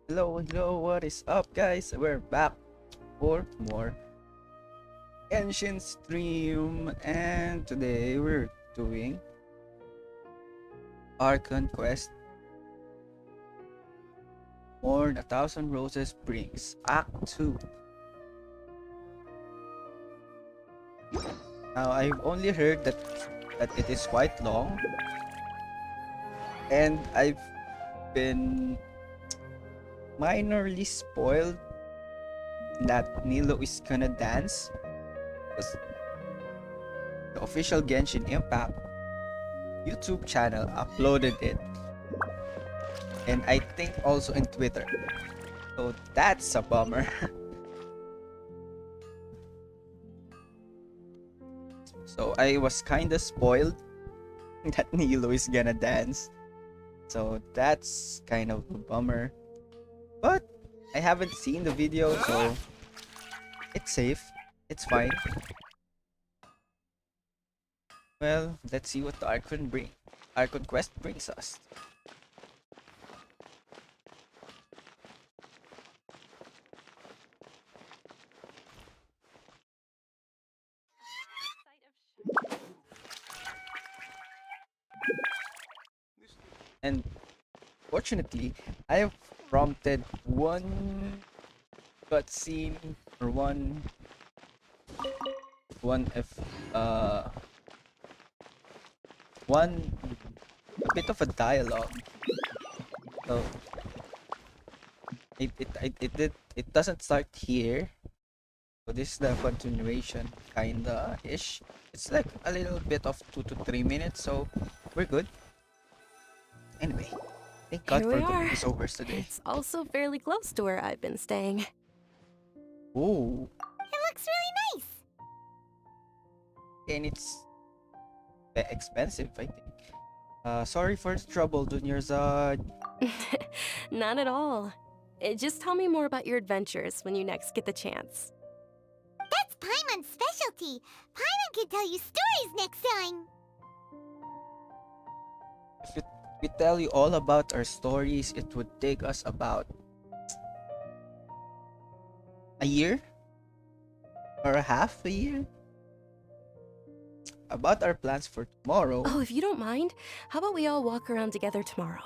Hello, what is up, guys? We're back for more Genshin stream, and today we're doing Archon quest. More than 1,000 Roses brings Act 2. Now, I've only heard that it is quite long, and I've been minorly spoiled that Nilo is gonna dance because the official Genshin Impact YouTube channel uploaded it, and I think also in Twitter. So that's a bummer. So I was kinda spoiled that Nilo is gonna dance. So that's kind of a bummer. But I haven't seen the video, so it's safe. It's fine. Well, let's see what the Archon quest brings us. And fortunately, I have prompted one cutscene or one if one a bit of a dialogue. So it doesn't start here. So this is the continuation kinda ish. It's like a little bit of 2 to 3 minutes, so we're good. Anyway, thank God Here for we the are. voiceovers today. It's also fairly close to where I've been staying. Oh, It looks really nice. and it's expensive, I think. Sorry for the trouble, Junior Zod. Not at all. Just tell me more about your adventures when you next get the chance. That's Paimon's specialty. Paimon can tell you stories next time. If we tell you all about our stories, it would take us about a year or a half a year. About our plans for tomorrow. Oh, if you don't mind, how about we all walk around together tomorrow?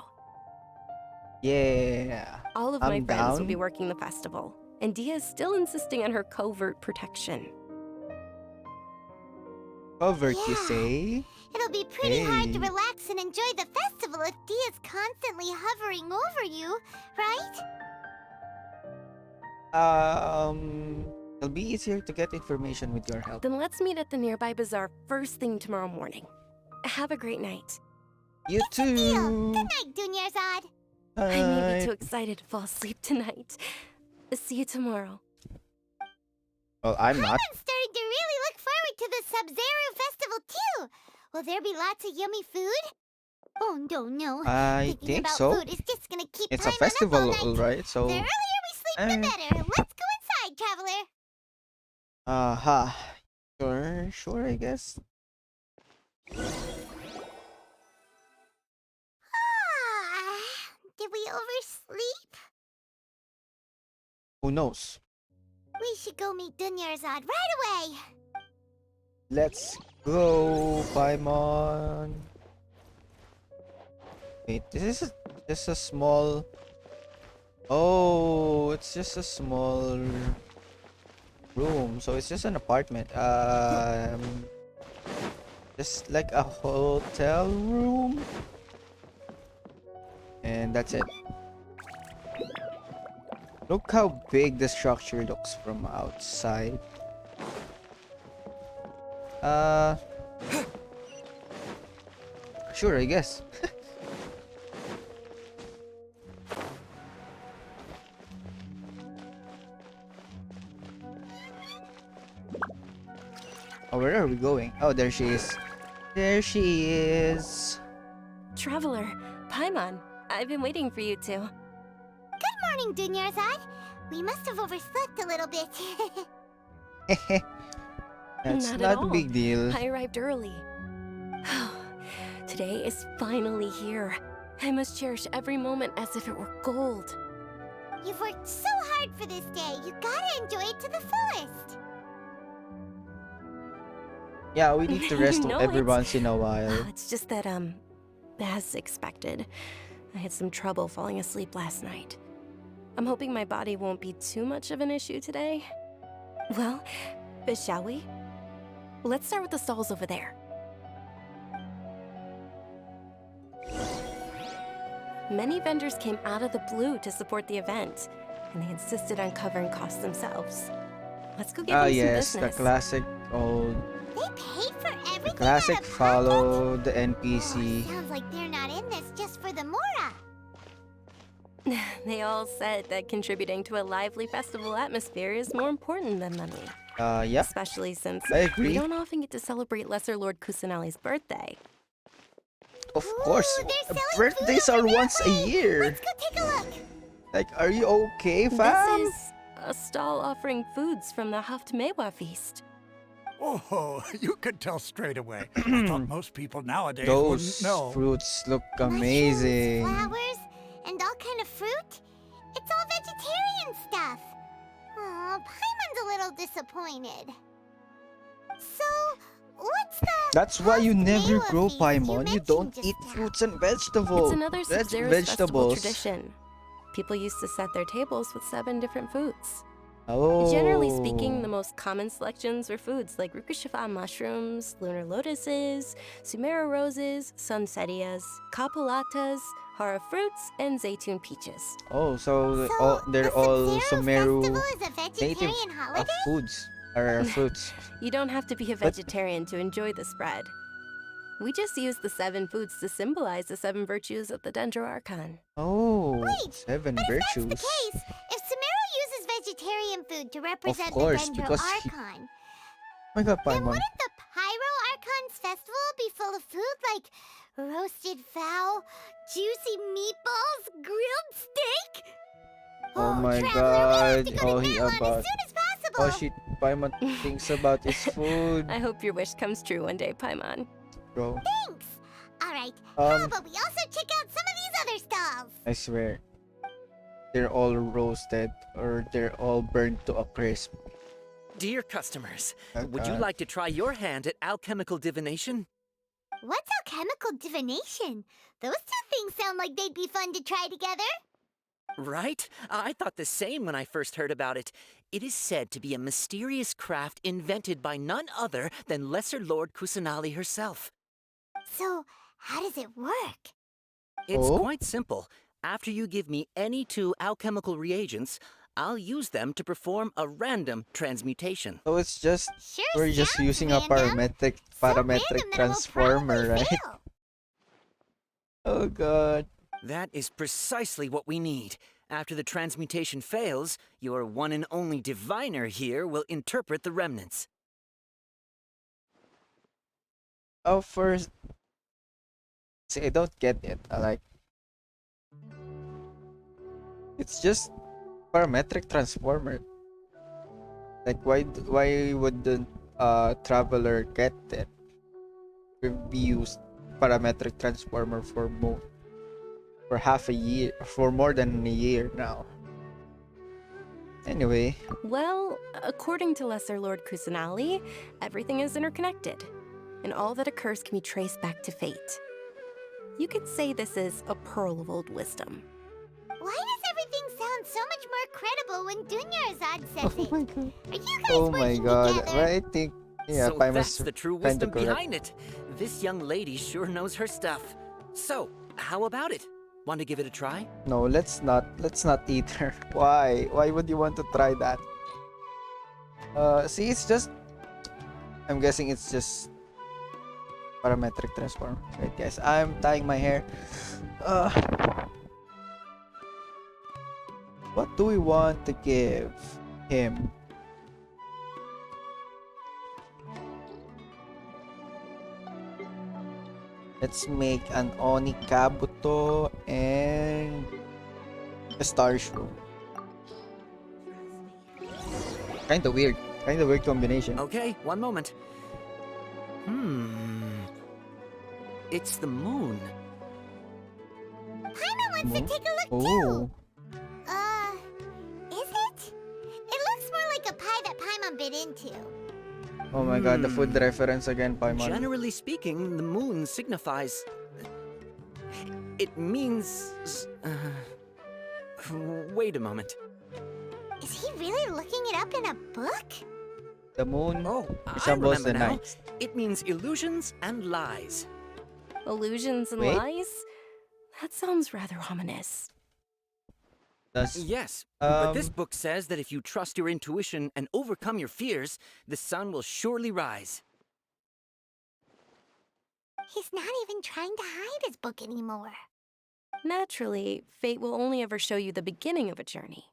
Yeah, All of I'm my friends will be down. working the festival, and Dia is still insisting on her covert protection. Covered, you Yeah. say? It'll be pretty hard to Hey. relax and enjoy the festival if Dia's constantly hovering over you, right? It'll be easier to get information with your help. Then let's meet at the nearby bazaar first thing tomorrow morning. Have a great night. You Deal. too. Good night, Dunyarzad. I may be Bye. too excited to fall asleep tonight. See you tomorrow. Well, I'm not. I'm starting to really look forward to the Sumeru festival too. Will there be lots of yummy food? Oh no. I Thinking think about so. food is just gonna keep It's a Paimon up all festival, night. alright? So, The earlier we sleep, the better. Let's go inside, traveler. sure, I guess. Did we oversleep? Who knows? We should go meet Dunyarzad right away. Let's go, Paimon. Wait, this is just a small. Oh, it's just a small room. So it's just an apartment. Just like a hotel room. And that's it. Look how big the structure looks from outside. Sure, I guess. Oh, where are we going? Oh, there she is. There she is. Traveler, Paimon, I've been waiting for you two. Good morning, Dunyarzad. We must have overslept a little bit. That's Not at not a all. big deal. I arrived early. Today is finally here. I must cherish every moment as if it were gold. You've worked so hard for this day. You gotta enjoy it to the fullest. Yeah, we need to rest No, every it's- once in a while. It's just that, as expected, I had some trouble falling asleep last night. I'm hoping my body won't be too much of an issue today. Well, shall we? Let's start with the stalls over there. Many vendors came out of the blue to support the event, and they insisted on covering costs themselves. Let's go give Ah them some yes, business. the classic old, They paid for the everything classic out of pocket? follow the Oh, NPC. sounds like they're not in this just for the Mora. They all said that contributing to a lively festival atmosphere is more important than money. Yeah, Especially since I we agree. don't often get to celebrate Lesser Lord Kusanali's birthday. Of course. They're selling Birthdays food are on the once a railway. year. Let's go take a look. Like, are you okay, fam? This is a stall offering foods from the Haftmewa feast. Oh, you could tell straight away. I thought most people nowadays Those wouldn't know. fruits look Mushrooms, amazing. flowers, and all kind of fruit. It's all vegetarian stuff. Oh, Paimon's a little disappointed. So, what's the... That's why you never Haftmewa grow feast Paimon. You mentioned don't just eat now? fruits and vegetables. It's another Veg- Sub-Zero's festival vegetables. tradition. People used to set their tables with 7 different foods. Oh. Generally speaking, the most common selections were foods like Rukashifa mushrooms, lunar lotuses, Sumeru roses, sunsettias, kapulatas, hara fruits, and zaytun peaches. Oh, so, So, they're the all Sub-Zero Sumeru festival is a native vegetarian holiday? foods or fruits. You don't have to be a But- vegetarian to enjoy the spread. We just use the 7 foods to symbolize the 7 virtues of the Dendro Archon. Oh, Wait, 7 But if that's virtues. the case, if Sumeru uses vegetarian food to represent course, the Dendro because he- Archon, Oh my god, then Paimon. wouldn't the Pyro Archon's festival be full of food like roasted fowl, juicy meatballs, grilled steak? Oh my Traveler, we'll have to god. go Oh, to he Nylon about. as soon as possible. Oh shit, Paimon thinks about his food, I hope your wish comes true one day, Paimon. bro. Thanks. All right. How Um, about we also check out some of these other stalls? I swear. They're all roasted or they're all burnt to a crisp. Dear customers, Oh, would you God. like to try your hand at alchemical divination? What's alchemical divination? Those two things sound like they'd be fun to try together. Right? I thought the same when I first heard about it. It is said to be a mysterious craft invented by none other than Lesser Lord Kusanali herself. So, how does it work? It's Oh? quite simple. After you give me any 2 alchemical reagents, I'll use them to perform a random transmutation. So it's just Sure we're just sounds using a random. parametric So random parametric that it will transformer, probably right? fail. Oh god. That is precisely what we need. After the transmutation fails, your one and only diviner here will interpret the remnants. Oh, first. See, I don't get it. I like. It's just parametric transformer. Like, why wouldn't traveler get it? We've used parametric transformer for half a year, for more than a year now. Anyway, Well, according to Lesser Lord Kusanali, everything is interconnected, and all that occurs can be traced back to fate. You could say this is a pearl of old wisdom. Why does everything sound so much more credible when Dunyarzad says oh it? my god. Are you guys Oh my working god. together? I think yeah, So Paimon's that's the true kinda wisdom correct. behind it. This young lady sure knows her stuff. So, how about it? Want to give it a try? No, let's not eat her. Why? Why would you want to try that? See, it's just I'm guessing it's just parametric transform. Wait guys, I'm tying my hair. What do we want to give him? Let's make an Oni Kabuto and a Star Shrew. Kinda weird combination. Okay, one moment. It's the moon. Paimon wants to Moon? take a look Oh, too. Oh my god, the food reference again, Paimon. Generally speaking, the moon signifies. It means. Wait a moment. Is he really looking it up in a book? The moon Oh, I resembles remember the now. night. It means illusions and lies. Illusions and Wait. lies? That sounds rather ominous. Does Yes, but this Um, book says that if you trust your intuition and overcome your fears, the sun will surely rise. He's not even trying to hide his book anymore. Naturally, fate will only ever show you the beginning of a journey.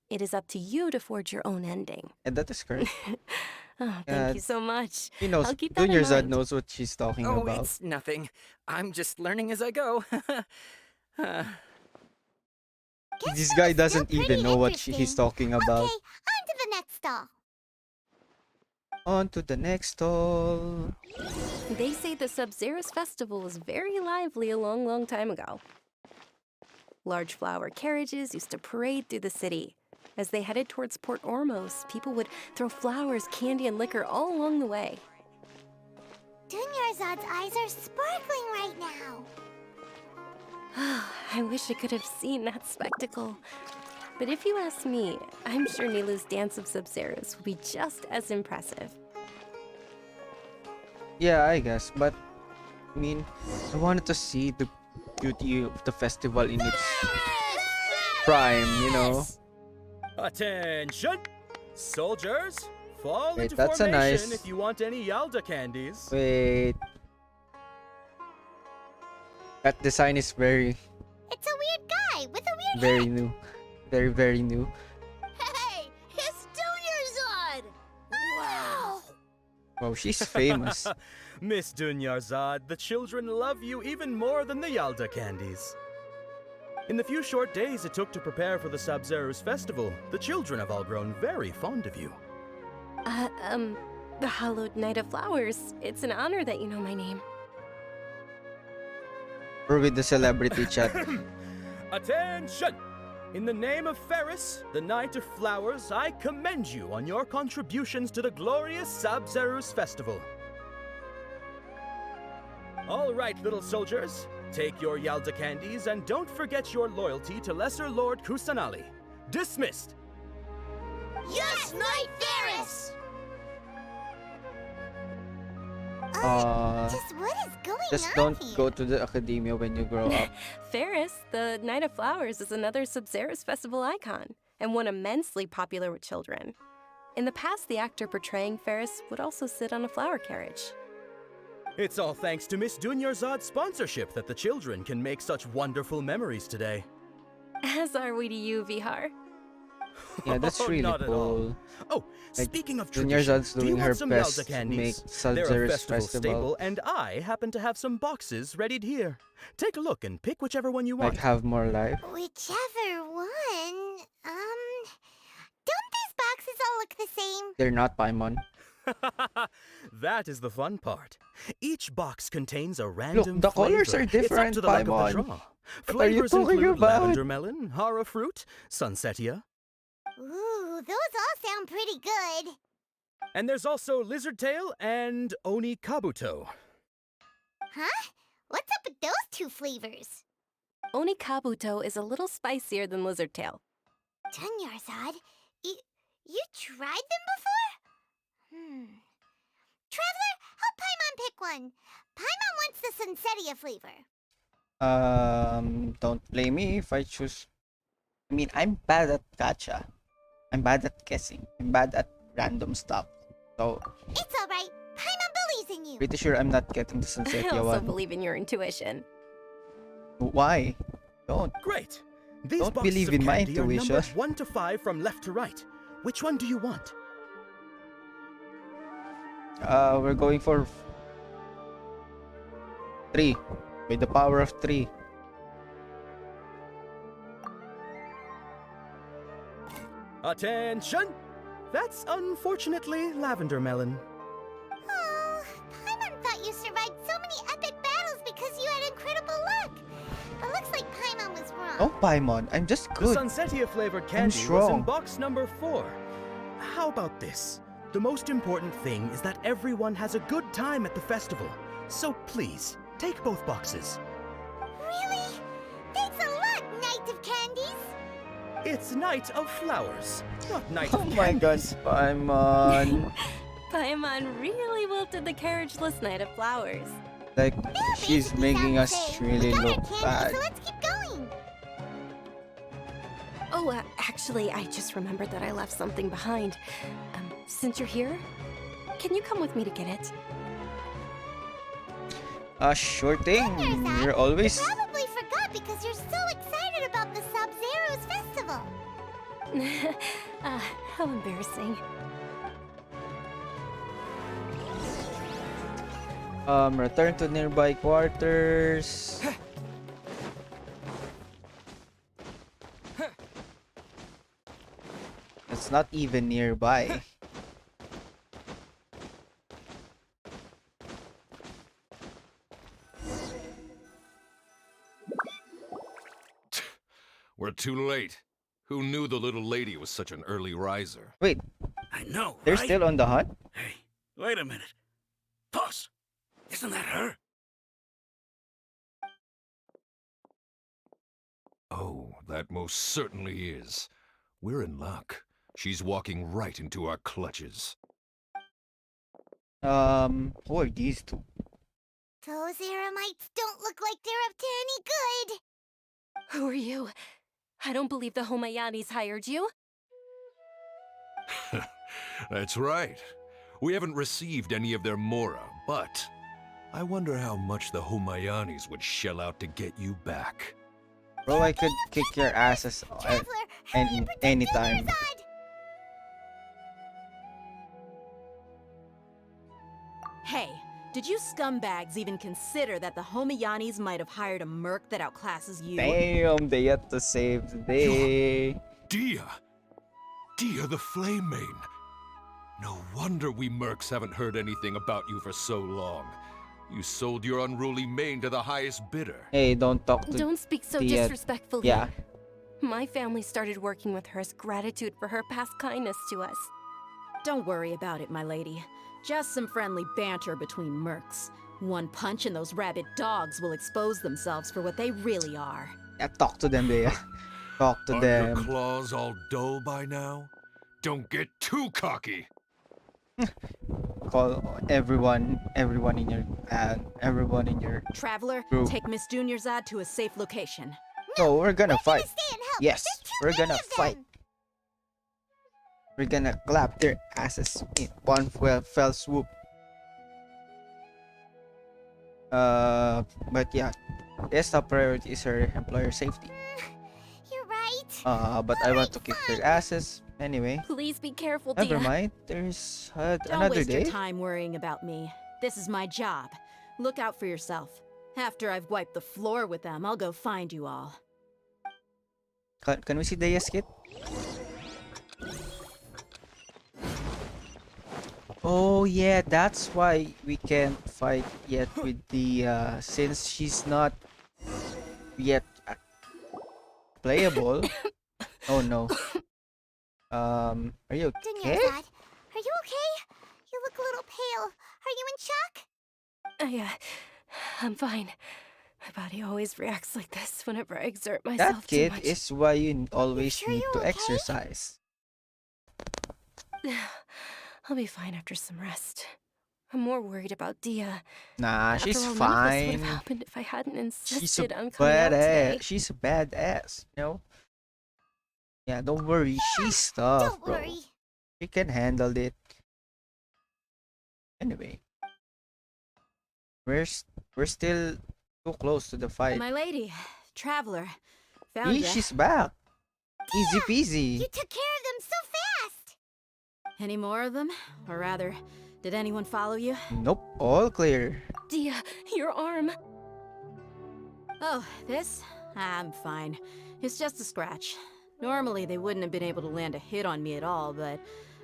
It is up to you to forge your own ending. and that is correct. Oh, Yeah, thank you so much. He knows. I'll keep that in Junior Zod mind. knows what she's talking Oh, about. it's nothing. I'm just learning as I go. Guess This that guy was still doesn't even pretty know what he's interesting. talking about. Okay, on to the next stall. On to the next stall. They say the Sub-Zerus festival was very lively a long, long time ago. Large flower carriages used to parade through the city. As they headed towards Port Ormos, people would throw flowers, candy, and liquor all along the way. Dunyarzad's eyes are sparkling right now. I wish I could have seen that spectacle. But if you ask me, I'm sure Nilu's dance of Sub-Zerus will be just as impressive. Yeah, I guess, but I mean, I wanted to see the beauty of the festival in its prime, you know. Attention! Soldiers, fall Wait, into that's a formation nice- if you want any Yalda candies. Wait. That design is very, It's a weird guy with a weird very hat. new. Very, very new. Hey, it's Dunyarzad! Wow! Wow, she's famous. Miss Dunyarzad, the children love you even more than the Yalda candies. In the few short days it took to prepare for the Sub-Zerus festival, the children have all grown very fond of you. The Hallowed Night of Flowers. It's an honor that you know my name. Or with the celebrity chat. Attention! In the name of Ferris, the Knight of Flowers, I commend you on your contributions to the glorious Sub-Zerus festival. All right, little soldiers, take your Yalda candies and don't forget your loyalty to Lesser Lord Kusanali. Dismissed! Yes, Knight Ferris! Just what is going Just on don't here? go to the academia when you grow up. Ferris, the Night of Flowers, is another Sub-Zerus festival icon, and one immensely popular with children. In the past, the actor portraying Ferris would also sit on a flower carriage. It's all thanks to Miss Dunyarzad's sponsorship that the children can make such wonderful memories today. As are we to you, Vihar. Yeah, that's Oh, really not at all. cool. Oh, Like, speaking of Junior tradition, Zod's do you doing her want some best Yalda to candies? make They're a Sub-Zerus festival festival. staple, and I happen to have some boxes ready here. Take a look and pick whichever one you want. Like have more life. Whichever one. Don't these boxes all look the same? They're not Paimon. That is the fun part. Each box contains a random the colors flavor. are different, It's up to the luck of Paimon. the draw. What are you Flavors talking include about? lavender melon, hara fruit, sunsetia, Ooh, those all sound pretty good. and there's also lizard tail and oni kabuto. Huh? What's up with those two flavors? Oni Kabuto is a little spicier than Lizard Tail. Dunyarzad, you tried them before? Traveler, help Paimon pick one. Paimon wants the Sunsetia flavor. Don't blame me if I choose. I mean, I'm bad at gacha. I'm bad at guessing. I'm bad at random stuff. So, It's alright. Paimon believes in you. pretty sure I'm not getting the I Sunsetia also one. believe in your intuition. Why? Don't. Great. These Don't boxes believe of in my candy are intuition. numbered 1 to 5 from left to right. Which one do you want? We're going for 3. With the power of 3. Attention! That's unfortunately lavender melon. Oh, Paimon thought you survived so many epic battles because you had incredible luck. But looks like Paimon was wrong. Oh, Paimon, I'm just The good. Sunsetia flavored candy was in strong. box number 4. How about this? The most important thing is that everyone has a good time at the festival. So please, take both boxes. Really? Thanks a lot, Knight of Candies! It's Night of Flowers, not Night Oh of my god, Candies. Paimon. Paimon really wilted the carriageless Knight of Flowers. Like, They she's basically making sound us the same. really We got look our candy, bad. So let's keep going! Oh, actually, I just remembered that I left something behind. Since you're here, can you come with me to get it? Sure thing. There's that. You're always... You probably forgot because you're so excited about the Sub-Zero's festival. How embarrassing. Return to nearby quarters. It's not even nearby. We're too late. Who knew the little lady was such an early riser? Wait, I know, they're right? still on the hunt? Hey, wait a minute. Boss, isn't that her? Oh, that most certainly is. We're in luck. She's walking right into our clutches. Who are these two? Those Eremites don't look like they're up to any good. Who are you? I don't believe the Homayanis hired you. That's right. We haven't received any of their mora, but I wonder how much the Humayanis would shell out to get you back. Bro, I could kick your asses Traveler, hurry and protect anytime. Dunerzad! Hey, did you scumbags even consider that the Homayanis might have hired a merc that outclasses you? Damn, they had to save the day. DEJA! DEJA the Flame Main! No wonder we mercs haven't heard anything about you for so long. You sold your unruly mane to the highest bidder. Hey, don't talk to... Don't speak so the, disrespectfully. yeah. My family started working with her as gratitude for her past kindness to us. Don't worry about it, my lady. Just some friendly banter between mercs. One punch and those rabid dogs will expose themselves for what they really are. Yeah, talk to them, Bea. Talk to Are them. your claws all dull by now? Don't get too cocky! Call everyone in your Traveler, Group. take Miss Dunerzad to a safe location. No, we're gonna We're fight. gonna stay and help. Yes, There's too we're many gonna of them. fight. We're gonna clap their asses in one fell swoop. But yeah, this top priority is her employer safety. You're right. But I want to kick their asses anyway. Please be careful, Never Dia. mind. There's Don't another waste day. your time worrying about me. This is my job. Look out for yourself. After I've wiped the floor with them, I'll go find you all. Can we see the yes kit? Oh yeah, that's why we can't fight yet with the since she's not yet playable. Oh no. Are you okay? Dunerzad, are you okay? You look a little pale. Are you in shock? I'm fine. My body always reacts like this whenever I exert That myself too kid much. is why you always sure need you're to okay? exercise. I'll be fine after some rest. I'm more worried about Dia. Nah, After she's all, none of this would fine. have happened if I hadn't She's a insisted on coming out today. badass. She's a badass, you know? Yeah, don't worry. She's tough, Don't bro. worry. She can handle it. Anyway. We're still too close to the fight. My lady, Traveler, found ya. She's back. Easy peasy. You took care of them so fast. Any more of them? Or rather, did anyone follow you? Nope, all clear. Dia, your arm. Oh, this? I'm fine. It's just a scratch. Normally, they wouldn't have been able to land a hit on me at all, but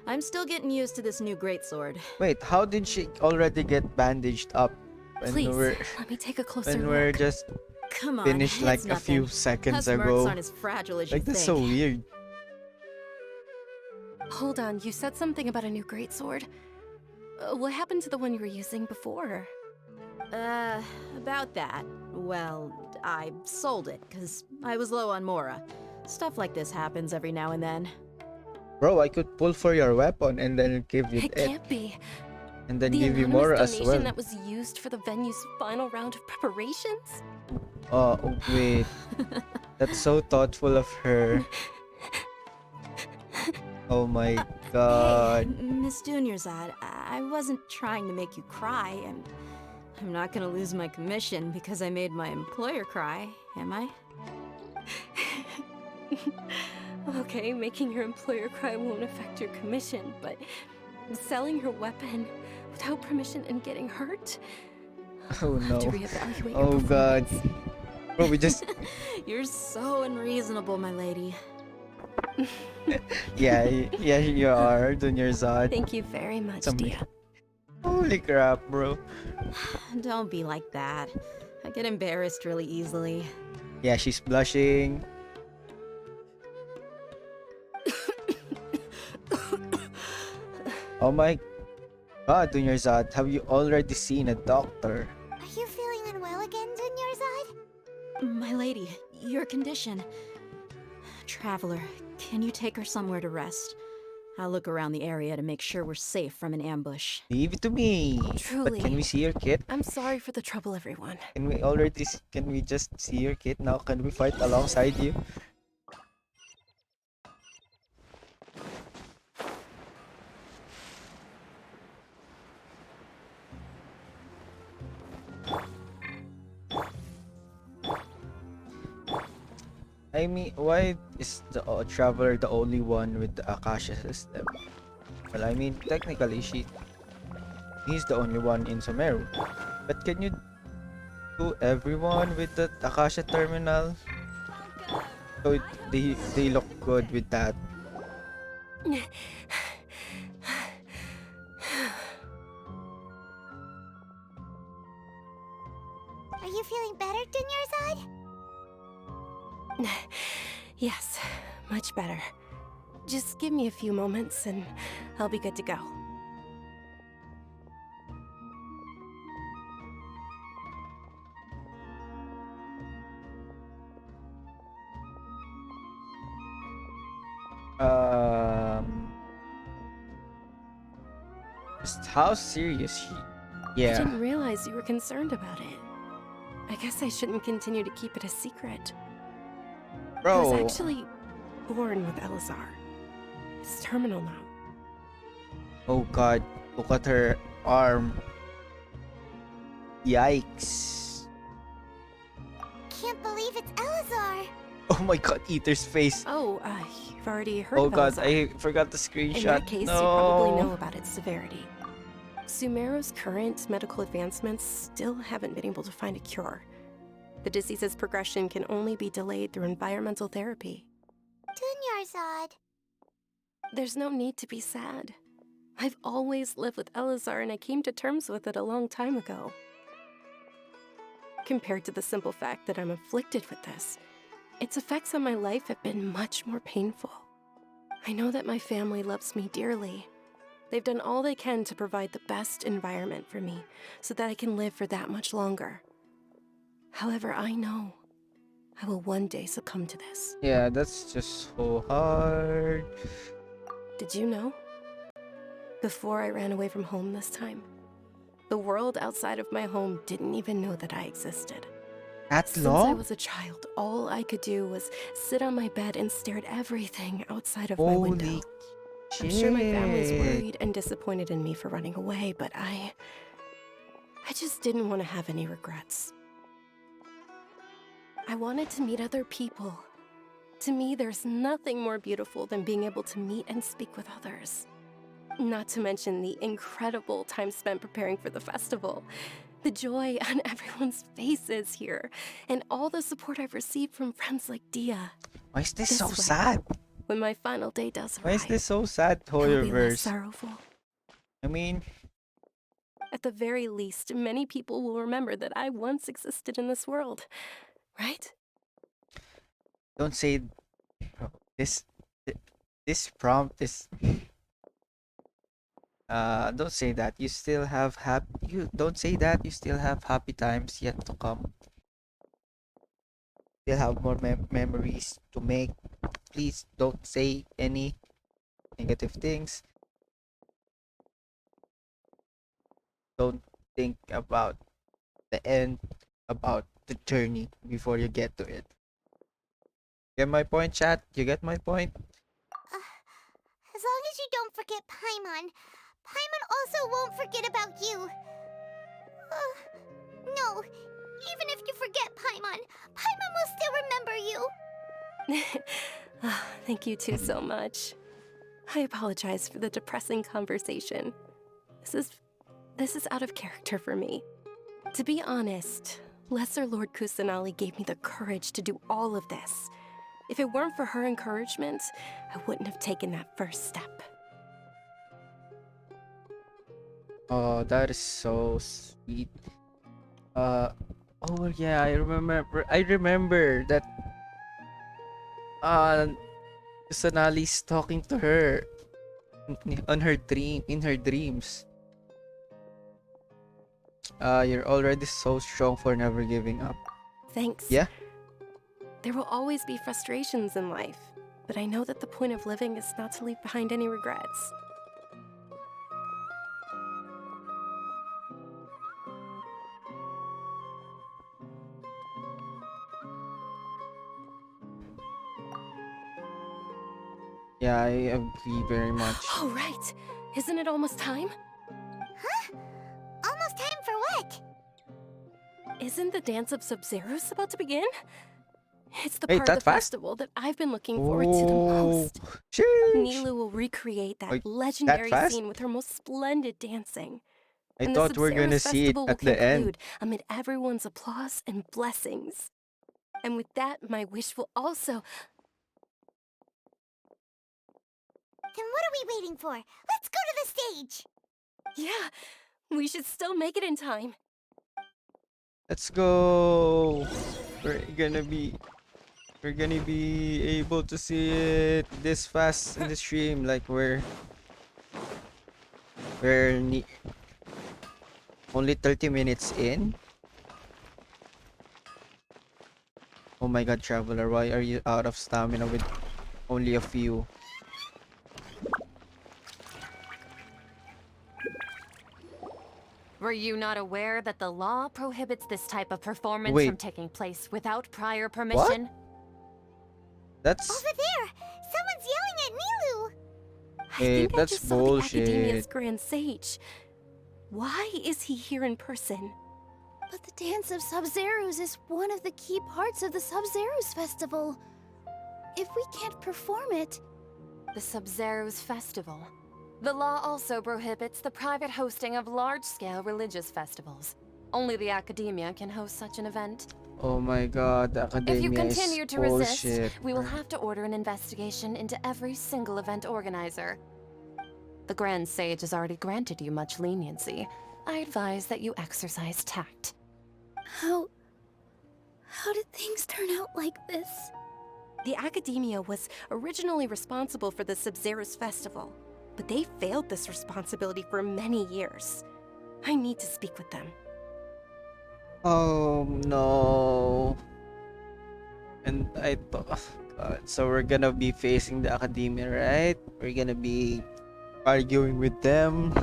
I'm still getting used to this new greatsword. Wait, how did she already get bandaged up when Please, we're let me take a closer when look. we're just Come on, finished like it's a few nothing. seconds Us mercs ago? aren't as fragile as you Like that's think. so weird. Hold on, you said something about a new greatsword. What happened to the one you were using before? About that. Well, I sold it, because I was low on Mora. Stuff like this happens every now and then. Bro, I could pull for your weapon and then give you It can't be. and then The give you anonymous more as donation well. that was used for the venue's final round of preparations? Oh, wait. That's so thoughtful of her. Oh my god. Hey, Miss Dunyarzad, I wasn't trying to make you cry, and I'm not gonna lose my commission because I made my employer cry, am I? Okay, making your employer cry won't affect your commission, but selling your weapon without permission and getting hurt? Oh I'll have to no. reevaluate your Oh god. performance. Bro, we just... You're so unreasonable, my lady. yeah, you are, Dunyarzad. Thank you very much, Some- Dia. Holy crap, bro. Don't be like that. I get embarrassed really easily. Yeah, she's blushing. Oh my god, Dunyarzad, have you already seen a doctor? Are you feeling unwell again, Dunyarzad? My lady, your condition. Traveler, can you take her somewhere to rest? I'll look around the area to make sure we're safe from an ambush. Leave it to me. But Truly. can we see your kit? I'm sorry for the trouble, everyone. Can we just see your kit now? Can we fight alongside you? I mean, why is the traveler the only one with the Akasha system? Well, I mean, technically, he's the only one in Sumeru. But can you do everyone with the Akasha terminal? So they look good with that. Are you feeling better, Dunyarzad? Yes, much better. Just give me a few moments and I'll be good to go. Just how serious she? I Yeah. didn't realize you were concerned about it. I guess I shouldn't continue to keep it a secret. I Bro. was actually born with Elazar. It's terminal now. Oh god, look at her arm. Yikes. Can't believe it's Elazar. Oh my god, Ether's face. Oh, you've already heard Oh of god, Elazar. I forgot the screenshot. In that case, no. you probably know about its severity. Sumeru's current medical advancements still haven't been able to find a cure. The disease's progression can only be delayed through environmental therapy. Dunyarzad. There's no need to be sad. I've always lived with Elazar and I came to terms with it a long time ago. Compared to the simple fact that I'm afflicted with this, its effects on my life have been much more painful. I know that my family loves me dearly. They've done all they can to provide the best environment for me so that I can live for that much longer. However, I know I will one day succumb to this. Yeah, that's just so hard. Did you know? Before I ran away from home this time, the world outside of my home didn't even know that I existed. That Since I long? was a child, all I could do was sit on my bed and stare at everything outside of my window. Holy I'm sure my family's shit. worried and disappointed in me for running away, but I just didn't want to have any regrets. I wanted to meet other people. To me, there's nothing more beautiful than being able to meet and speak with others. Not to mention the incredible time spent preparing for the festival. The joy on everyone's faces here, and all the support I've received from friends like Dia. Why is this This so way. sad? When my final day does arrive, Why is this so sad, I'll be less Hoyoverse? sorrowful. I mean, At the very least, many people will remember that I once existed in this world, right? don't say bro, this This prompt is don't say that you still have don't say that you still have happy times yet to come. Still have more memories to make. Please don't say any negative things. Don't think about the end, about the journey before you get to it. Get my point, chat? You get my point? As long as you don't forget Paimon, Paimon also won't forget about you. No, even if you forget Paimon, Paimon will still remember you. Thank you two so much. I apologize for the depressing conversation. This is out of character for me. To be honest, Lesser Lord Kusanali gave me the courage to do all of this. If it weren't for her encouragement, I wouldn't have taken that first step. Oh, that is so sweet. Oh yeah, I remember that Kusanali's talking to her on her in her dreams. You're already so strong for never giving up. Thanks. Yeah? There will always be frustrations in life, but I know that the point of living is not to leave behind any regrets. Yeah, I agree very much. Oh, right. Isn't it almost time? Huh? Almost time for what? Isn't the Dance of Sub-Zeros about to begin? It's the Wait, part of that the fast? festival that I've been looking forward to the most. Sheesh. Nilu will recreate that Wait, legendary fast? scene with her most splendid dancing. I And the thought we're gonna Sub-Zeros see it festival will at the end. conclude amid everyone's applause and blessings. And with that, my wish will also... Then what are we waiting for? Let's go to the stage! Yeah, we should still make it in time. Let's go. We're gonna be able to see it this fast in the stream. Like we're only 30 minutes in. Oh my god, Traveler, why are you out of stamina with only a few? Were you not aware that the law prohibits this type of performance Wait. from taking place without prior permission? That's Over there! Someone's yelling at Nilu! I Hey, think I that's just saw the Academia's bullshit. Grand Sage. Why is he here in person? But the Dance of Sub-Zeros is one of the key parts of the Sub-Zeros festival. If we can't perform it... The Sub-Zero's festival. The law also prohibits the private hosting of large-scale religious festivals. Only the Academia can host such an event. Oh my god, the Academia If you is continue to bullshit. resist, we will have to order an investigation into every single event organizer. The Grand Sage has already granted you much leniency. I advise that you exercise tact. How did things turn out like this? The Academia was originally responsible for the Sub-Zeros festival, but they failed this responsibility for many years. I need to speak with them. Oh no. And I thought, God, so we're gonna be facing the Academia, right? We're gonna be arguing with them.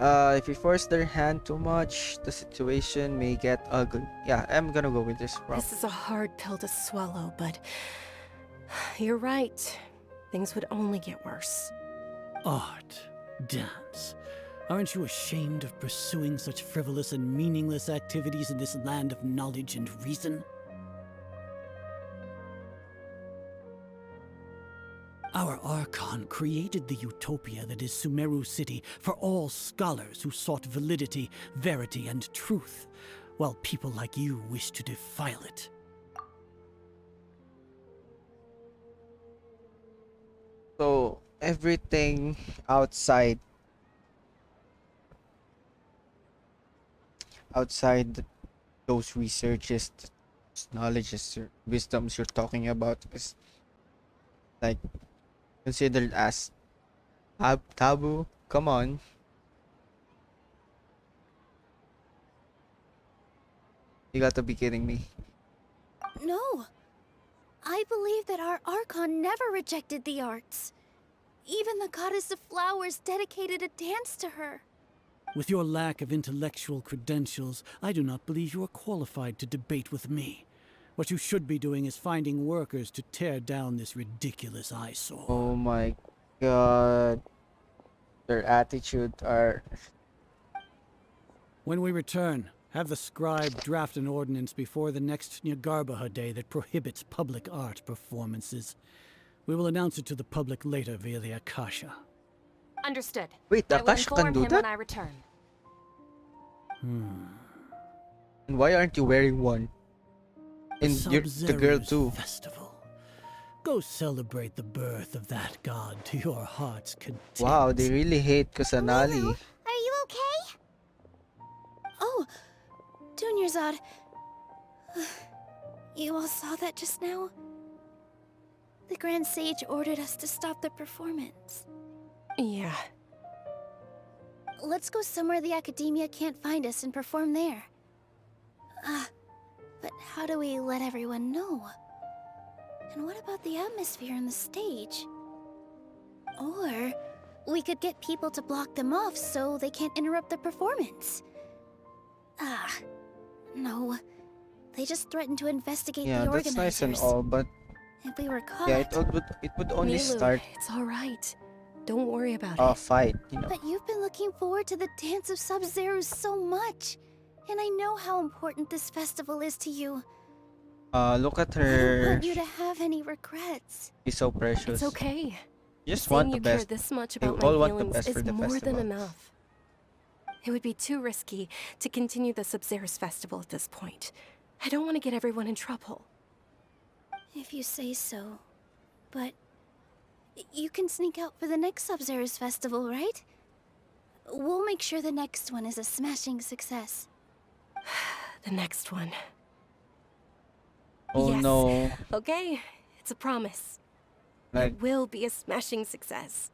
If we force their hand too much, the situation may get ugly. Yeah, I'm gonna go with this prompt. This is a hard pill to swallow, but you're right. Things would only get worse. Art, dance. Aren't you ashamed of pursuing such frivolous and meaningless activities in this land of knowledge and reason? Our Archon created the utopia that is Sumeru City for all scholars who sought validity, verity, and truth, while people like you wish to defile it. So everything outside those researches, those knowledges, or wisdoms you're talking about is like Considered as taboo? Come on. You got to be kidding me. No. I believe that our Archon never rejected the arts. Even the goddess of flowers dedicated a dance to her. With your lack of intellectual credentials, I do not believe you are qualified to debate with me. What you should be doing is finding workers to tear down this ridiculous eyesore. Oh my god. Their attitude are... When we return, have the scribe draft an ordinance before the next Nyargarbaha Day that prohibits public art performances. We will announce it to the public later via the Akasha. Understood. Wait, the I will Akasha can inform do him that? when I return. And why aren't you wearing one? And you're the girl Sub-Zero's too. Festival. Go celebrate the birth of that god to your heart's content. Wow, they really hate Kusanali. Are you okay? Oh, Dunyarzad. You all saw that just now? The Grand Sage ordered us to stop the performance. Yeah. Let's go somewhere the Academia can't find us and perform there. But how do we let everyone know? And what about the atmosphere on the stage? Or we could get people to block them off so they can't interrupt the performance. No. They just threatened to investigate Yeah, the that's organizers. nice and all, but If we were caught... yeah, it would only Milu, start it's all right. Don't worry about a it. fight, you know. But you've been looking forward to the Dance of Sub-Zero so much. And I know how important this festival is to you. Look at I don't her. want you to have any regrets. She's so precious. It's okay. Just Saying want the you care best. this much They about all my want the feelings best for is the more festival. than enough. It would be too risky to continue the Sub-Zero's festival at this point. I don't want to get everyone in trouble. If you say so. But you can sneak out for the next Sub-Zero's festival, right? We'll make sure the next one is a smashing success. The next one. Oh Yes. no. Okay, it's a promise. Like, It will be a smashing success.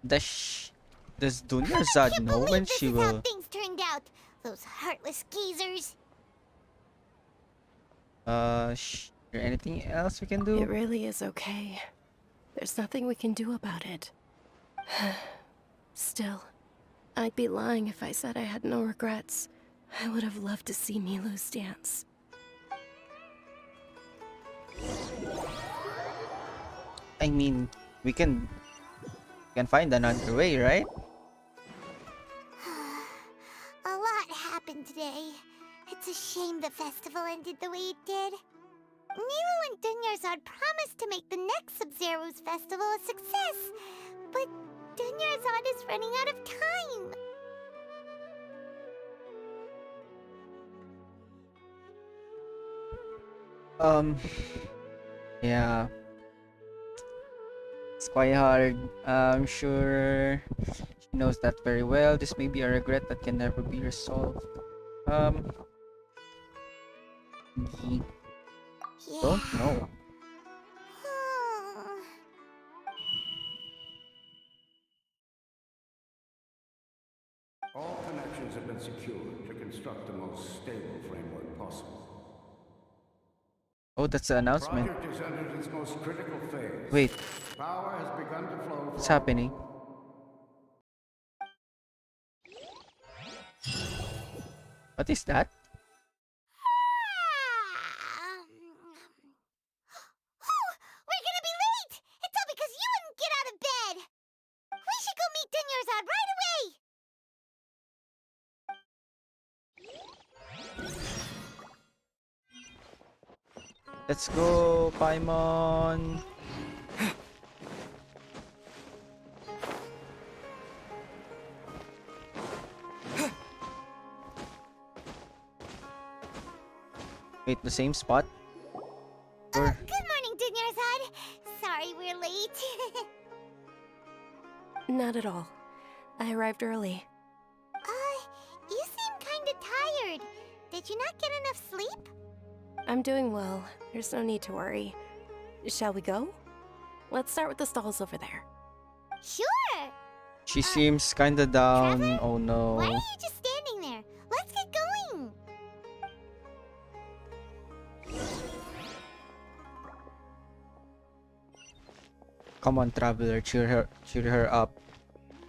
does I Dunyarzad can't know believe when this she is how will... things turned out. Those heartless geezers. Anything else we can do? It really is okay. There's nothing we can do about it. Still, I'd be lying if I said I had no regrets. I would have loved to see Milu's dance. I mean, we can find another way, right? A lot happened today. It's a shame the festival ended the way it did. Nero and Dunyarzad promised to make the next Sub-Zero's festival a success, but Dunyarzad is running out of time. Yeah. It's quite hard. I'm sure she knows that very well. This may be a regret that can never be resolved. Don't know. All connections have been secured to construct the most stable framework possible. Oh, that's the announcement. Project has entered its most critical phase. Wait, Power has begun to flow. what's happening? What is that? We're gonna be late! It's all because you wouldn't get out of bed! We should go meet Dunyarzad right away! Let's go, Paimon. Wait, the same spot? Or Good morning, Dunyarzad. Sorry we're late. Not at all. I arrived early. You seem kinda tired. Did you not get enough sleep? I'm doing well. There's no need to worry. Shall we go? Let's start with the stalls over there. Sure! She seems kinda down. Trevor? Oh no. Why are you just standing there? Let's get going! Come on, traveler, cheer her up.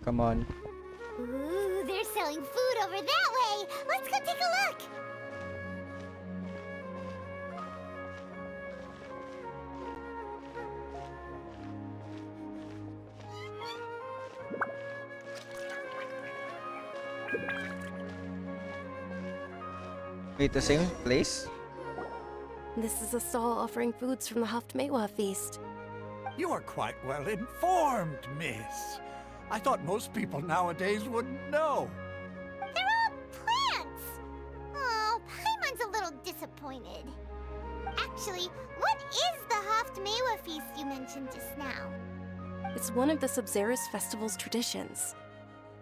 Come on. Ooh, they're selling food over that way! Let's go take a look! Wait, the same place? This is a stall offering foods from the Haftmewa feast. You are quite well informed, miss. I thought most people nowadays wouldn't know. They're all plants! Oh, Paimon's a little disappointed. Actually, what is the Haftmewa feast you mentioned just now? It's one of the Sub-Zerus festival's traditions.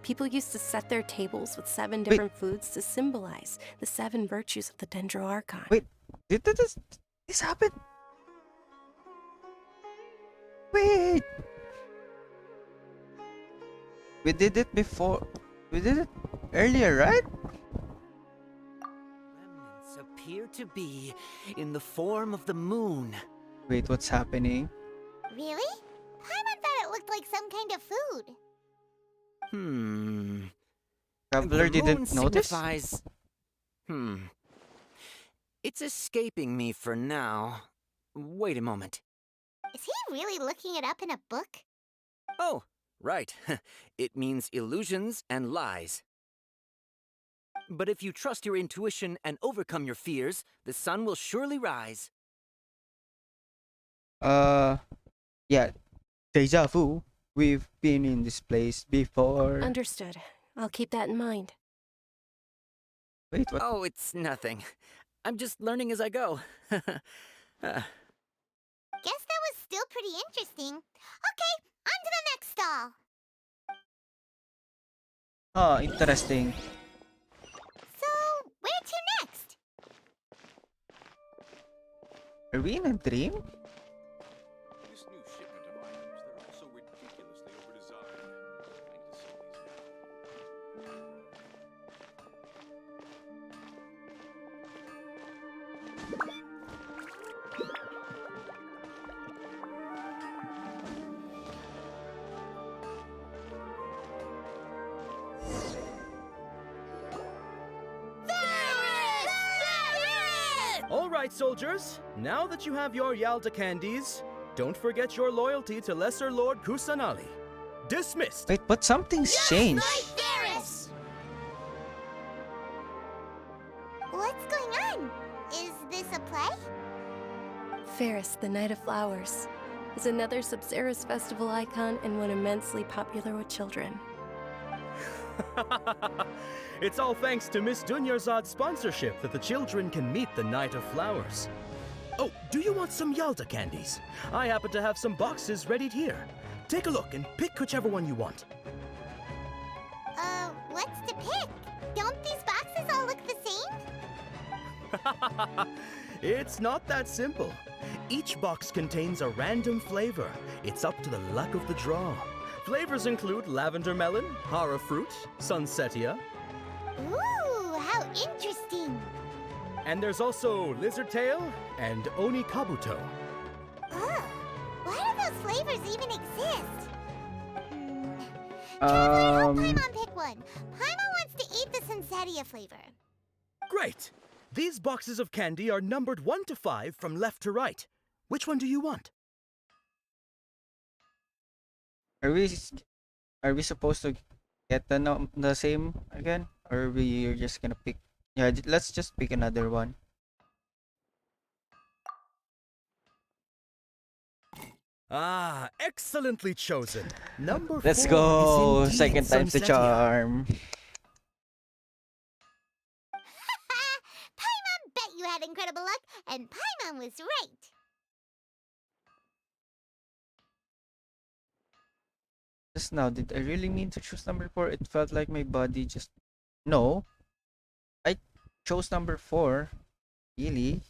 People used to set their tables with 7 different foods to symbolize the 7 virtues of the Dendro Archon. Wait, did this happen? Wait! We did it before. We did it earlier, right? Remnants appear to be in the form of the moon. Wait, what's happening? Really? Paimon thought it looked like some kind of food. Traveler The didn't moon notice? signifies... It's escaping me for now. Wait a moment. Is he really looking it up in a book? Oh, right. It means illusions and lies. But if you trust your intuition and overcome your fears, the sun will surely rise. Yeah. Deja vu. We've been in this place before. Understood. I'll keep that in mind. Wait, what? Oh, it's nothing. I'm just learning as I go. Guess that was still pretty interesting. Okay, on to the next stall. Oh, interesting. So, where to next? Are we in a dream? This new shipment of items, they're all so ridiculously overdesigned. I need to sell these now. All right, soldiers. Now that you have your Yalda candies, don't forget your loyalty to Lesser Lord Kusanali. Dismissed. Wait, but something's changed. What's going on? Is this a play? Ferris, the Night of Flowers, is another Sub-Zerus festival icon and one immensely popular with children. It's all thanks to Miss Dunyarzad's sponsorship that the children can meet the Night of Flowers. Oh, do you want some Yalda candies? I happen to have some boxes ready here. Take a look and pick whichever one you want. What's to pick? Don't these boxes all look the same? It's not that simple. Each box contains a random flavor. It's up to the luck of the draw. Flavors include lavender melon, hara fruit, sunsetia. Ooh, how interesting. And there's also lizard tail and oni kabuto. Ugh, why do those flavors even exist? Paimon pick one. Paimon wants to eat the Sunsetia flavor. Great! These boxes of candy are numbered 1 to 5 from left to right. Which one do you want? Are we supposed to get the same again, or we're just gonna pick? Yeah, let's just pick another one. Ah, excellently chosen. Number 4 Let's go. is indeed Second time's the sunsetia. charm. Paimon bet you had incredible luck, and Paimon was right. Just now, did I really mean to choose number 4? It felt like my body just... No. I chose number 4. Really?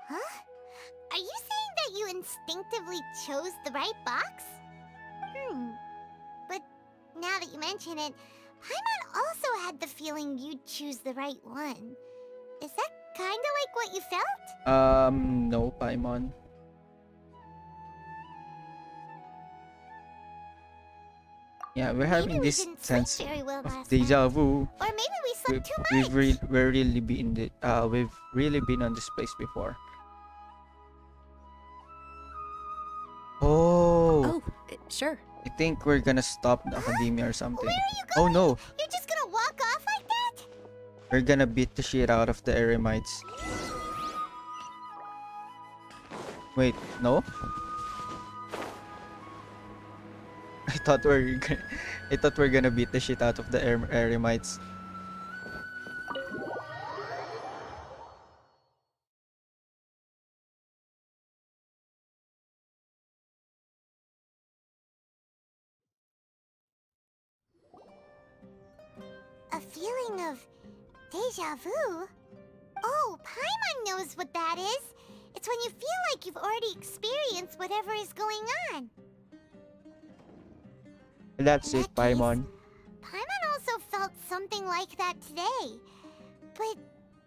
Huh? Are you saying that you instinctively chose the right box? But now that you mention it, Paimon also had the feeling you'd choose the right one. Is that kinda like what you felt? No, Paimon. Yeah, we're having Maybe we this didn't sleep sense very well of last deja night. vu. Or maybe we slept too much. We've really been on this place before. Oh, Sure. I think we're gonna stop the academia or something. Where are you Oh going? no, You're just gonna walk off like that? we're gonna beat the shit out of the eremites. Wait, no? I thought we're gonna beat the shit out of the eremites. A feeling of deja vu? Oh, Paimon knows what that is. It's when you feel like you've already experienced whatever is going on. That's In it, that case, Paimon. Paimon also felt something like that today. But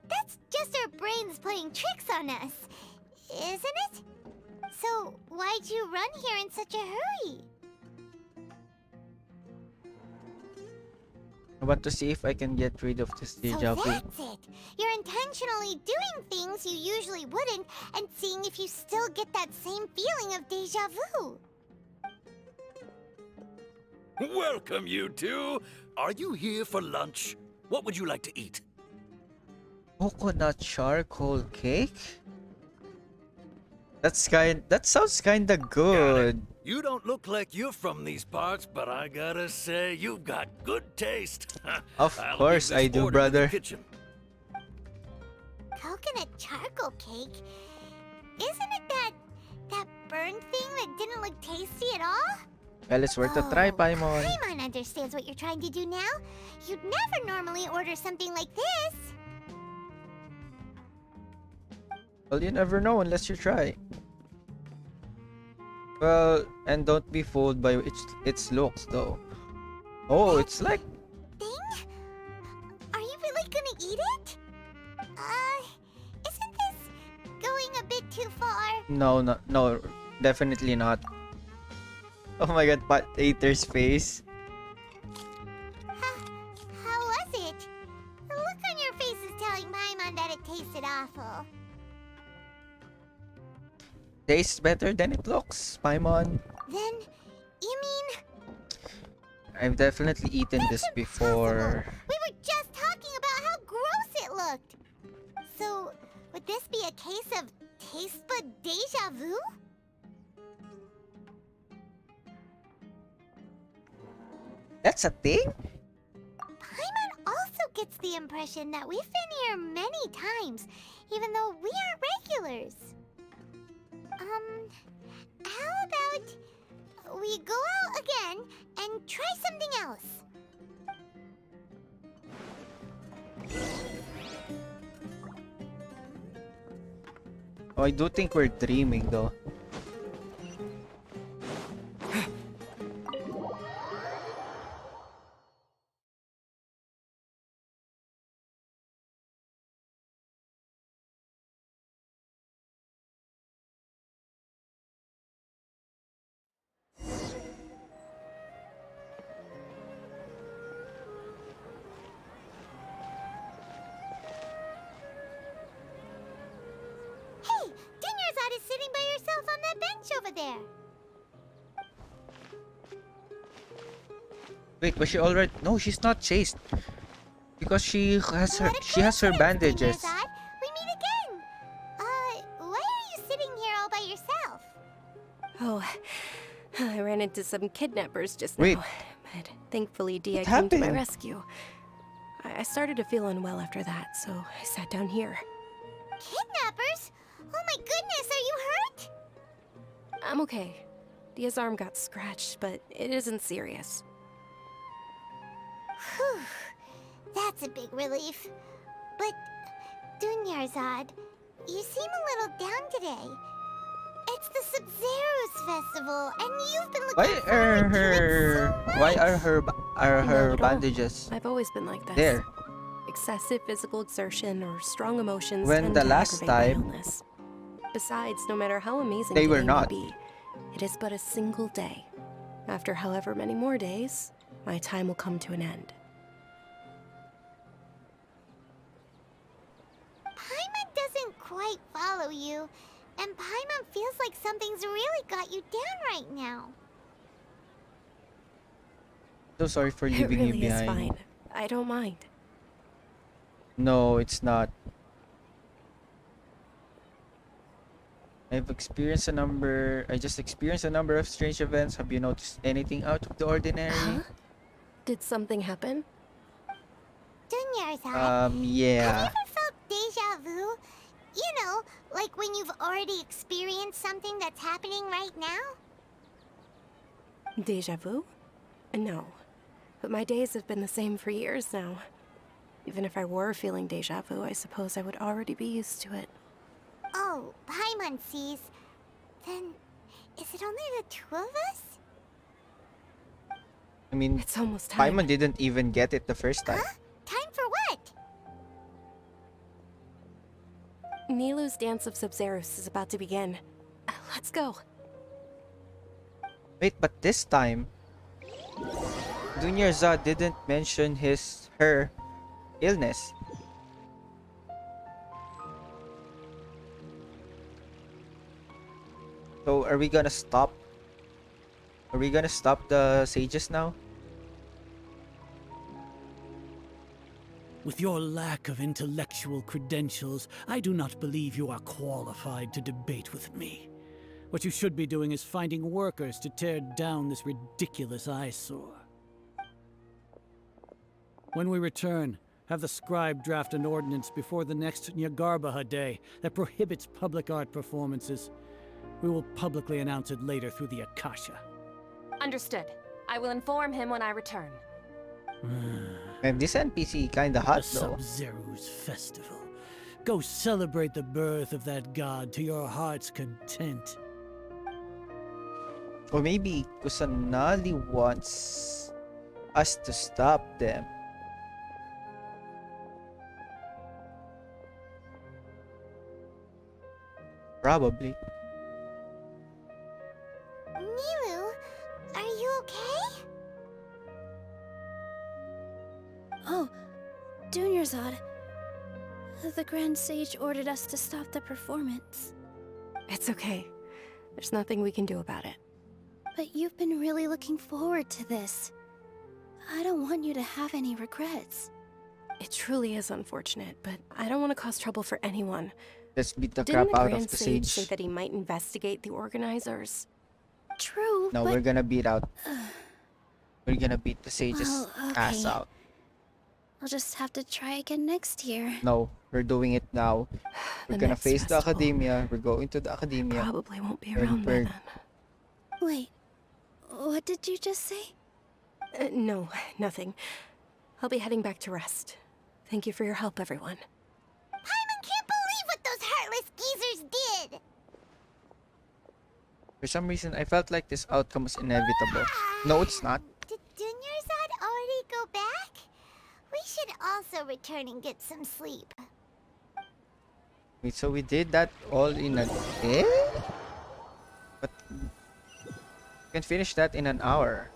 that's just our brains playing tricks on us, isn't it? So why'd you run here in such a hurry? I want to see if I can get rid of this deja So vu. that's it. You're intentionally doing things you usually wouldn't and seeing if you still get that same feeling of deja vu. Welcome, you two. Are you here for lunch? What would you like to eat? Coconut charcoal cake? That sounds kinda good. You don't look like you're from these parts, but I gotta say, you've got good taste. Of I'll course leave this I do, order with the brother. kitchen. Coconut charcoal cake? Isn't it that burned thing that didn't look tasty at all? Well, it's worth a try, Paimon. Paimon understands what you're trying to do now. You'd never normally order something like this. Well, you never know unless you try. Well, and don't be fooled by its looks, though. Oh, it's like... Thing? Are you really gonna eat it? Isn't this going a bit too far? No, definitely not. Oh my god, Pat Hater's face. How was it? The look on your face is telling Paimon that it tasted awful. Tastes better than it looks, Paimon. Then, you mean... I've definitely eaten this before. We were just talking about how gross it looked. So, would this be a case of taste bud deja vu? That's a thing? Paimon also gets the impression that we've been here many times, even though we aren't regulars. How about we go out again and try something else? Oh, I do think we're dreaming, though. Hey, Dinyarzad is sitting by herself on that bench over there. Wait, was she already... No, she's not chased. Because she has her bandages. Dinyarzad, we meet again. Why are you sitting here all by yourself? Oh, I ran into some kidnappers just Wait. now. But thankfully, DEJA What came to my happened? rescue. I started to feel unwell after that, so I sat down here. Kidnappers? Oh my goodness, are you hurt? I'm okay. DEJA's arm got scratched, but it isn't serious. Whew, that's a big relief. But, Dunyarzad, you seem a little down today. It's the Sub-Zero's festival, and you've been Why looking are forward to it so much. why are Not her at all. bandages I've always been like this. there? Excessive physical exertion or strong emotions When tend the to last aggravate my time illness. Besides, no matter how amazing they were today may not. be, it is but a single day. After however many more days, my time will come to an end. Paimon doesn't quite follow you, and Paimon feels like something's really got you down right now. So sorry for It leaving really you is behind. fine. I don't mind. No, it's not. I just experienced a number of strange events. Have you noticed anything out of the ordinary? Huh? Did something happen? Dunyarzad, have you Yeah. ever felt deja vu? You know, like when you've already experienced something that's happening right now? Deja vu? No. But my days have been the same for years now. Even if I were feeling deja vu, I suppose I would already be used to it. Oh, Paimon sees. Then, is it only the two of us? I mean, It's almost time. Paimon didn't even get it the first time. Huh? Time for what? Nilu's Dance of Sub-Zeros is about to begin. Let's go. Wait, but this time, Dunyarzad didn't mention her illness. So are we gonna stop? Are we gonna stop the sages now? With your lack of intellectual credentials, I do not believe you are qualified to debate with me. What you should be doing is finding workers to tear down this ridiculous eyesore. When we return, have the scribe draft an ordinance before the next Nyagarbaha Day that prohibits public art performances. We will publicly announce it later through the Akasha. Understood. I will inform him when I return. And this NPC kinda hot The though. Sub-Zero's festival. Go celebrate the birth of that god to your heart's content. Or maybe Kusanali wants us to stop them. Probably. Nilu, are you okay? Oh, Dunyarzad. The Grand Sage ordered us to stop the performance. It's okay. There's nothing we can do about it. But you've been really looking forward to this. I don't want you to have any regrets. It truly is unfortunate, but I don't want to cause trouble for anyone. Let's beat the Didn't crap the out Grand of the Sage sage. say that he might investigate the organizers? True, No, but... we're gonna beat the sage's Well, ass okay. out. I'll just have to try again next year. No, we're doing it now. We're The gonna next face the festival. academia. We're going to the academia. Probably won't be And around by we're- then. Wait, what did you just say? No, nothing. I'll be heading back to rest. Thank you for your help, everyone. Paimon can't believe what those heartless geezers did! For some reason, I felt like this outcome was inevitable. No, it's not. Did Dunyarzad already go back? We should also return and get some sleep. Wait, so we did that all in a day? But we can finish that in an hour.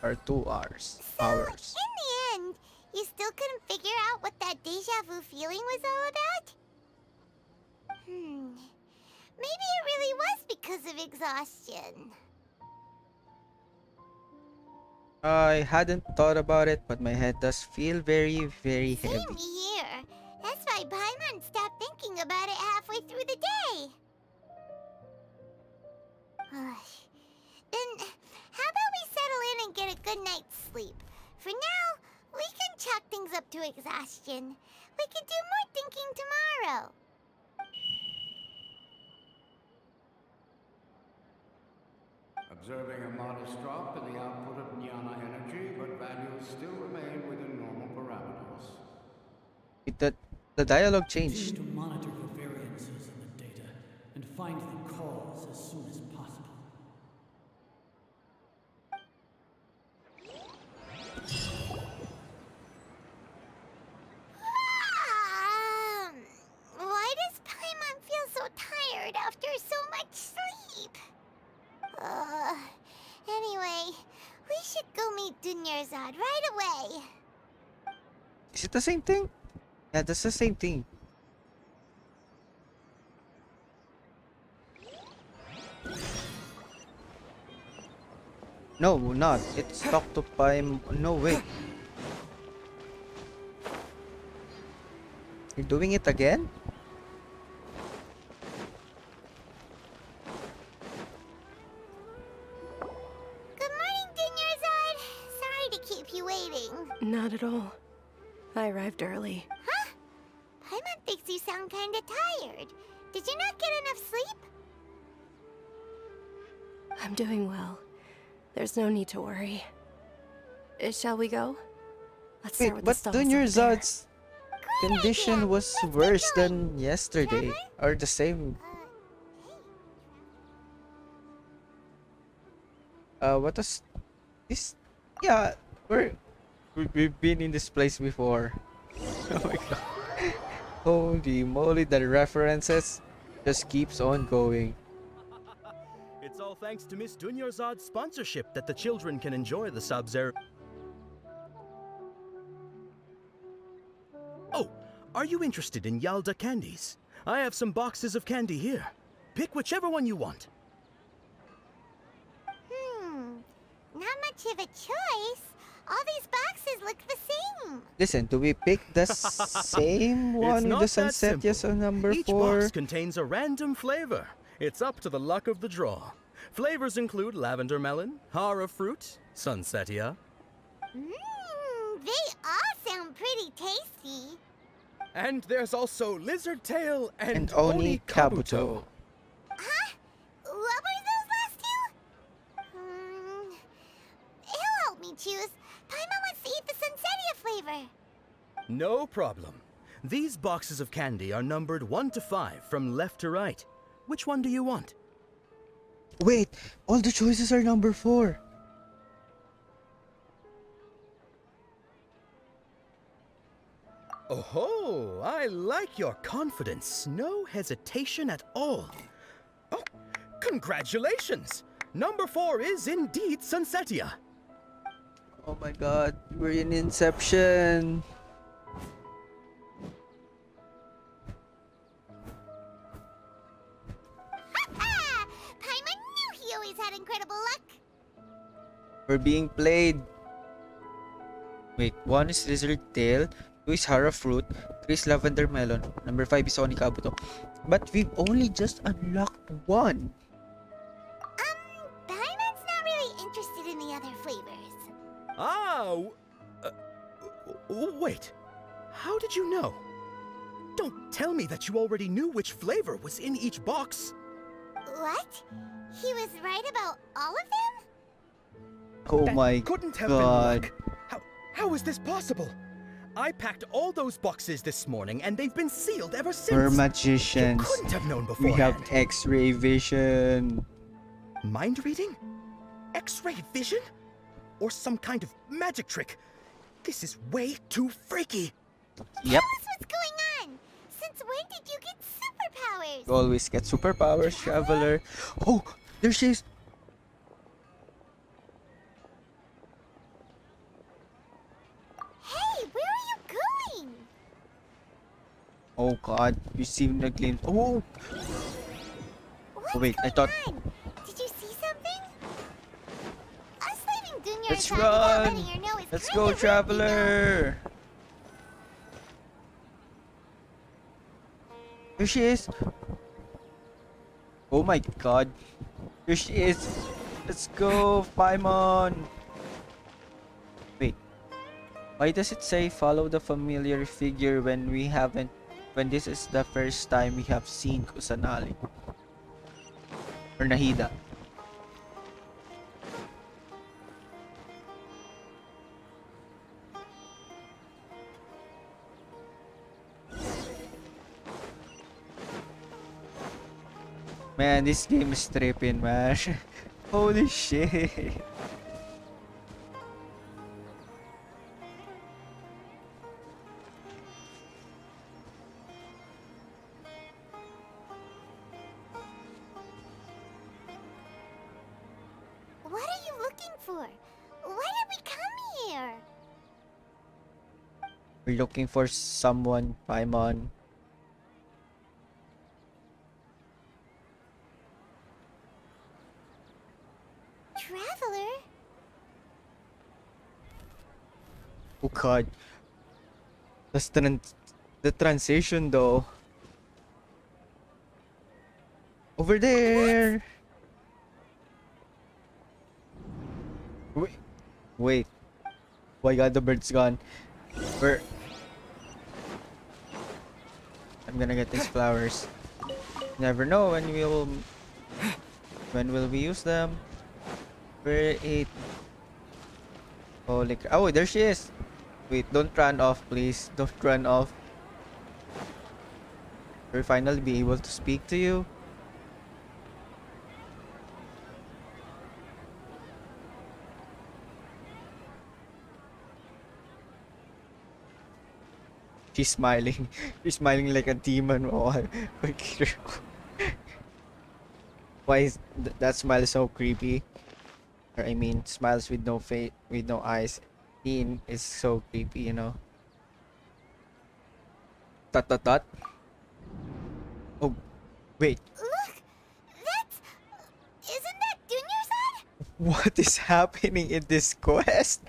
Or 2 hours. Hours. In the end, you still couldn't figure out what that deja vu feeling was all about? Maybe it really was because of exhaustion. I hadn't thought about it, but my head does feel very, very heavy. Same here. That's why Paimon stopped thinking about it halfway through the day. Then, how about we settle in and get a good night's sleep? For now, we can chalk things up to exhaustion. We can do more thinking tomorrow. Observing a modest drop in the output of jnana energy, but values still remain within normal parameters. The dialogue Continue changed. to monitor for variances in the data and find the cause as soon as possible. Why does Paimon feel so tired after so much sleep? Anyway, we should go meet Dunyarzad right away. Is it the same thing? Yeah, that's the same thing. No, not. It's talk to Paimon. No, wait. You're doing it again? Good morning, Dunyarzad. Sorry to keep you waiting. Not at all. I arrived early. Huh? Paimon thinks you sound kinda tired. Did you not get enough sleep? I'm doing well. There's no need to worry. Shall we go? Let's Wait, start with but the stalls over there. Dunyarzad's condition was worse than yesterday. Or the same. What was this? Yeah, we've been in this place before. Oh my god. Holy moly, the references just keeps on going. It's all thanks to Miss Dunyarzad's sponsorship that the children can enjoy the Sub-Zero. Oh, are you interested in Yalda candies? I have some boxes of candy here. Pick whichever one you want. Not much of a choice. All these boxes look the same. Listen, do we pick the same one It's with not the that sunset? simple. Yes, on number Each 4. box contains a random flavor. It's up to the luck of the draw. Flavors include lavender melon, hara fruit, sunsetia. They all sound pretty tasty. And there's also lizard tail and, Oni Kabuto. Huh? What were those last two? He'll help me choose. Paimon wants to eat the Sunsetia flavor. No problem. These boxes of candy are numbered 1 to 5 from left to right. Which one do you want? Wait, all the choices are number 4. Oh, I like your confidence. No hesitation at all. Oh, congratulations! Number 4 is indeed Sunsetia. Oh my god, we're in Inception. Ha! Paimon knew he always had incredible luck. We're being played. Wait, 1 is lizard tail, 2 is hara fruit, 3 is lavender melon, number 5 is Oni Kabuto. But we've only just unlocked 1. Paimon's not really interested in the other flavors. Ah, wait. How did you know? Don't tell me that you already knew which flavor was in each box. What? He was right about all of them? Oh That my couldn't have god. been luck. How is this possible? I packed all those boxes this morning and they've been sealed ever since. We're magicians. You couldn't have known We have beforehand. X-ray vision. Mind reading? X-ray vision? Or some kind of magic trick? This is way too freaky. Yep. Tell us what's going on. Since when did you get superpowers? You always get superpowers, traveler. Oh, there she is. Hey, where are you going? Oh god, you seem the glimpse. Oh! What's Oh wait, I thought. on? Did you see something? Us leaving Dunyarzad Let's without run! letting her know is Let's kinda go, rude, traveler! Here she is. Oh my god. Here she is. Let's go, Paimon. Wait. Why does it say follow the familiar figure when this is the first time we have seen Kusanali? Or Nahida? Man, this game is tripping, man. Holy shit. What are you looking for? Why did we come here? We're looking for someone, Paimon. Traveler? Oh god. That's the transition though. Over there. Wait. Wait. Oh my god, the bird's gone. Where? I'm gonna get these flowers. Never know when will we use them. Where it? Holy crap. Oh, there she is. Wait, don't run off, please. Don't run off. We'll finally be able to speak to you. She's smiling. She's smiling like a demon. Why is that smile so creepy? Or I mean, smiles with no face, with no eyes. In is so creepy, you know. Dot dot dot. Oh, wait. Look! That's... Isn't that Dunyarzad? What is happening in this quest?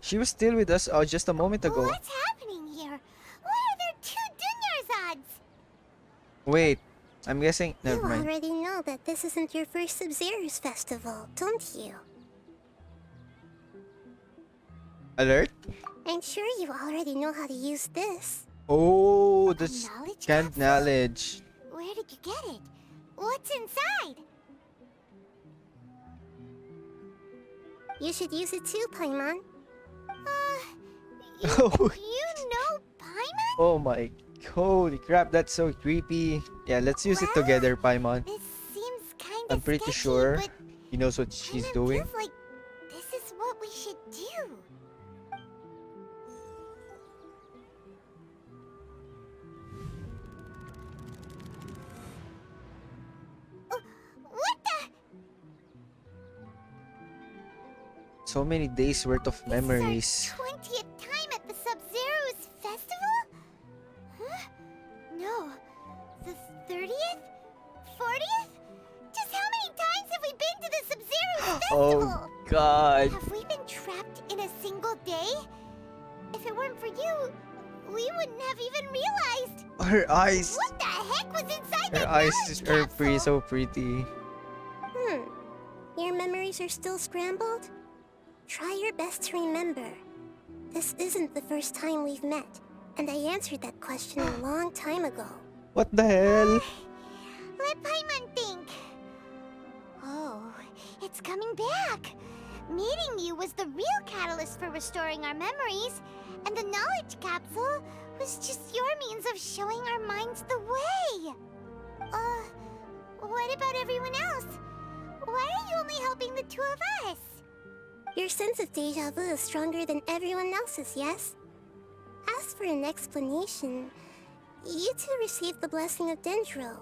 She was still with us just a moment ago. What's happening here? Why are there two Dunyarzads? Wait, I'm guessing. Never You mind. already know that this isn't your first Sub-Zero's festival, don't you? Alert? I'm sure you already know how to use this. Oh, that's knowledge canned knowledge. Where did you get it? What's inside? You should use it too, Paimon. Oh. You know Paimon? Oh my, holy crap, that's so creepy. Yeah, let's use it together, Paimon. This seems kind of I'm pretty sketchy, sure but he knows what she's doing. feels like this is what we should do. What the? So many days worth of memories. 20th time at the Sub-Zero's festival? Huh? No. The 30th? 40th? Just how many times have we been to the Sub-Zero's festival? Oh god. Have we been trapped in a single day? If it weren't for you, we wouldn't have even realized. Her eyes. What the heck was inside Her that eyes knowledge are capsule? so pretty. Your memories are still scrambled? Try your best to remember. This isn't the first time we've met, and I answered that question a long time ago. What the hell? Let Paimon think. Oh, it's coming back. Meeting you was the real catalyst for restoring our memories, and the knowledge capsule was just your means of showing our minds the way. What about everyone else? Why are you only helping the two of us? Your sense of deja vu is stronger than everyone else's, yes? As for an explanation, you two received the blessing of Dendro,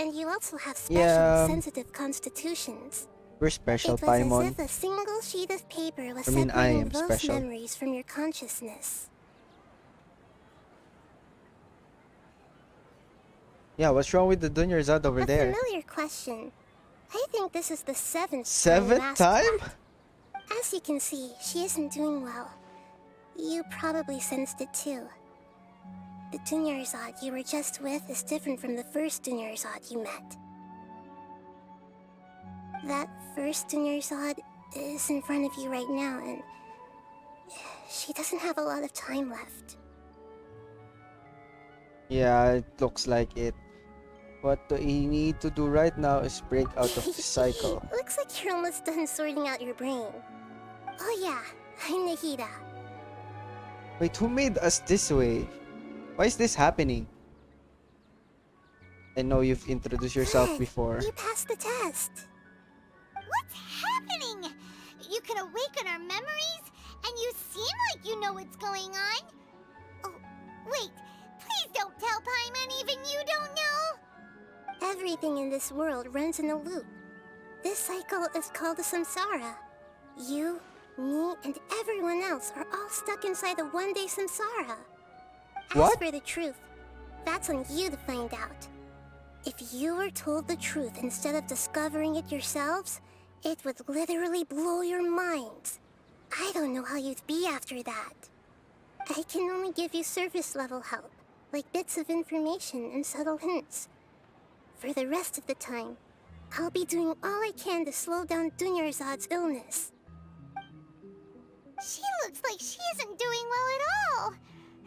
and you also have special sensitive constitutions. We're special, It was as Paimon. if a single sheet of paper was I mean, I separating am those special. memories from your consciousness. Yeah, what's wrong with the Dunyarzad over A there? familiar question. I think this is the seventh Seventh time? As you can see, she isn't doing well. You probably sensed it too. The Dunyarzad you were just with is different from the first Dunyarzad you met. That first Dunyarzad is in front of you right now, and she doesn't have a lot of time left. Yeah, it looks like it. What we need to do right now is break out of the cycle. Looks like you're almost done sorting out your brain. Oh yeah, I'm Nahida. Wait, who made us this way? Why is this happening? I know you've introduced yourself Good. before. You passed the test. What's happening? You can awaken our memories, and you seem like you know what's going on. Oh, wait. Please don't tell Paimon even you don't know. Everything in this world runs in a loop. This cycle is called a samsara. You, me, and everyone else are all stuck inside a one-day samsara. What? As for the truth, that's on you to find out. If you were told the truth instead of discovering it yourselves, it would literally blow your minds. I don't know how you'd be after that. I can only give you surface-level help, like bits of information and subtle hints. For the rest of the time, I'll be doing all I can to slow down Dunyarzad's illness. She looks like she isn't doing well at all.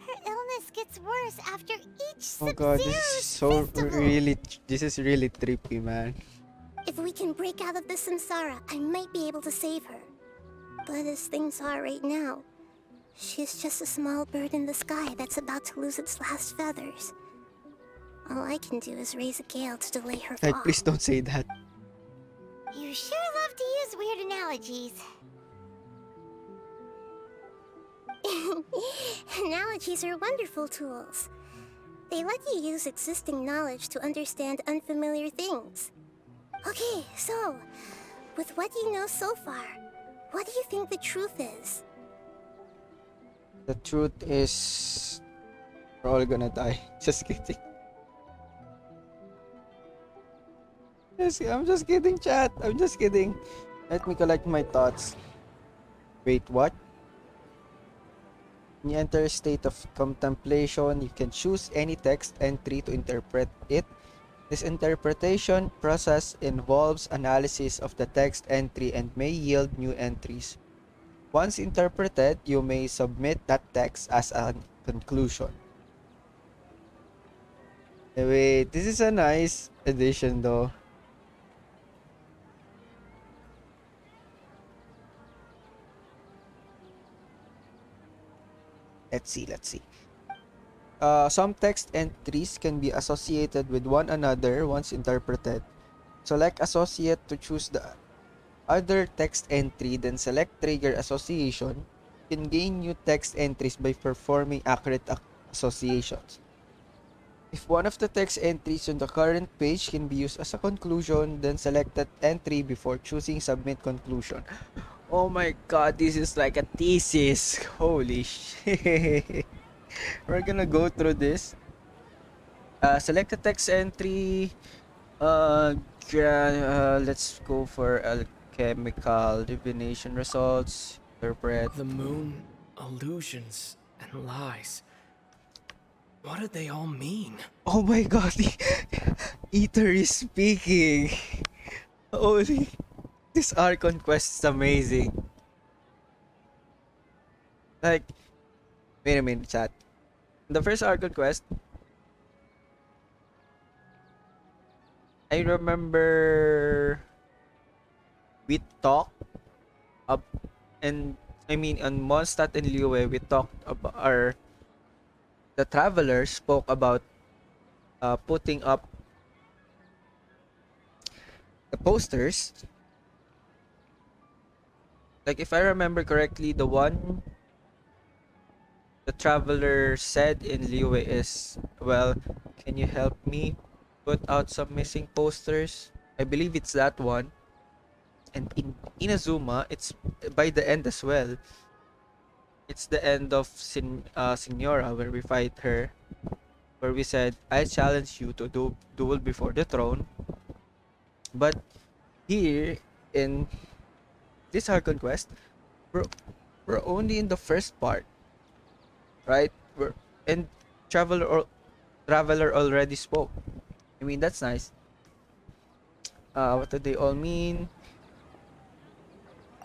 Her illness gets worse after each Oh god, this is so really, this is really trippy, man. If we can break out of the samsara, I might be able to save her. But as things are right now, she's just a small bird in the sky that's about to lose its last feathers. All I can do is raise a gale to delay her fall. Like, please don't say that. You sure love to use weird analogies. Analogies are wonderful tools. They let you use existing knowledge to understand unfamiliar things. Okay, so, with what you know so far, what do you think the truth is? The truth is, we're all gonna die. Just kidding. Yes, I'm just kidding, chat. I'm just kidding. Let me collect my thoughts. Wait, what? When you enter a state of contemplation, you can choose any text entry to interpret it. This interpretation process involves analysis of the text entry and may yield new entries. Once interpreted, you may submit that text as a conclusion. Wait, this is a nice addition though. Let's see. Some text entries can be associated with one another once interpreted. Select Associate to choose the other text entry, then select Trigger Association. You can gain new text entries by performing accurate associations. If one of the text entries on the current page can be used as a conclusion, then select that entry before choosing Submit Conclusion. Oh my god, this is like a thesis. Holy shit. We're gonna go through this. Select the text entry. Let's go for alchemical divination results. Interpret. The moon, illusions, and lies. What do they all mean? Oh my god, Ether is speaking. Holy. This Archon quest is amazing. Like, wait a minute, chat. The first Archon quest, I remember we talked up, and I mean on Mondstadt and Liyue, we talked about the travelers spoke about putting up the posters. Like, if I remember correctly, the one the traveler said in Liyue is, well, can you help me put out some missing posters? I believe it's that one. And in Inazuma, it's by the end as well. It's the end of Signora, where we fight her, where we said, I challenge you to do duel before the throne. But here in this Archon quest, we're only in the first part, right? And traveler already spoke. I mean, that's nice. What do they all mean?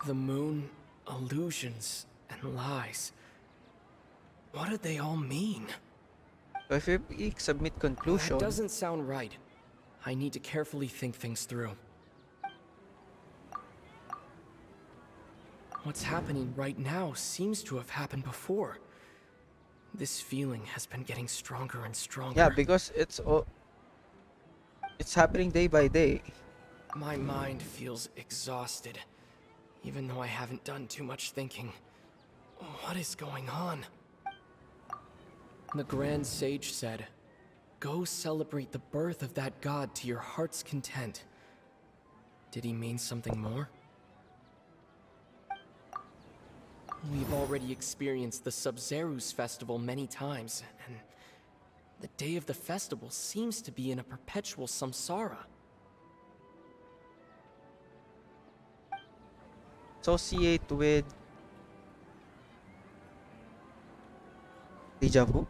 The moon, illusions, and lies. What do they all mean? So if we submit conclusion, That doesn't sound right. I need to carefully think things through. What's happening right now seems to have happened before. This feeling has been getting stronger and stronger. yeah, because it's all It's happening day by day. My mind feels exhausted, even though I haven't done too much thinking. What is going on? The Grand Sage said, "Go celebrate the birth of that god to your heart's content." Did he mean something more? We've already experienced the Sub-Zeru's festival many times, and the day of the festival seems to be in a perpetual samsara. Associate with DEJA VU?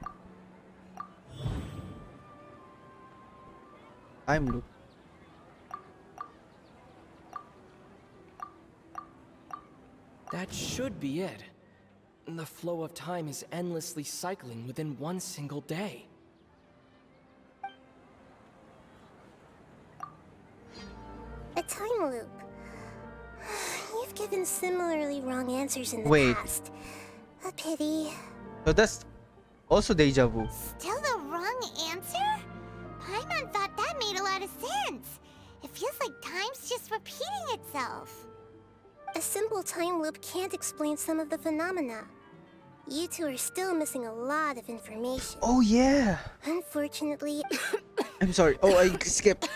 Time loop. That should be it. The flow of time is endlessly cycling within one single day. A time loop. You've given similarly wrong answers in the Wait. past. A pity. So that's also DEJA VU. Still the wrong answer? Paimon thought that made a lot of sense. It feels like time's just repeating itself. A simple time loop can't explain some of the phenomena. You two are still missing a lot of information. Oh yeah. Unfortunately, I'm sorry. Oh, I skipped.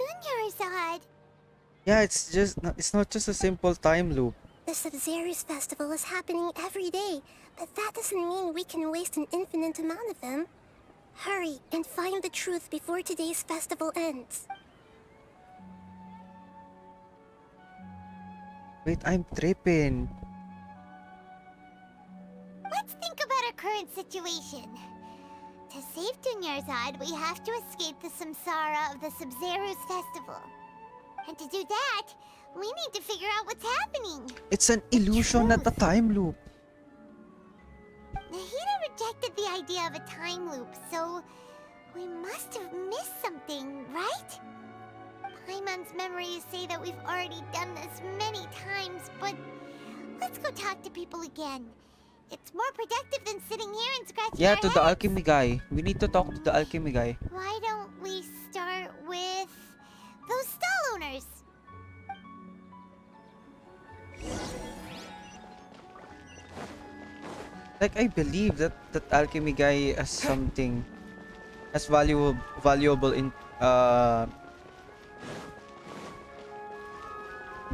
Dunyarzad. Yeah, it's not just a simple time loop. the Sub-Zeru's festival is happening every day, but that doesn't mean we can waste an infinite amount of them. Hurry and find the truth before today's festival ends. Wait, I'm tripping. Let's think about our current situation. To save Dunyarzad, we have to escape the samsara of the Sub-Zeru's festival. And to do that, we need to figure out what's happening. It's an illusion, not a time loop. Nahida rejected the idea of a time loop, so we must have missed something, right? Paimon's memories say that we've already done this many times, but let's go talk to people again. It's more productive than sitting here and scratching Yeah, our to the heads. alchemy guy. We need to talk to the alchemy guy. Why don't we start with those stall owners? Like, I believe that alchemy guy has something, has valuable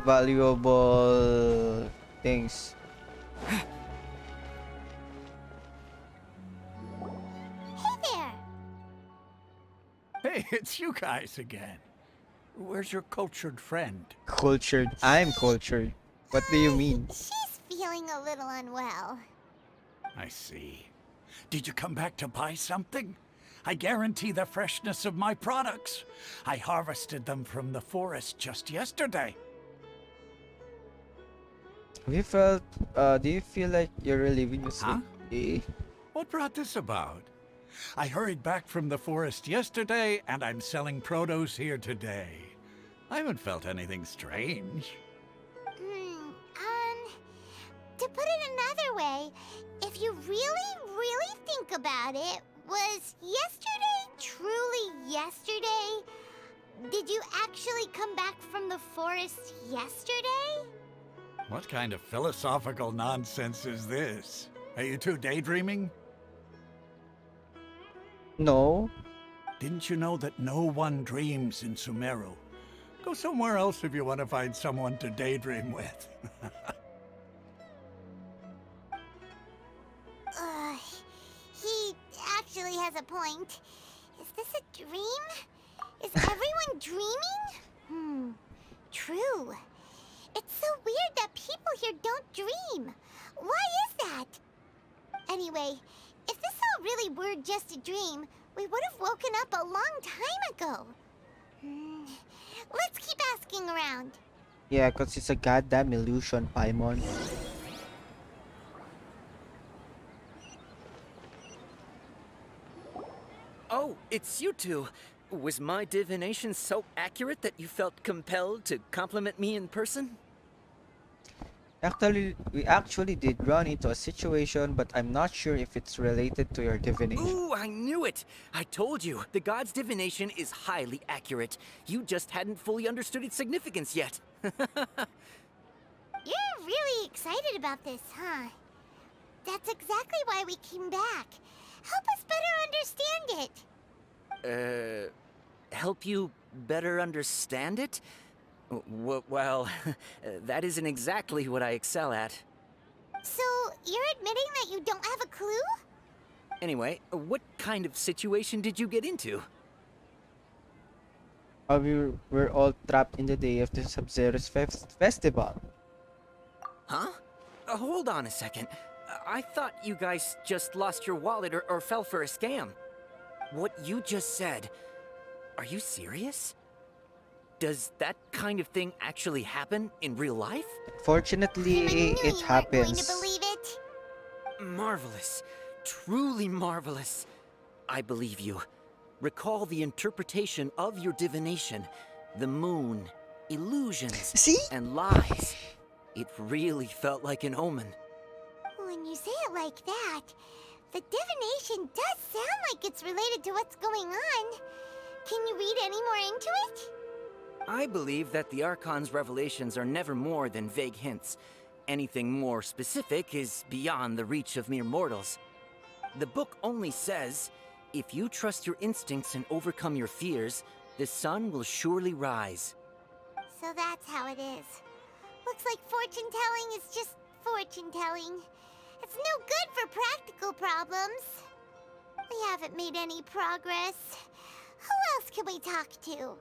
valuable things. Hey there! Hey, it's you guys again. Where's your cultured friend? Cultured. I'm cultured. What do you mean? She's feeling a little unwell. I see. Did you come back to buy something? I guarantee the freshness of my products. I harvested them from the forest just yesterday. Do you feel like you're relieving your sleep? Eh? What brought this about? I hurried back from the forest yesterday, and I'm selling produce here today. I haven't felt anything strange. To put it another way, if you really think about it, was yesterday truly yesterday? Did you actually come back from the forest yesterday? What kind of philosophical nonsense is this? Are you two daydreaming? No. Didn't you know that no one dreams in Sumeru? Go somewhere else if you want to find someone to daydream with. He actually has a point. Is this a dream? Is everyone dreaming? True. It's so weird that people here don't dream. Why is that? Anyway, if this all really were just a dream, we would have woken up a long time ago. Let's keep asking around. Yeah, because it's a goddamn illusion, Paimon. Oh, it's you two. Was my divination so accurate that you felt compelled to compliment me in person? We actually did run into a situation, but I'm not sure if it's related to your divination. Ooh, I knew it! I told you, the god's divination is highly accurate. You just hadn't fully understood its significance yet. You're really excited about this, huh? That's exactly why we came back. Help us better understand it. Help you better understand it? Well, that isn't exactly what I excel at. So, you're admitting that you don't have a clue? Anyway, what kind of situation did you get into? We're all trapped in the day of the Sub-Zero's festival. Huh? Hold on a second. I thought you guys just lost your wallet or fell for a scam. What you just said, are you serious? Does that kind of thing actually happen in real life? Fortunately, it happens. Going to believe it. Marvelous. Truly marvelous. I believe you. Recall the interpretation of your divination. The moon, illusions, and lies. It really felt like an omen. When you say it like that, the divination does sound like it's related to what's going on. Can you read any more into it? I believe that the Archon's revelations are never more than vague hints. Anything more specific is beyond the reach of mere mortals. The book only says, if you trust your instincts and overcome your fears, the sun will surely rise. So that's how it is. Looks like fortune-telling is just fortune-telling. It's no good for practical problems. We haven't made any progress. Who else can we talk to?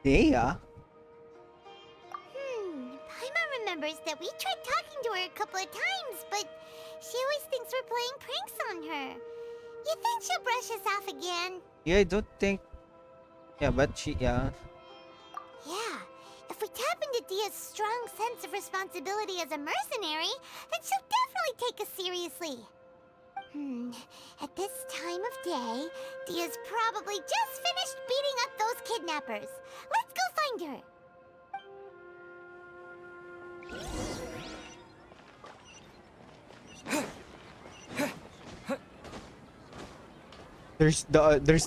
DEJA? Paimon remembers that we tried talking to her a couple of times, but she always thinks we're playing pranks on her. You think she'll brush us off again? Yeah, I don't think... Yeah, but Yeah. If we tap into Dia's strong sense of responsibility as a mercenary, then she'll definitely take us seriously. At this time of day, Dia's probably just finished beating up those kidnappers. Let's go find her. there's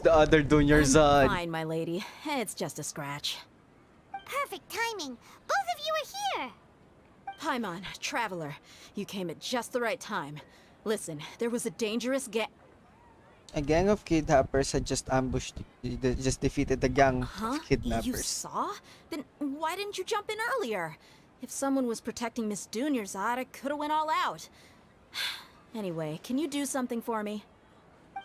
the other Junior Zod. Fine, my lady. It's just a scratch. Perfect timing. Both of you are here. Paimon, Traveler, you came at just the right time. Listen, there was a dangerous A gang of kidnappers had just just defeated the gang of kidnappers. You saw? Then why didn't you jump in earlier? If someone was protecting Miss Dunyarzad, I could have went all out. Anyway, can you do something for me?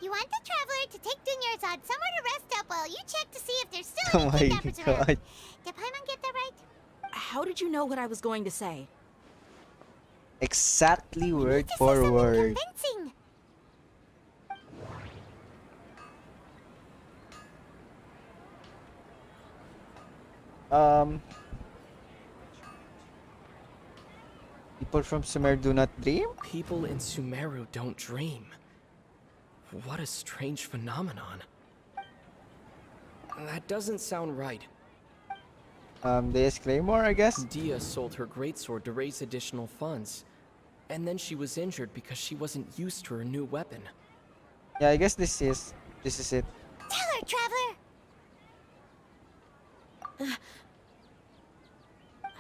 You want the Traveler to take Dunyarzad somewhere to rest up while you check to see if there's still any kidnappers around. Did Paimon get that right? How did you know what I was going to say? Exactly word for word. Convincing. People from Sumeru do not dream? People in Sumeru don't dream. What a strange phenomenon. That doesn't sound right. Deus Claymore, I guess? Dia sold her greatsword to raise additional funds. And then she was injured because she wasn't used to her new weapon. Yeah, I guess this is it. Tell her, Traveler!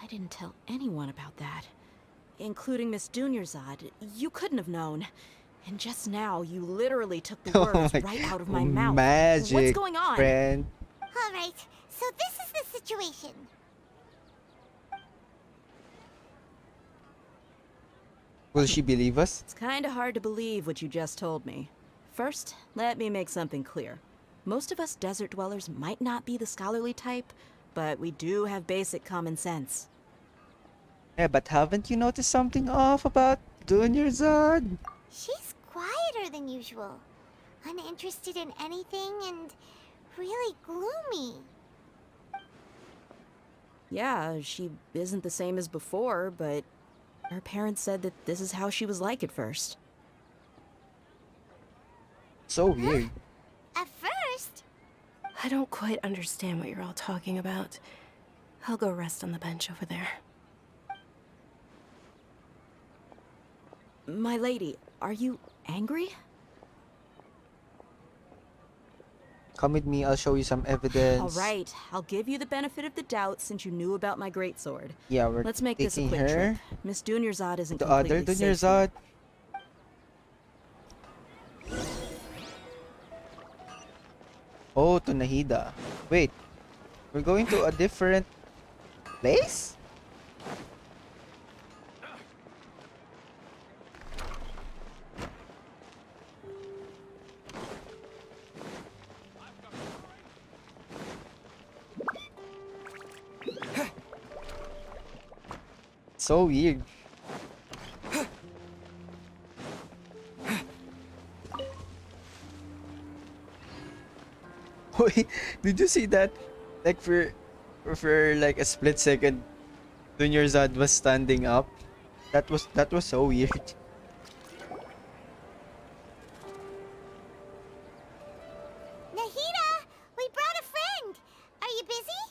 I didn't tell anyone about that. Including Miss Dunyarzad. You couldn't have known. And just now, you literally took the words right out of my mouth. Magic, what's going on? friend. Alright, so this is the situation. Will she believe us? It's kinda hard to believe what you just told me. First, let me make something clear. Most of us desert dwellers might not be the scholarly type, but we do have basic common sense. Yeah, but haven't you noticed something off about Dunyarzad? She's quieter than usual. Uninterested in anything and really gloomy. Yeah, she isn't the same as before, but her parents said that this is how she was like at first. So weird. At first? I don't quite understand what you're all talking about. I'll go rest on the bench over there. My lady, are you angry? Come with me, I'll show you some evidence. All right, I'll give you the benefit of the doubt since you knew about my greatsword. Yeah, we're Let's make this a taking quick trip. her. Miss Dunyarzad isn't The other completely safe here. Dunyarzad. Oh, to Nahida. Wait, we're going to a different place? So weird. Wait, did you see that? Like for like a split second, Dunyarzad was standing up. That was so weird. Nahida, we brought a friend. Are you busy?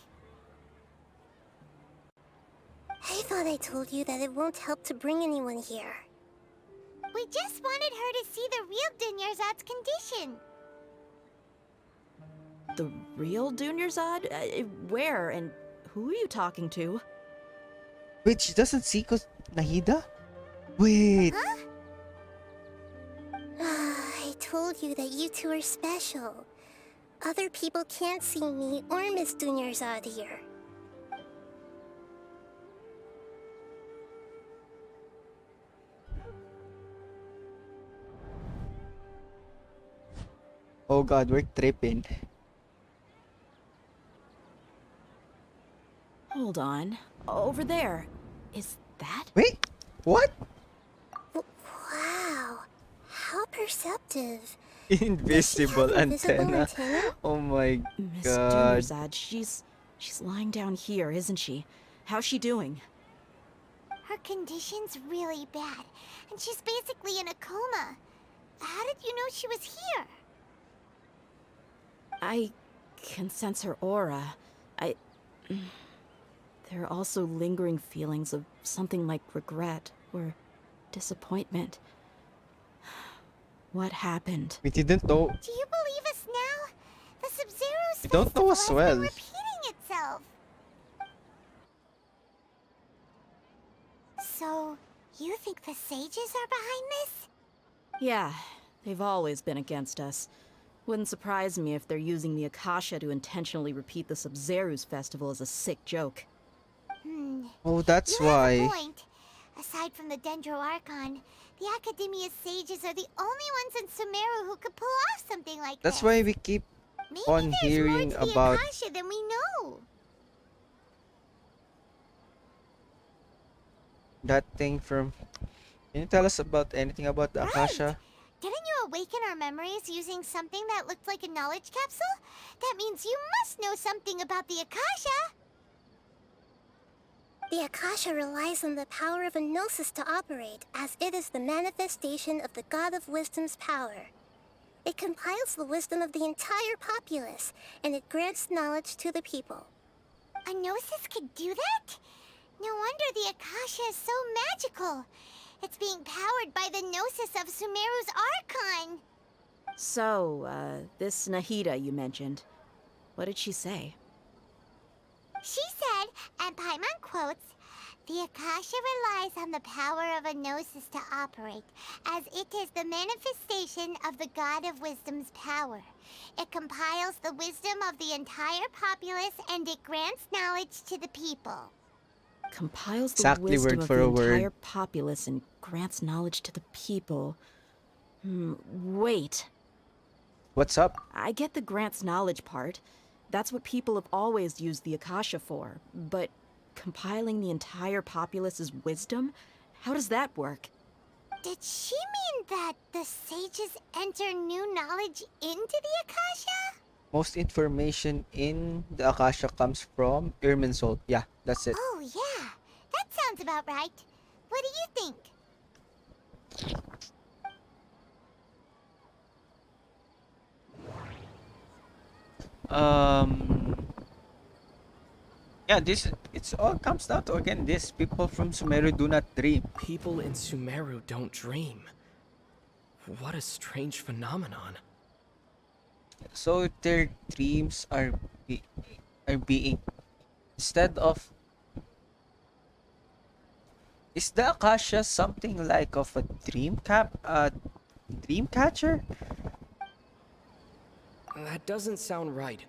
I thought I told you that it won't help to bring anyone here. We just wanted her to see the real Dunyarzad's condition. The real Dunyarzad? Where and who are you talking to? Wait, she doesn't see Nahida? Wait. Huh? I told you that you two are special. Other people can't see me or Miss Dunyarzad here. Oh god, we're tripping. Hold on. Over there. Is that? Wait, what? Wow, how perceptive. Invisible antenna. antenna? Oh my Miss god. Dunyarzad, she's lying down here, isn't she? How's she doing? Her condition's really bad, and she's basically in a coma. How did you know she was here? I can sense her aura. There are also lingering feelings of something like regret or disappointment. What happened? We didn't know. Do you believe us now? The Sub-Zero's We don't know as festival has well. been repeating itself. So, you think the sages are behind this? Yeah, they've always been against us. Wouldn't surprise me if they're using the Akasha to intentionally repeat the Sub-Zeru's festival as a sick joke. Oh, that's You have why. a point. Aside from the Dendro Archon, the Academia's sages are the only ones in Sumeru who could pull off something like That's this. why we keep Maybe on there's hearing more to about. the Akasha than we know. That thing from. Can you tell us about anything about the Akasha? Didn't you awaken our memories using something that looked like a knowledge capsule? That means you must know something about the Akasha. The Akasha relies on the power of a gnosis to operate, as it is the manifestation of the God of Wisdom's power. It compiles the wisdom of the entire populace, and it grants knowledge to the people. A gnosis could do that? No wonder the Akasha is so magical. It's being powered by the gnosis of Sumeru's Archon. So, this Nahida you mentioned, what did she say? She said, and Paimon quotes, "The Akasha relies on the power of a gnosis to operate, as it is the manifestation of the God of Wisdom's power. It compiles the wisdom of the entire populace and it grants knowledge to the people." Compiles the Exactly wisdom word of for the a word. entire populace and grants knowledge to the people. Wait. What's up? I get the grants knowledge part. That's what people have always used the Akasha for. But compiling the entire populace's wisdom? How does that work? Did she mean that the sages enter new knowledge into the Akasha? Most information in the Akasha comes from Irminsul. Yeah, that's it. Oh, yeah. That sounds about right. What do you think? Yeah, this it's all comes down to again this people from Sumeru do not dream. People in Sumeru don't dream. What a strange phenomenon. So their dreams be, are being instead of is the Akasha something like of a dream catcher? That doesn't sound right.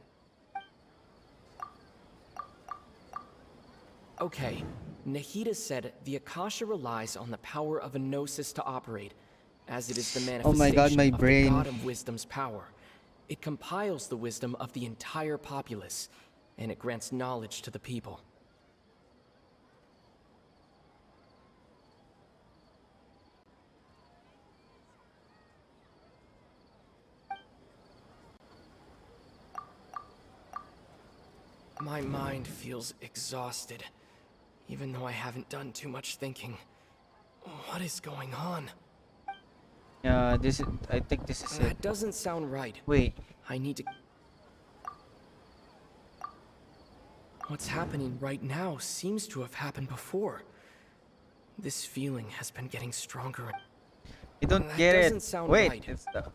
Okay, Nahida said the Akasha relies on the power of a gnosis to operate, as it is the Oh my god, manifestation my of the brain. God of Wisdom's power. It compiles the wisdom of the entire populace, and it grants knowledge to the people. My mind feels exhausted, even though I haven't done too much thinking. What is going on? Yeah, this is I think this is it. That doesn't sound right. Wait. I need to... What's happening right now seems to have happened before. This feeling has been getting stronger. You don't That get doesn't it. sound Wait, right. it's the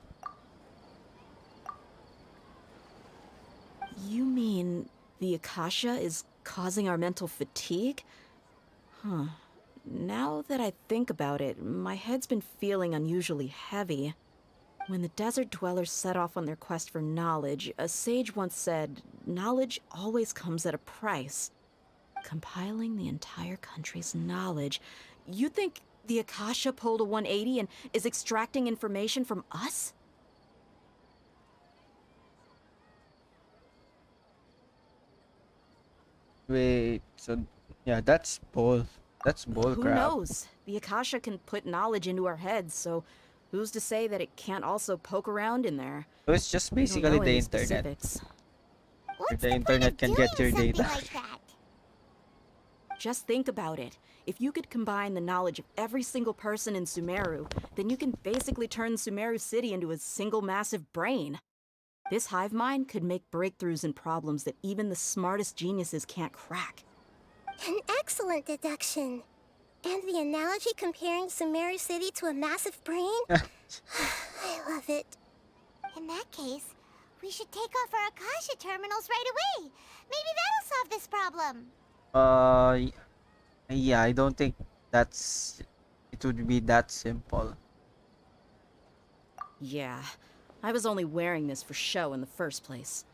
You mean the Akasha is causing our mental fatigue? Huh. Now that I think about it, my head's been feeling unusually heavy. When the desert dwellers set off on their quest for knowledge, a sage once said, knowledge always comes at a price. Compiling the entire country's knowledge. You think the Akasha pulled a 180 and is extracting information from us? wait. So yeah, that's bull Who crap. knows? The Akasha can put knowledge into our heads, so who's to say that it can't also poke around in there? So it's just We don't basically know the any internet. specifics. The internet can get your Something data. like that. Just think about it. If you could combine the knowledge of every single person in Sumeru, then you can basically turn Sumeru City into a single massive brain. This hive mind could make breakthroughs in problems that even the smartest geniuses can't crack. An excellent deduction. And the analogy comparing Sumeru City to a massive brain? I love it. In that case, we should take off our Akasha terminals right away. Maybe that'll solve this problem. Y- yeah, I don't think it would be that simple. Yeah, I was only wearing this for show in the first place.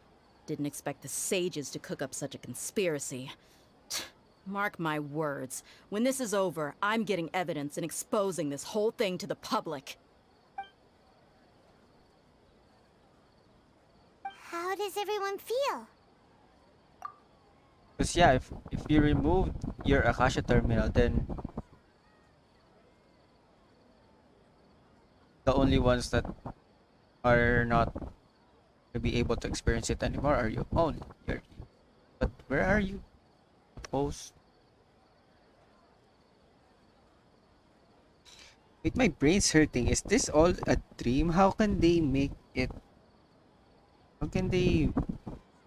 Didn't expect the sages to cook up such a conspiracy. Mark my words, when this is over, I'm getting evidence and exposing this whole thing to the public. How does everyone feel? Because yeah, if you remove your Akasha terminal, then the only ones that are not to be able to experience it anymore are you only. But where are you? Suppose. Wait, my brain's hurting. Is this all a dream? How can they make it? How can they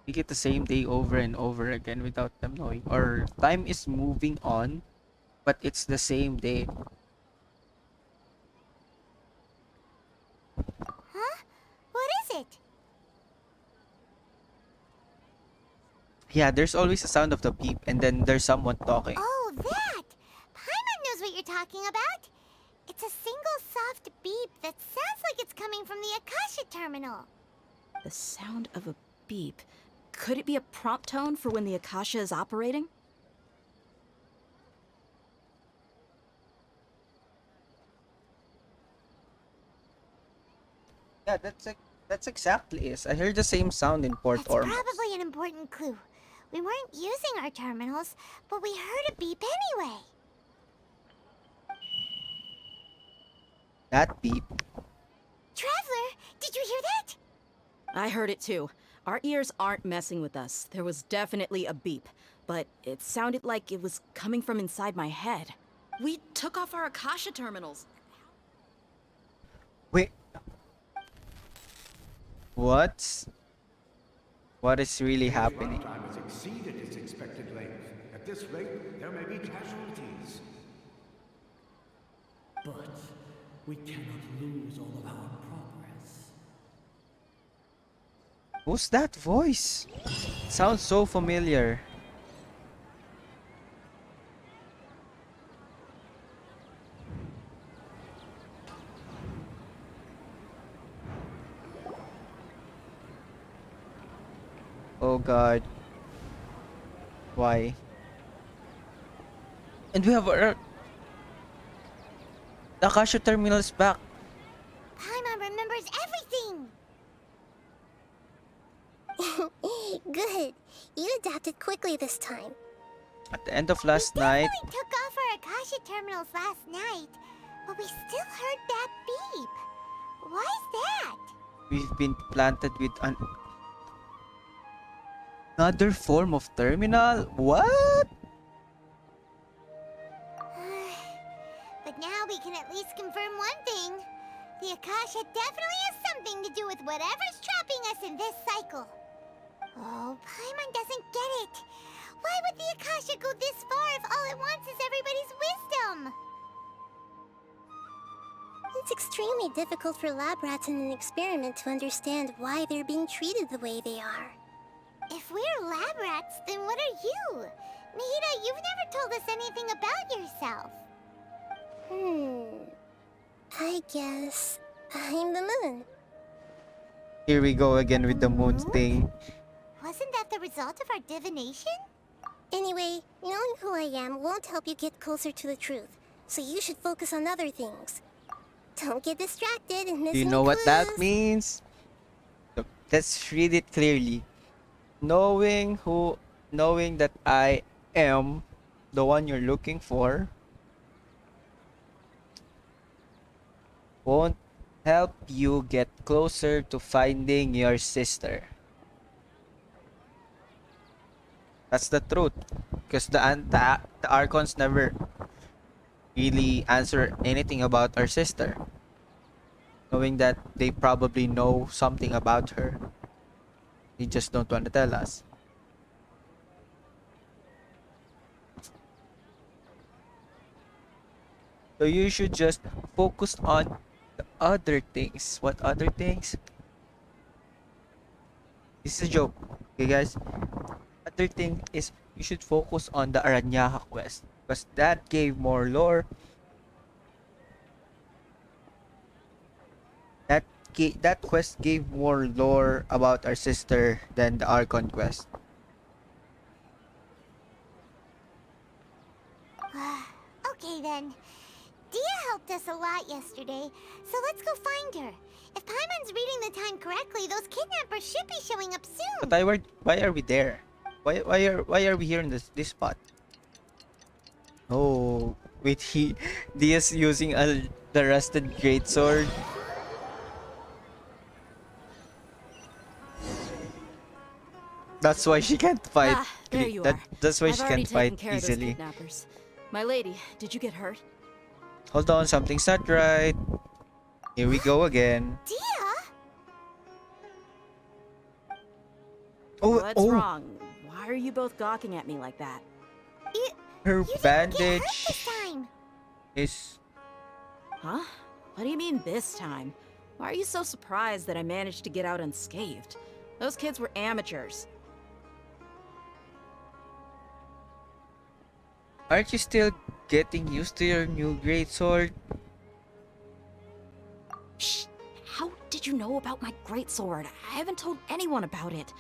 make it the same day over and over again without them knowing? Or time is moving on, but it's the same day. Huh? What is it? Yeah, there's always a sound of the beep, and then there's someone talking. Oh, that! Paimon knows what you're talking about. It's a single soft beep that sounds like it's coming from the Akasha terminal. The sound of a beep. Could it be a prompt tone for when the Akasha is operating? Yeah, that's exactly it. I heard the same sound in Port That's Ormuz. probably an important clue. We weren't using our terminals, but we heard a beep anyway. That beep. Traveler, did you hear that? I heard it too. Our ears aren't messing with us. There was definitely a beep, but it sounded like it was coming from inside my head. We took off our Akasha terminals. Wait. What? What is really Stage happening? runtime has exceeded its expected length. At this rate, there may be casualties. But we cannot lose all of our progress. Who's that voice? Sounds so familiar. Oh god. Why? And we have our the Akasha terminal is back. Paimon remembers everything! Good. You adapted quickly this time. At the end of last night, We took off our Akasha terminals last night, but we still heard that beep. Why is that? we've been planted with another form of terminal? What? But now we can at least confirm one thing. The Akasha definitely has something to do with whatever's trapping us in this cycle. Oh, Paimon doesn't get it. Why would the Akasha go this far if all it wants is everybody's wisdom? It's extremely difficult for lab rats in an experiment to understand why they're being treated the way they are. If we're lab rats, then what are you? Nahida, you've never told us anything about yourself. I guess I'm the moon. Here we go again with the moon thing. Wasn't that the result of our divination? Anyway, knowing who I am won't help you get closer to the truth, so you should focus on other things. Don't get distracted and miss Do you any know what that clues. means? Look, let's read it clearly. Knowing that I am the one you're looking for won't help you get closer to finding your sister. That's the truth. Because the Archons never really answer anything about our sister. Knowing that they probably know something about her. They just don't want to tell us. So you should just focus on the other things. What other things? This is a joke. Okay guys? Other thing is you should focus on the Aranyaka quest. Because that gave more lore. That quest gave more lore about our sister than the Archon quest. Okay then. Dia helped us a lot yesterday, so let's go find her. If Paimon's reading the time correctly, those kidnappers should be showing up soon. But why are we there? Why are we here in this spot? Oh, wait, Dia's using the rusted greatsword. That's why she can't fight. There you are. That's why I've she already can't fight taken care of those easily. kidnappers. My lady, did you get hurt? Hold on, something's not right. Here we go again. Dia? What's wrong? Why are you both gawking at me like that? Her bandage This time. is... Huh? What do you mean this time? Why are you so surprised that I managed to get out unscathed? Those kids were amateurs. Aren't you still getting used to your new greatsword? Shh! How did you know about my greatsword? I haven't told anyone about it.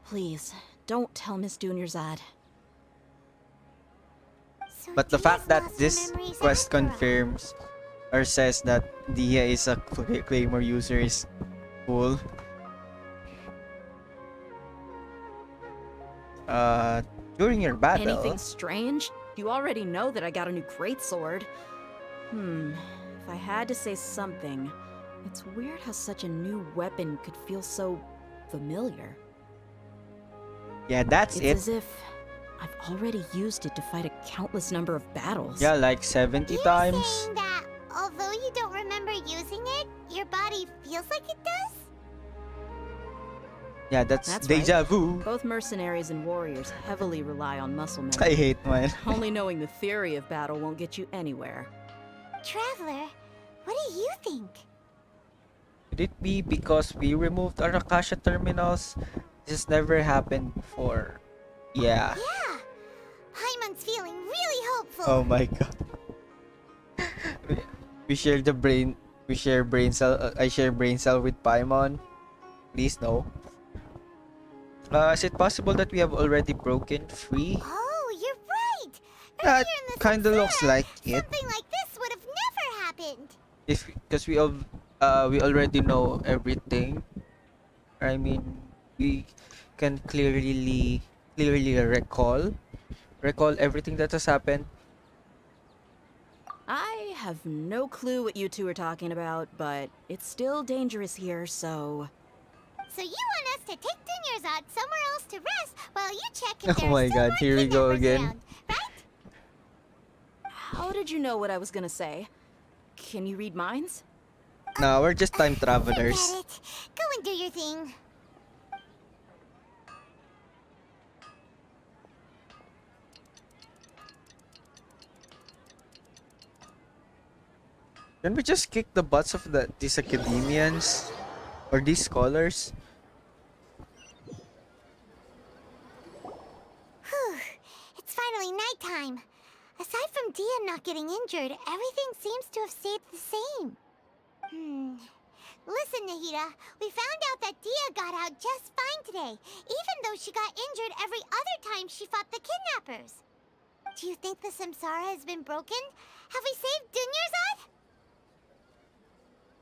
Please, don't tell Miss Dunyarzad. But the fact that this quest confirms or says that Dia is a Claymore user is cool. During your battle... Anything strange? You already know that I got a new greatsword. If I had to say something, it's weird how such a new weapon could feel so familiar. Yeah, that's It's as if I've already used it to fight a countless number of battles. Yeah, like 70 times. Saying that although you don't remember using it, your body feels like it does? Yeah, that's That's Deja right. Vu. Both mercenaries and warriors heavily rely on muscle memory. I hate mine. Only knowing the theory of battle won't get you anywhere. Traveler, what do you think? Could it be because we removed our Akasha terminals? This never happened before. Yeah. Yeah, Paimon's feeling really hopeful. Oh my god. We share the brain. We share brain cell. I share brain cell with Paimon. Please no. Is it possible that we have already broken free? Oh, you're right. That kind of looks like it. Something like this would have never happened. If because we already know everything. I mean, we can clearly recall everything that has happened. I have no clue what you two are talking about, but it's still dangerous here, so... So you want us to take Dunyarzad somewhere else to rest while you check if Oh my god, here we go again. around, right? How did you know what I was gonna say? Can you read minds? No, we're just time Forget travelers. it. Go and do your thing. Can we just kick the butts of these academians or these scholars? Whew. It's finally nighttime. Aside from Dia not getting injured, everything seems to have stayed the same. Listen, Nahida, we found out that Dia got out just fine today, even though she got injured every other time she fought the kidnappers. Do you think the Samsara has been broken? Have we saved Dunyarzad?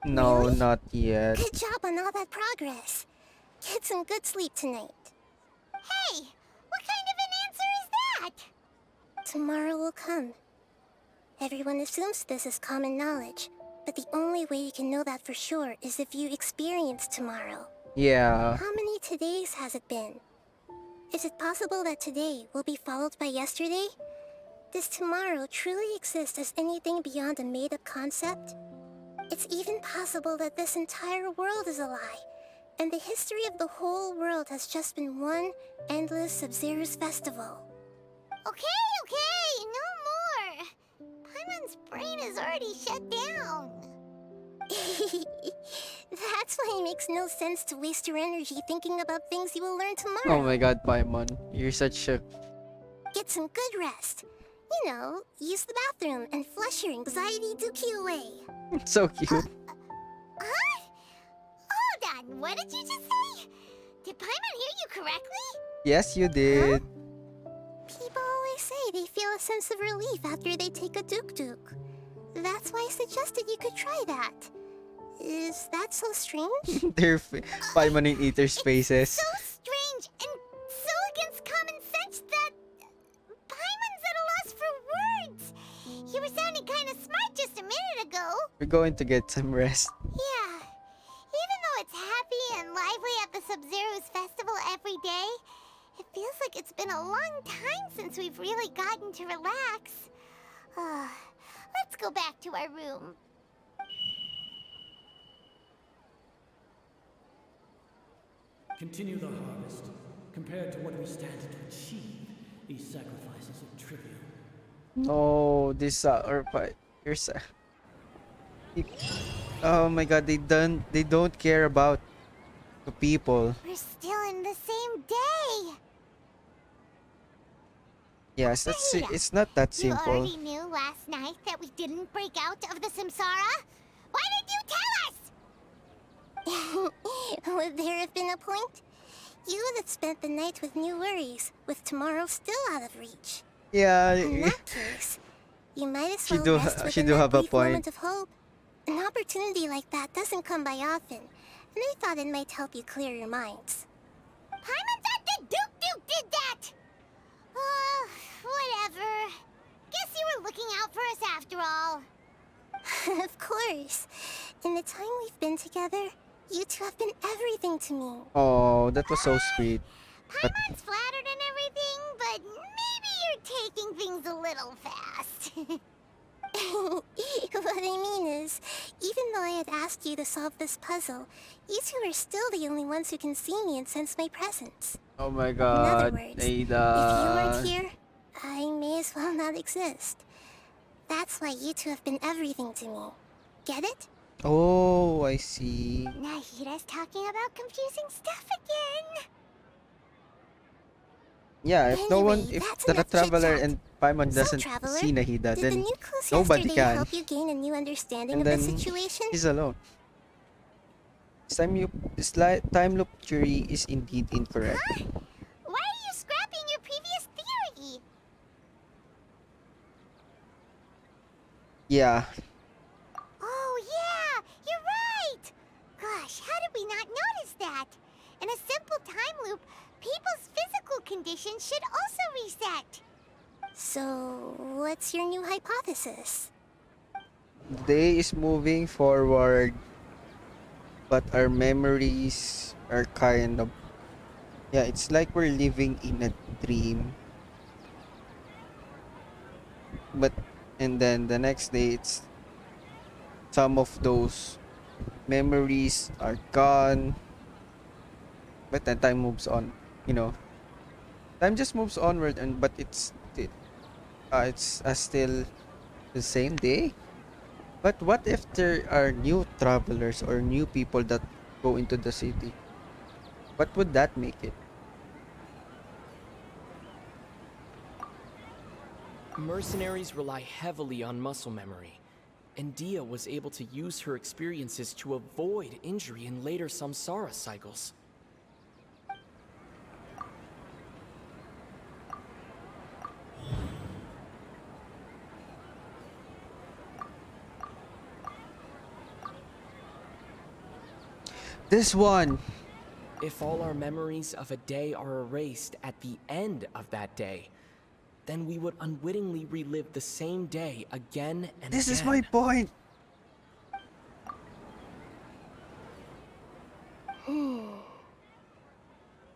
No, Really? not yet. Good job on all that progress. Get some good sleep tonight. Hey, what kind of an answer is that? Tomorrow will come. Everyone assumes this is common knowledge, but the only way you can know that for sure is if you experience tomorrow. Yeah. How many todays has it been? Is it possible that today will be followed by yesterday? Does tomorrow truly exist as anything beyond a made-up concept? It's even possible that this entire world is a lie, and the history of the whole world has just been one endless Sub-Zero's festival. Okay, no more. Paimon's brain is already shut down. That's why it makes no sense to waste your energy thinking about things you will learn tomorrow. Oh my god, Paimon. You're such a... Get some good rest. You know, use the bathroom and flush your anxiety dookie away. so cute. Huh? Hold on, what did you just say? Did Paimon hear you correctly? Yes, you did. People always say they feel a sense of relief after they take a duk-duk. That's why I suggested you could try that. Is that so strange? They're Paimon in Eater's faces. So strange and so against common sense that Paimon's at a loss for words. You were sounding kind of smart just a minute ago. We're going to get some rest. Yeah. Even though it's happy and lively at the Sub-Zero's festival every day, it feels like it's been a long time since we've really gotten to relax. Let's go back to our room. Continue the harvest. Compared to what we stand to achieve, these sacrifices are trivial. No, this or here's oh my god, they don't care about the people. We're still in the same day. Yes, it's not that You simple. already knew last night that we didn't break out of the Samsara? Why did you tell us? Would there have been a point? You would have spent the night with new worries, with tomorrow still out of reach. Yeah. In that case, you might as She well do- rest she within do that have a brief point. moment of hope. An opportunity like that doesn't come by often, and I thought it might help you clear your minds. Paimon thought that Duke did that! Whatever. Guess you were looking out for us after all. Of course. In the time we've been together, you two have been everything to me. Oh, that was so sweet. But Paimon's flattered and everything, but maybe you're taking things a little fast. What I mean is, Even though I had asked you to solve this puzzle, you two are still the only ones who can see me and sense my presence. Oh my In other god, words, Ada. if you weren't here, I may as well not exist. That's why you two have been everything to me. Get it? Oh, I see. Nahida's talking about confusing stuff again. Yeah, if no one, Anyway, if that's the enough Traveler chit-chat. and Paimon So, doesn't Traveler, see Nahida, did the then new clues nobody yesterday can. help you gain a new understanding And of the then situation? he's alone. Time loop theory is indeed incorrect. Why are you scrapping your previous theory? Yeah. Oh yeah, you're right. Gosh, how did we not notice that? In a simple time loop, people's physical condition should also reset. So, what's your new hypothesis? The day is moving forward, but our memories are kind of, yeah, it's like we're living in a dream. But and then the next day, it's some of those memories are gone, but then time moves on. You know, time just moves onward, and but it's still the same day. But what if there are new travelers or new people that go into the city? What would that make it? Mercenaries rely heavily on muscle memory, and Dia was able to use her experiences to avoid injury in later samsara cycles. This one! If all our memories of a day are erased at the end of that day, then we would unwittingly relive the same day again and This again. is my point!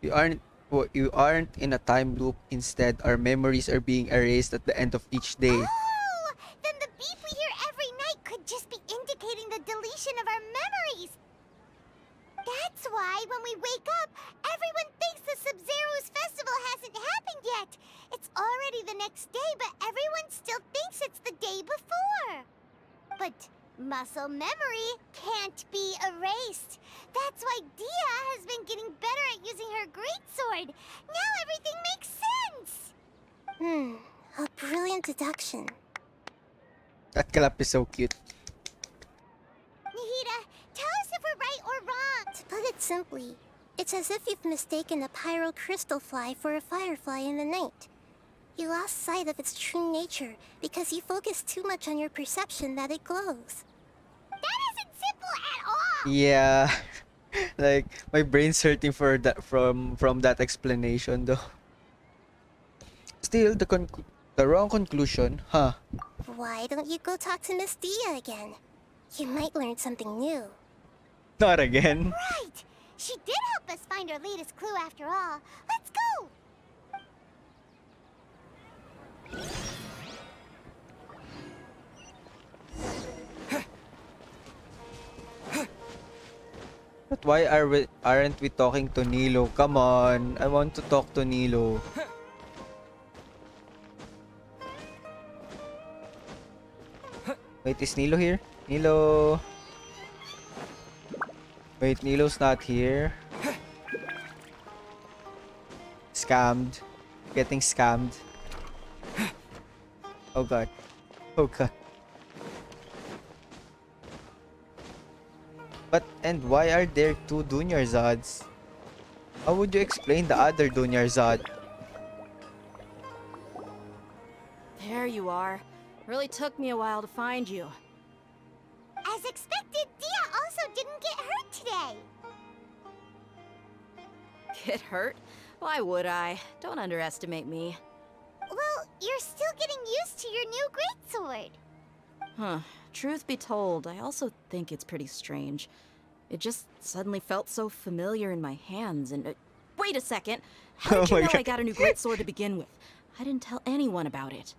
You aren't in a time loop. Instead, our memories are being erased at the end of each day. Oh, then the beep we hear every night could just be indicating the deletion of our memories. That's why when we wake up, everyone thinks the Sub-Zero's festival hasn't happened yet. It's already the next day, but everyone still thinks it's the day before. But muscle memory can't be erased. That's why Dia has been getting better at using her greatsword. Now everything makes sense. A brilliant deduction. That clap is so cute. Nahida, tell us if we're right or wrong. To put it simply, it's as if you've mistaken a pyro crystal fly for a firefly in the night. You lost sight of its true nature because you focused too much on your perception that it glows. That isn't simple at all. Yeah. Like, my brain's hurting for that from that explanation though. Still, the wrong conclusion, huh? Why don't you go talk to Miss Dia again? You might learn something new. Not again. Right. She did help us find our latest clue after all. Let's go. But why aren't we talking to Nilo? Come on, I want to talk to Nilo. Wait, is Nilo here? Nilo. Wait, Nilo's not here. Scammed. Getting scammed. Oh god. Oh god. But, and why are there two Dunyarzad's? How would you explain the other Dunyarzad? There you are. Really took me a while to find you. As expected, Dia also didn't get hurt today. Get hurt? Why would I? Don't underestimate me. Well, you're still getting used to your new greatsword. Huh. Truth be told, I also think it's pretty strange. It just suddenly felt so familiar in my hands and... wait a second! How did you know I got a new greatsword to begin with? I didn't tell anyone about it.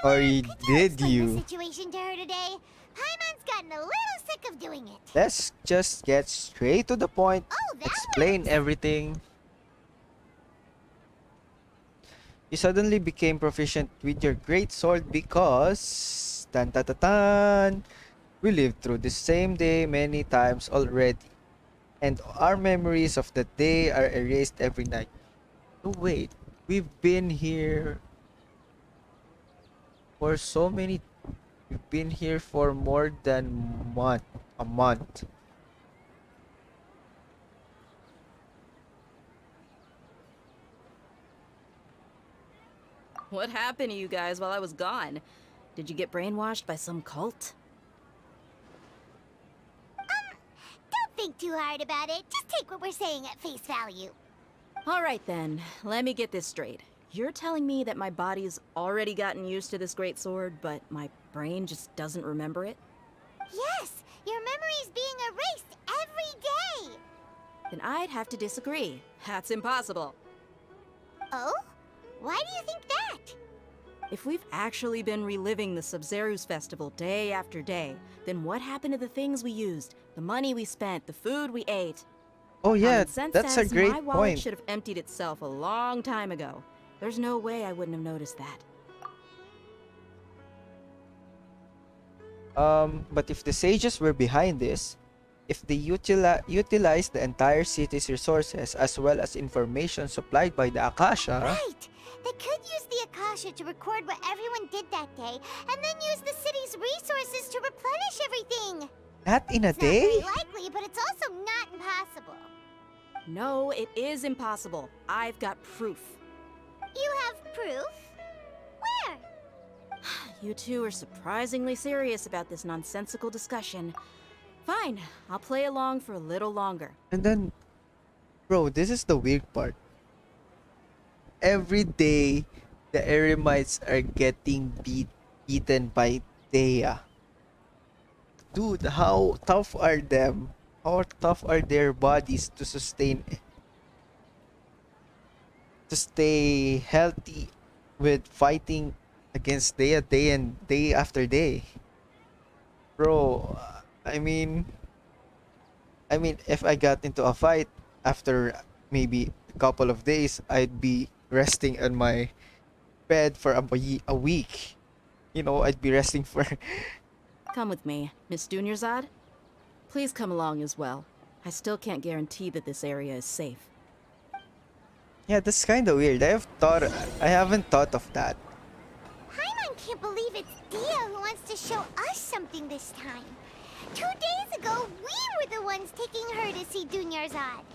Or did The you? situation to her today. Paimon's got gotten a little sick of doing it. Let's just get straight to the point. Oh, that Explain everything. You suddenly became proficient with your great sword because tan tan tan tan, we lived through the same day many times already, and our memories of the day are erased every night. Oh wait, we've been here for so many. We've been here for more than a month. What happened to you guys while I was gone? Did you get brainwashed by some cult? Don't think too hard about it. Just take what we're saying at face value. All right then, let me get this straight. You're telling me that my body's already gotten used to this great sword, but my brain just doesn't remember it? Yes, your memory's being erased every day. Then I'd have to disagree. That's impossible. Oh? Why do you think that? If we've actually been reliving the Sub-Zeru's festival day after day, then what happened to the things we used, the money we spent, the food we ate? Oh yeah, Common sense that's a says great my wallet point. should have emptied itself a long time ago. There's no way I wouldn't have noticed that. But if the sages were behind this, if they utilized the entire city's resources as well as information supplied by the Akasha, Right! They could use the Akasha to record what everyone did that day, and then use the city's resources to replenish everything. that in a It's day? not very likely, but it's also not impossible. No, it is impossible. I've got proof. You have proof? Where? You two are surprisingly serious about this nonsensical discussion. Fine, I'll play along for a little longer. And then, bro, this is the weird part. Every day, the Eremites are getting beaten by DEJA. Dude, how tough are them? How tough are their bodies to stay healthy with fighting against DEJA day after day? Bro, I mean, if I got into a fight after maybe a couple of days, I'd be resting on my bed for a week. You know, I'd be resting for. Come with me, Miss Dunyarzad. Please come along as well. I still can't guarantee that this area is safe. Yeah, that's kind of weird. I haven't thought of that. Paimon can't believe it's Dia who wants to show us something this time. 2 days ago, we were the ones taking her to see Dunyarzad.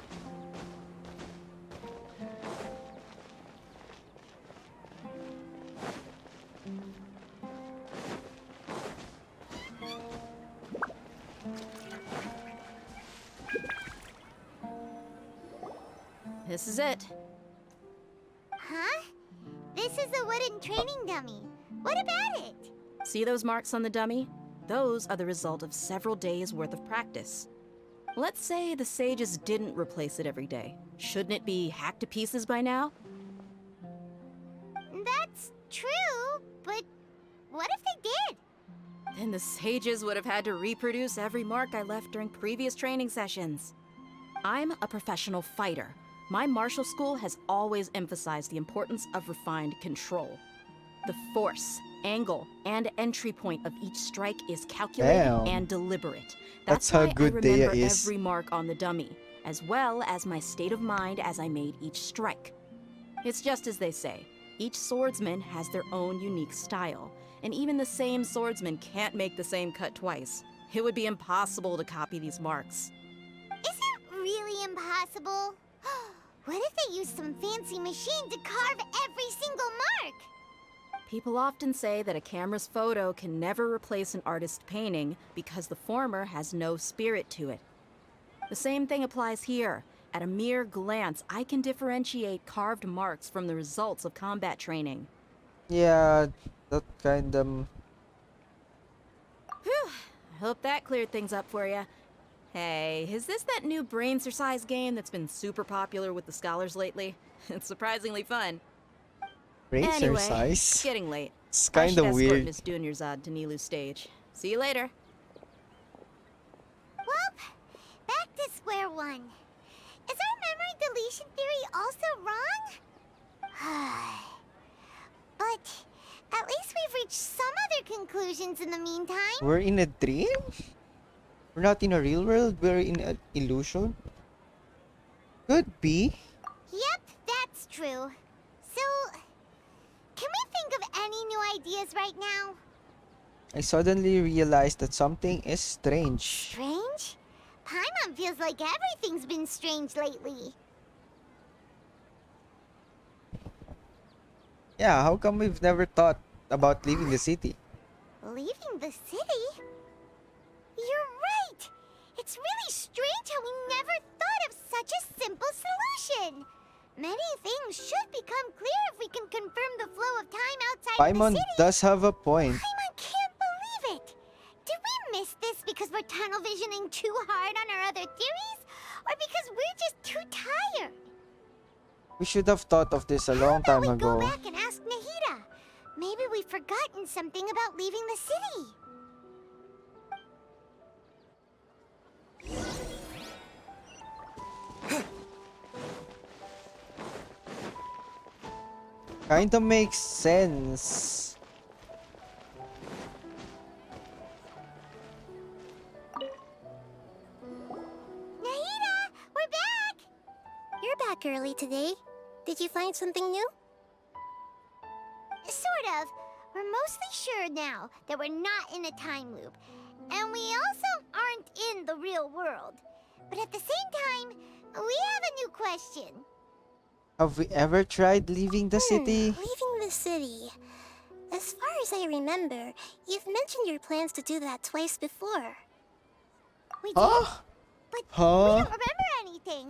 This is it. Huh? This is a wooden training dummy. What about it? See those marks on the dummy? Those are the result of several days' worth of practice. Let's say the sages didn't replace it every day. Shouldn't it be hacked to pieces by now? That's true, but what if they did? Then the sages would have had to reproduce every mark I left during previous training sessions. I'm a professional fighter. My martial school has always emphasized the importance of refined control. The force, angle, and entry point of each strike is calculated Damn. and deliberate. That's how why good I DEJA remember is. every mark on the dummy, as well as my state of mind as I made each strike. It's just as they say, each swordsman has their own unique style, and even the same swordsman can't make the same cut twice. It would be impossible to copy these marks. Is it really impossible? What if they used some fancy machine to carve every single mark? People often say that a camera's photo can never replace an artist's painting because the former has no spirit to it. The same thing applies here. At a mere glance, I can differentiate carved marks from the results of combat training. Yeah, that kind of. Whew, I hope that cleared things up for you. Hey, is this that new brain exercise game that's been super popular with the scholars lately? It's surprisingly fun. Brain Anyway, exercise? it's getting late. It's I kind should of escort weird. Miss Dunyarzad to Nilu's stage. See you later. one. Is our memory deletion theory also wrong? But at least we've reached some other conclusions in the meantime. We're in a dream? We're not in a real world, we're in an illusion? Could be. Yep, that's true. So, can we think of any new ideas right now? I suddenly realized that something is strange. Strange? Paimon feels like everything's been strange lately. Yeah, how come we've never thought about leaving the city? Leaving the city? You're right! It's really strange how we never thought of such a simple solution! Many things should become clear if we can confirm the flow of time outside Paimon the city. does have a point. Paimon can't believe it! Did we miss this because we're tunnel visioning too hard on our other theories? Or because we're just too tired? We should have thought of this a long time Go ago. back and ask Nahida. Maybe we've forgotten something about leaving the city. Kinda makes sense. Nahida, we're back! You're back early today. Did you find something new? Sort of. We're mostly sure now that we're not in a time loop. And we also aren't in the real world. But at the same time, we have a new question. Have we ever tried leaving the city? Leaving the city. As far as I remember, you've mentioned your plans to do that twice before. We did? Huh? But Huh? we don't remember anything.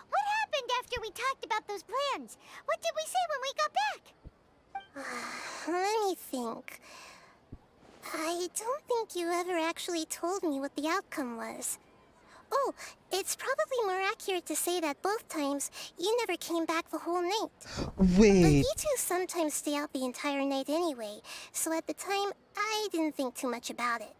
What happened after we talked about those plans? What did we say when we got back? Let me think. I don't think you ever actually told me what the outcome was. Oh, it's probably more accurate to say that both times you never came back the whole night. But Wait. you two sometimes stay out the entire night anyway, so at the time, I didn't think too much about it.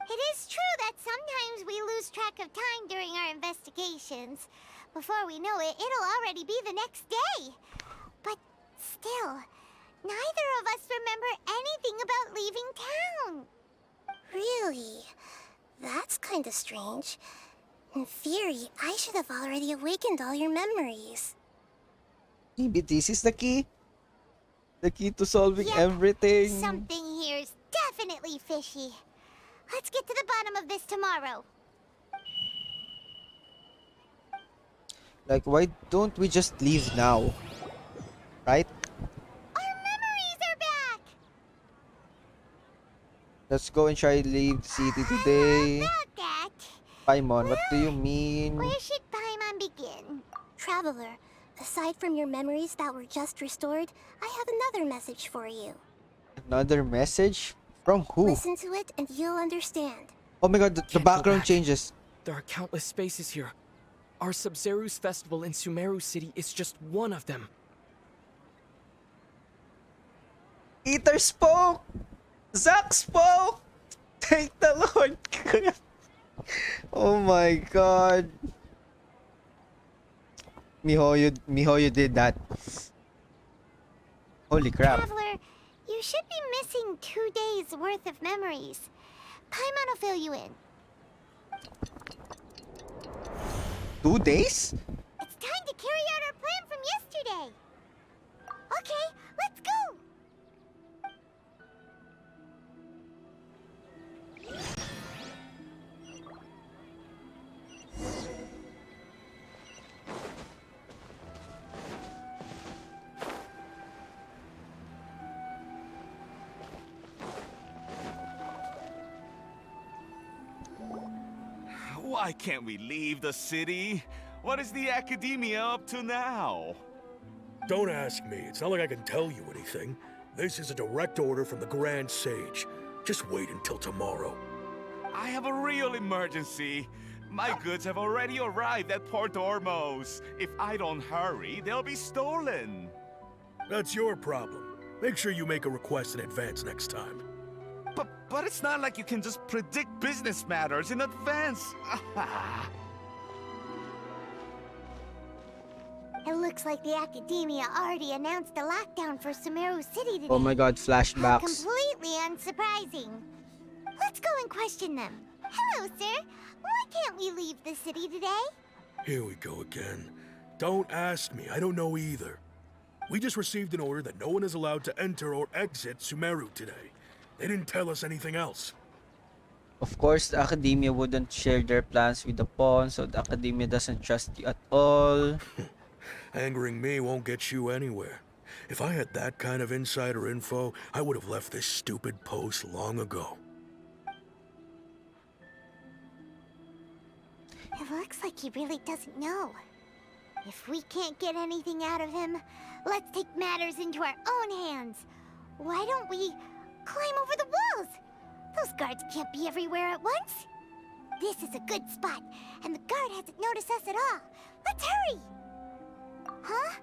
It is true that sometimes we lose track of time during our investigations. Before we know it, it'll already be the next day. But still, neither of us remember anything about leaving town. Really? That's kinda strange. In theory, I should have already awakened all your memories. Maybe this is the key? The key to solving Yep. everything? Something here's definitely fishy. Let's get to the bottom of this tomorrow. Like, why don't we just leave now? Right? Our memories are back! Let's go and try to leave the city today. About that, Paimon, what do you mean? where should Paimon begin? Traveler, aside from your memories that were just restored, I have another message for you. Another message? From who? Listen to it and you'll understand. Oh my god, the Can't go background back. changes. There are countless spaces here. Our Sub-Zeru's festival in Sumeru City is just one of them. Ether spoke! Zack spoke! Thank the Lord. Oh my god. Mihoyo did that. Holy crap. Traveler, you should be missing 2 days worth of memories. Paimon will fill you in. 2 days? It's time to carry out our plan from yesterday. Okay, let's go. Why can't we leave the city? What is the academia up to now? Don't ask me. It's not like I can tell you anything. This is a direct order from the Grand Sage. Just wait until tomorrow. I have a real emergency. My goods have already arrived at Port Ormos. If I don't hurry, they'll be stolen. That's your problem. Make sure you make a request in advance next time. But it's not like you can just predict business matters in advance. It looks like the Academia already announced a lockdown for Sumeru City today. Oh my god, How flashbacks. completely unsurprising. Let's go and question them. Hello, sir. Why can't we leave the city today? Here we go again. Don't ask me, I don't know either. We just received an order that no one is allowed to enter or exit Sumeru today. They didn't tell us anything else. Of course, the Academia wouldn't share their plans with the pawn, so the Academia doesn't trust you at all. Angering me won't get you anywhere. If I had that kind of insider info, I would have left this stupid post long ago. It looks like he really doesn't know. If we can't get anything out of him, let's take matters into our own hands. Why don't we climb over the walls? Those guards can't be everywhere at once. This is a good spot, and the guard hasn't noticed us at all. Let's hurry! Huh?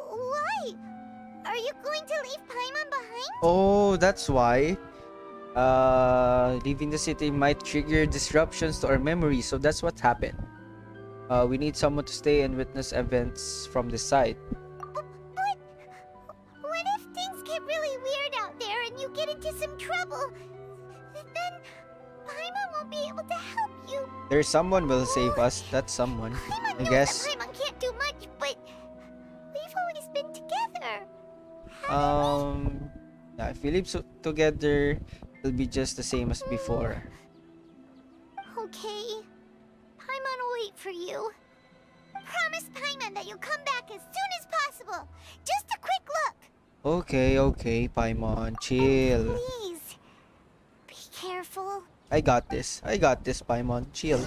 Why? Are you going to leave Paimon behind? Oh, that's why. Leaving the city might trigger disruptions to our memory, so that's what happened. We need someone to stay and witness events from the site. But what if things get really weird out there and you get into some trouble? Then Paimon won't be able to help you. There's someone will save us. That's someone, I guess. Paimon can't do much, but we've always been together. Yeah, if we live together, it'll be just the same as before. Okay. Paimon will wait for you. Promise Paimon that you'll come back as soon as possible. Just a quick look. Okay, Paimon, chill. Please. Be careful. I got this, Paimon, chill.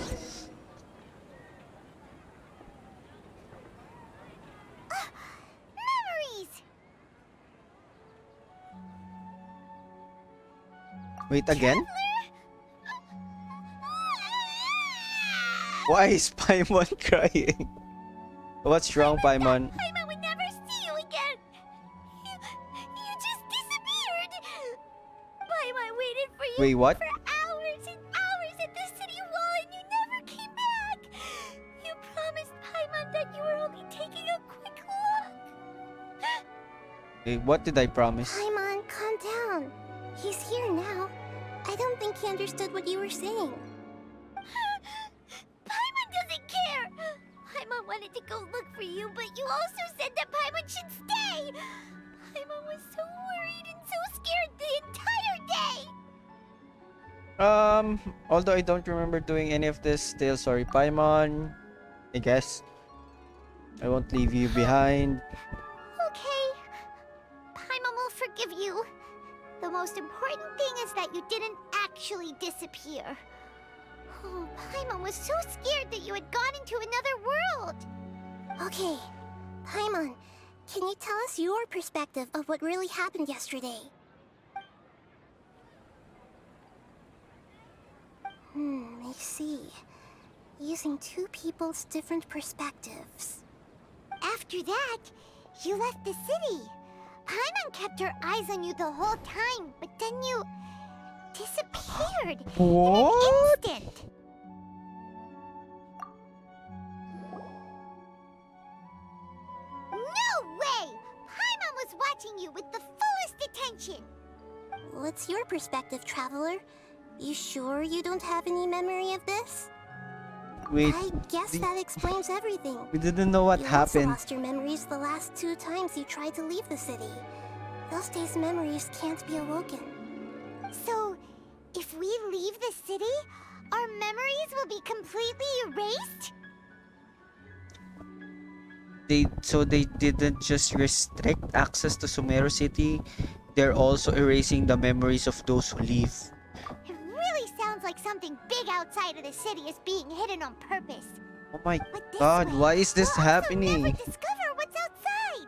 Memories! Wait, again? Why is Paimon crying? What's wrong, Paimon? Paimon would never see you again. You just disappeared. Paimon waited for you Wait, what? for hours and hours at the city wall and you never came back. You promised Paimon that you were only taking a quick look. Wait, what did I promise? Paimon, calm down. He's here now. I don't think he understood what you were saying. Paimon doesn't care. Paimon wanted to go look for you, but you also said that Paimon should stay. Paimon was so worried and so scared the entire day. Although I don't remember doing any of this, still sorry, Paimon. I guess I won't leave you behind. Okay. Paimon will forgive you. The most important thing is that you didn't actually disappear. Oh, Paimon was so scared that you had gone into another world. Okay, Paimon, can you tell us your perspective of what really happened yesterday? I see. Using two people's different perspectives. After that, you left the city. Paimon kept her eyes on you the whole time, but then you disappeared What? in an instant. No way! Paimon was watching you with the fullest attention. What's your perspective, Traveler? You sure you don't have any memory of this? Wait, I guess that explains everything. we didn't know what You happened. also lost your memories the last 2 times you tried to leave the city. Those days' memories can't be awoken. So, if we leave the city, our memories will be completely erased? So they didn't just restrict access to Sumeru City, they're also erasing the memories of those who leave. It really sounds like something big outside of the city is being hidden on purpose. Oh my But this god, way, why is this we'll happening? never discover what's outside.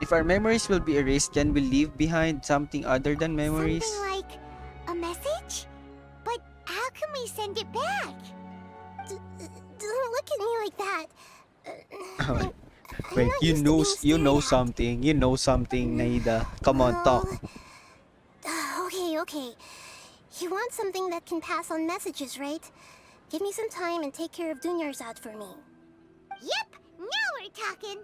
If our memories will be erased, can we leave behind something other than memories? Something like a message? But how can we send it back? Don't look at me like that. Wait, you know something, Naida. Come on, talk. Okay, Okay. You want something that can pass on messages, right? Give me some time and take care of Dunyarzad for me. Yep, now we're talking.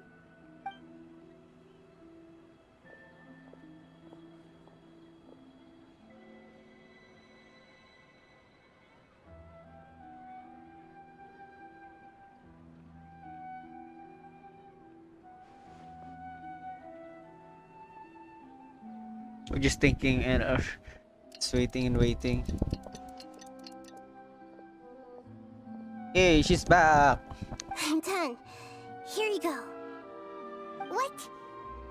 We're just thinking and just waiting and waiting. Hey, she's back. I'm done. Here you go. What?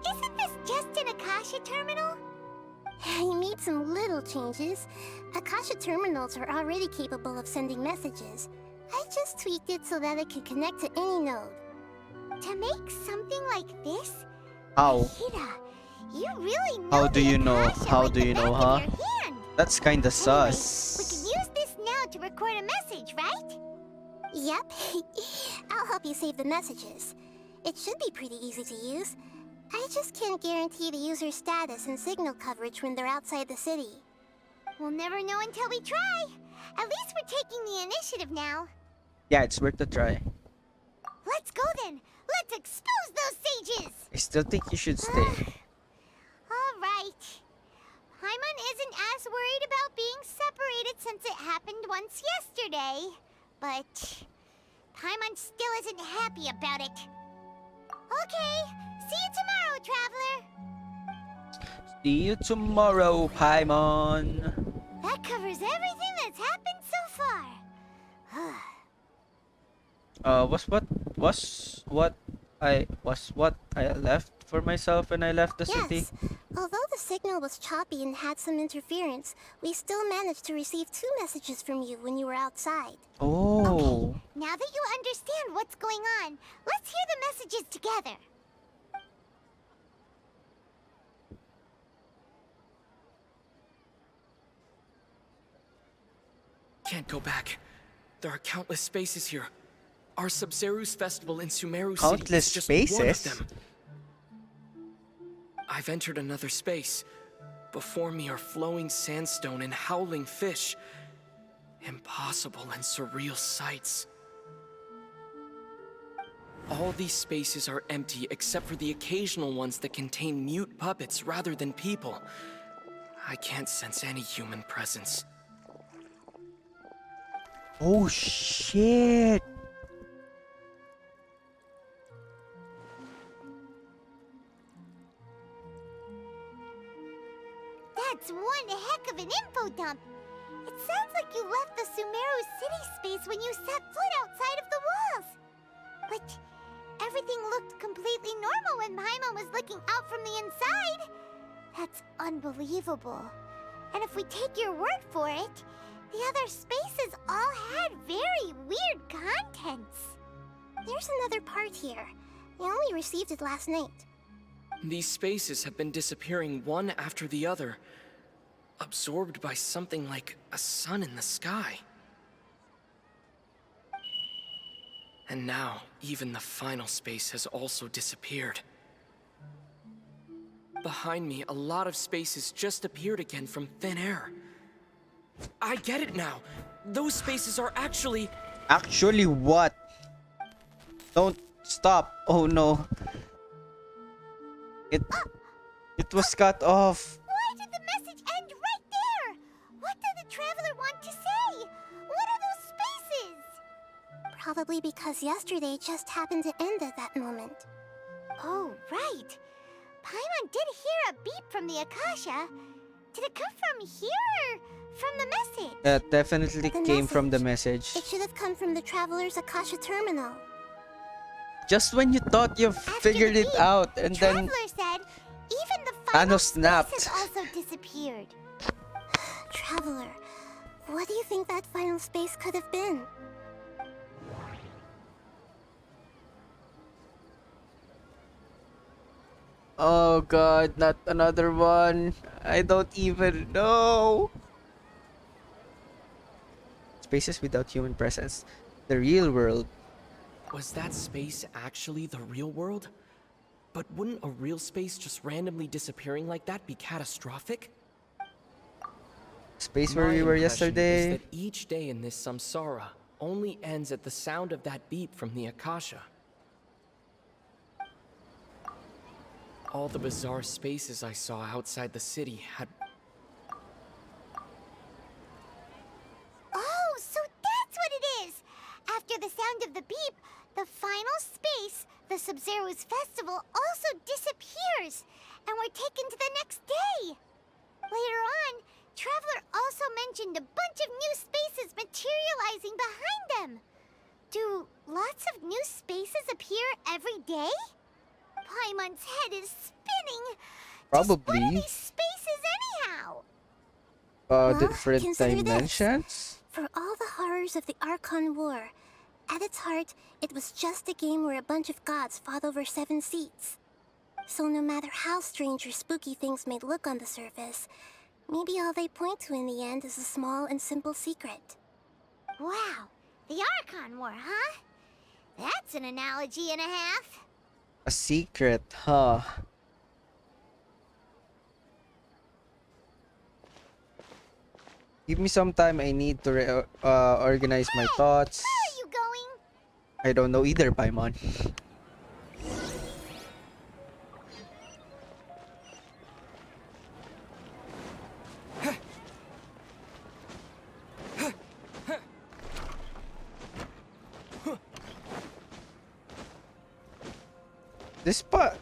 Isn't this just an Akasha terminal? I made some little changes. Akasha terminals are already capable of sending messages. I just tweaked it so that it can connect to any node. To make something like this? How? Hida, you really know How do the you know? Akasha How like do the you know, back huh? of your hand. That's kinda We sus. can use this now to record a message, right? Yep. I'll help you save the messages. It should be pretty easy to use. I just can't guarantee the user's status and signal coverage when they're outside the city. We'll never know until we try. At least we're taking the initiative now. Yeah, it's worth a try. Let's go then. Let's expose those sages. I still think you should stay. All right. Paimon isn't as worried about being separated since it happened once yesterday. But Paimon still isn't happy about it. Okay, see you tomorrow, Traveler. See you tomorrow, Paimon. That covers everything that's happened so far. Was what I left for myself when I left the city? Yes. Although the signal was choppy and had some interference, we still managed to receive 2 messages from you when you were outside. Oh. Now that you understand what's going on, let's hear the messages together. Can't go back. There are countless spaces here. Our Sub-Zeru's festival in Sumeru City Countless is just spaces? one of them. I've entered another space. Before me are flowing sandstone and howling fish. Impossible and surreal sights. All these spaces are empty except for the occasional ones that contain mute puppets rather than people. I can't sense any human presence. Oh shit. That's one heck of an info dump. It sounds like you left the Sumeru city space when you set foot outside of the walls. But everything looked completely normal when Paimon was looking out from the inside. That's unbelievable. And if we take your word for it, the other spaces all had very weird contents. There's another part here. I only received it last night. These spaces have been disappearing one after the other, absorbed by something like a sun in the sky. And now, even the final space has also disappeared. Behind me, a lot of spaces just appeared again from thin air. I get it now. Those spaces are actually... Actually what? Don't stop. Oh no. It was cut off. Why did the message end right there? What did the Traveler want to say? What are those spaces? Probably because yesterday just happened to end at that moment. Oh, right. Paimon did hear a beep from the Akasha. Did it come from here or from the message? That definitely came from the message. It should have come from the Traveler's Akasha terminal. Just when you thought you figured it out, and then Traveler said even the final Thanos snapped. space has also disappeared. Traveler, what do you think that final space could have been? Oh god, not another one. I don't even know. Spaces without human presence. The real world. Was that space actually the real world? But wouldn't a real space just randomly disappearing like that be catastrophic? space where My we were impression yesterday. is that each day in this samsara only ends at the sound of that beep from the Akasha. All the bizarre spaces I saw outside the city had... Oh, so that's what it is! After the sound of the beep, the final space, the Sub-Zero's festival, also disappears, and we're taken to the next day. Later on, Traveler also mentioned a bunch of new spaces materializing behind them. Do lots of new spaces appear every day? Paimon's head is spinning. Just what are Probably. these spaces anyhow? Different consider this. dimensions. For all the horrors of the Archon War, at its heart, it was just a game where a bunch of gods fought over 7 seats. So no matter how strange or spooky things may look on the surface, maybe all they point to in the end is a small and simple secret. Wow, the Archon War, huh? That's an analogy and a half. A secret, huh? Give me some time. I need to organize my thoughts. Where are you going? I don't know either, Paimon.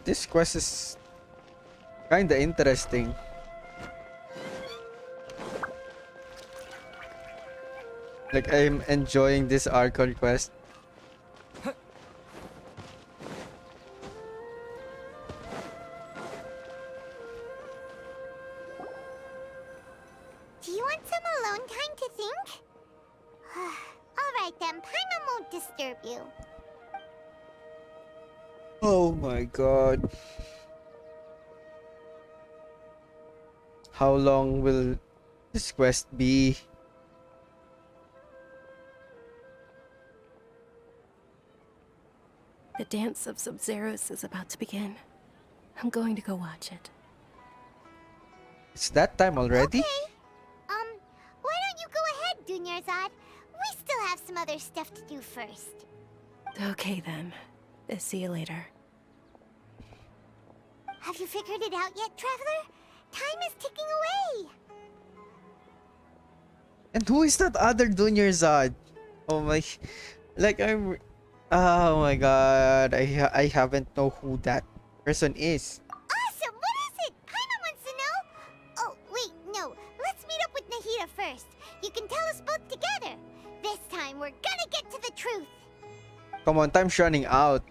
This quest is kinda interesting. Like, I'm enjoying this Archon quest. Do you want some alone time to think? Alright then, Paimon won't disturb you. Oh my god. How long will this quest be? The dance of Sub-Zeros is about to begin. I'm going to go watch it. It's that time already? Why don't you go ahead, Dunyarzad? We still have some other stuff to do first. Okay then. See you later. Have you figured it out yet, Traveler? Time is ticking away. And who is that other Dunyarzad? Oh my... Like, oh my god. I haven't know who that person is. Awesome! What is it? Paimon wants to know. Oh, wait, no. Let's meet up with Nahida first. You can tell us both together. This time, we're gonna get to the truth. Come on, time's running out.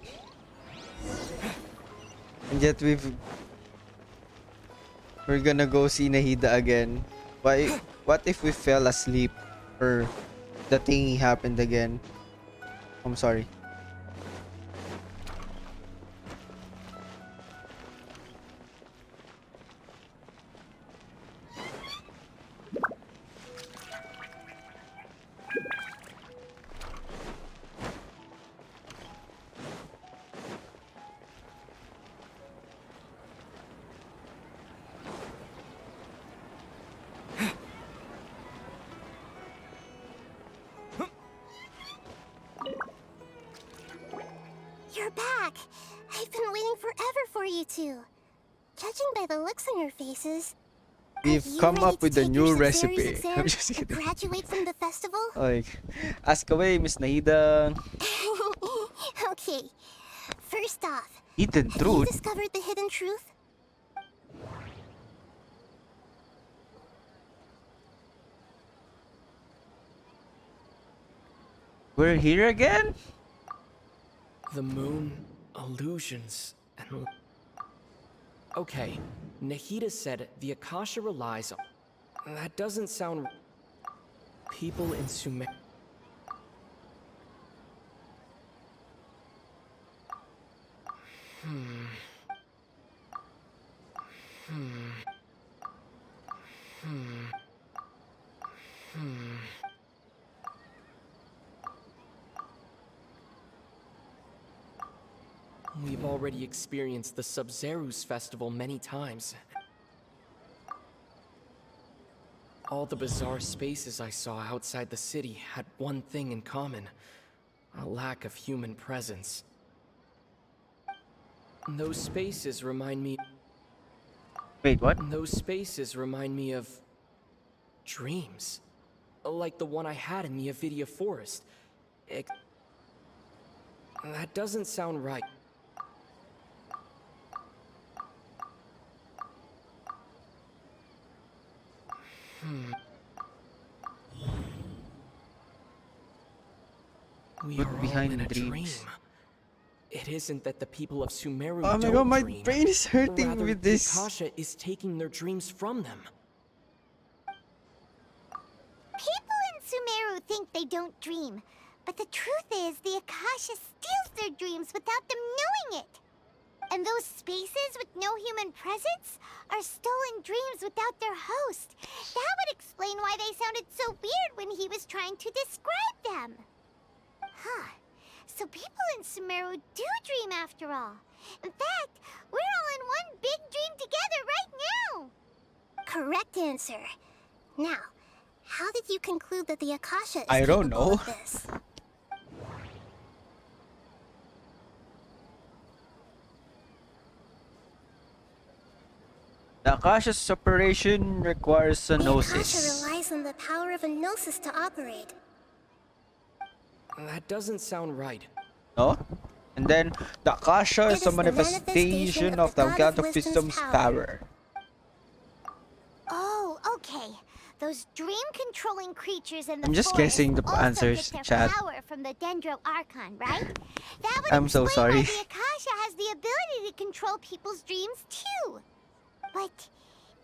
And yet we're gonna go see Nahida again. What if we fell asleep or the thingy happened again? I'm sorry. You're back! I've been waiting forever for you two. Judging by the looks on your faces, We've come up with a new recipe. I'm just and kidding. graduate from the festival? Like, ask away, Miss Nahida. Okay. First off, Hidden have you truth? discovered the hidden truth? We're here again? The moon, illusions, and... Okay, Nahida said the Akasha relies on... That doesn't sound... People in Sumeru... We've already experienced the Sub-Zeru's festival many times. All the bizarre spaces I saw outside the city had one thing in common: a lack of human presence. Those spaces remind me... Wait, what? Those spaces remind me of... dreams. Like the one I had in the Avidia Forest. That doesn't sound right. We are all in a dream. It isn't that the people of Sumeru Oh my don't god, my dream. brain is hurting Rather, with this. the Akasha is taking their dreams from them. People in Sumeru think they don't dream, but the truth is the Akasha steals their dreams without them knowing it. And those spaces with no human presence are stolen dreams without their host. That would explain why they sounded so weird when he was trying to describe them. Huh. So people in Sumeru do dream after all. In fact, we're all in one big dream together right now. Correct answer. Now, how did you conclude that the Akasha is I don't capable know. of this? The Akasha's operation requires a The Akasha gnosis. relies on the power of a gnosis to operate. That doesn't sound right. No? And then the Akasha is a the manifestation of the God of Wisdom's power. Oh, okay. Those dream-controlling creatures in the I'm just forest guessing the also answers, get their chat. power from the Dendro Archon, right? That would I'm so explain sorry. why the Akasha has the ability to control people's dreams too. But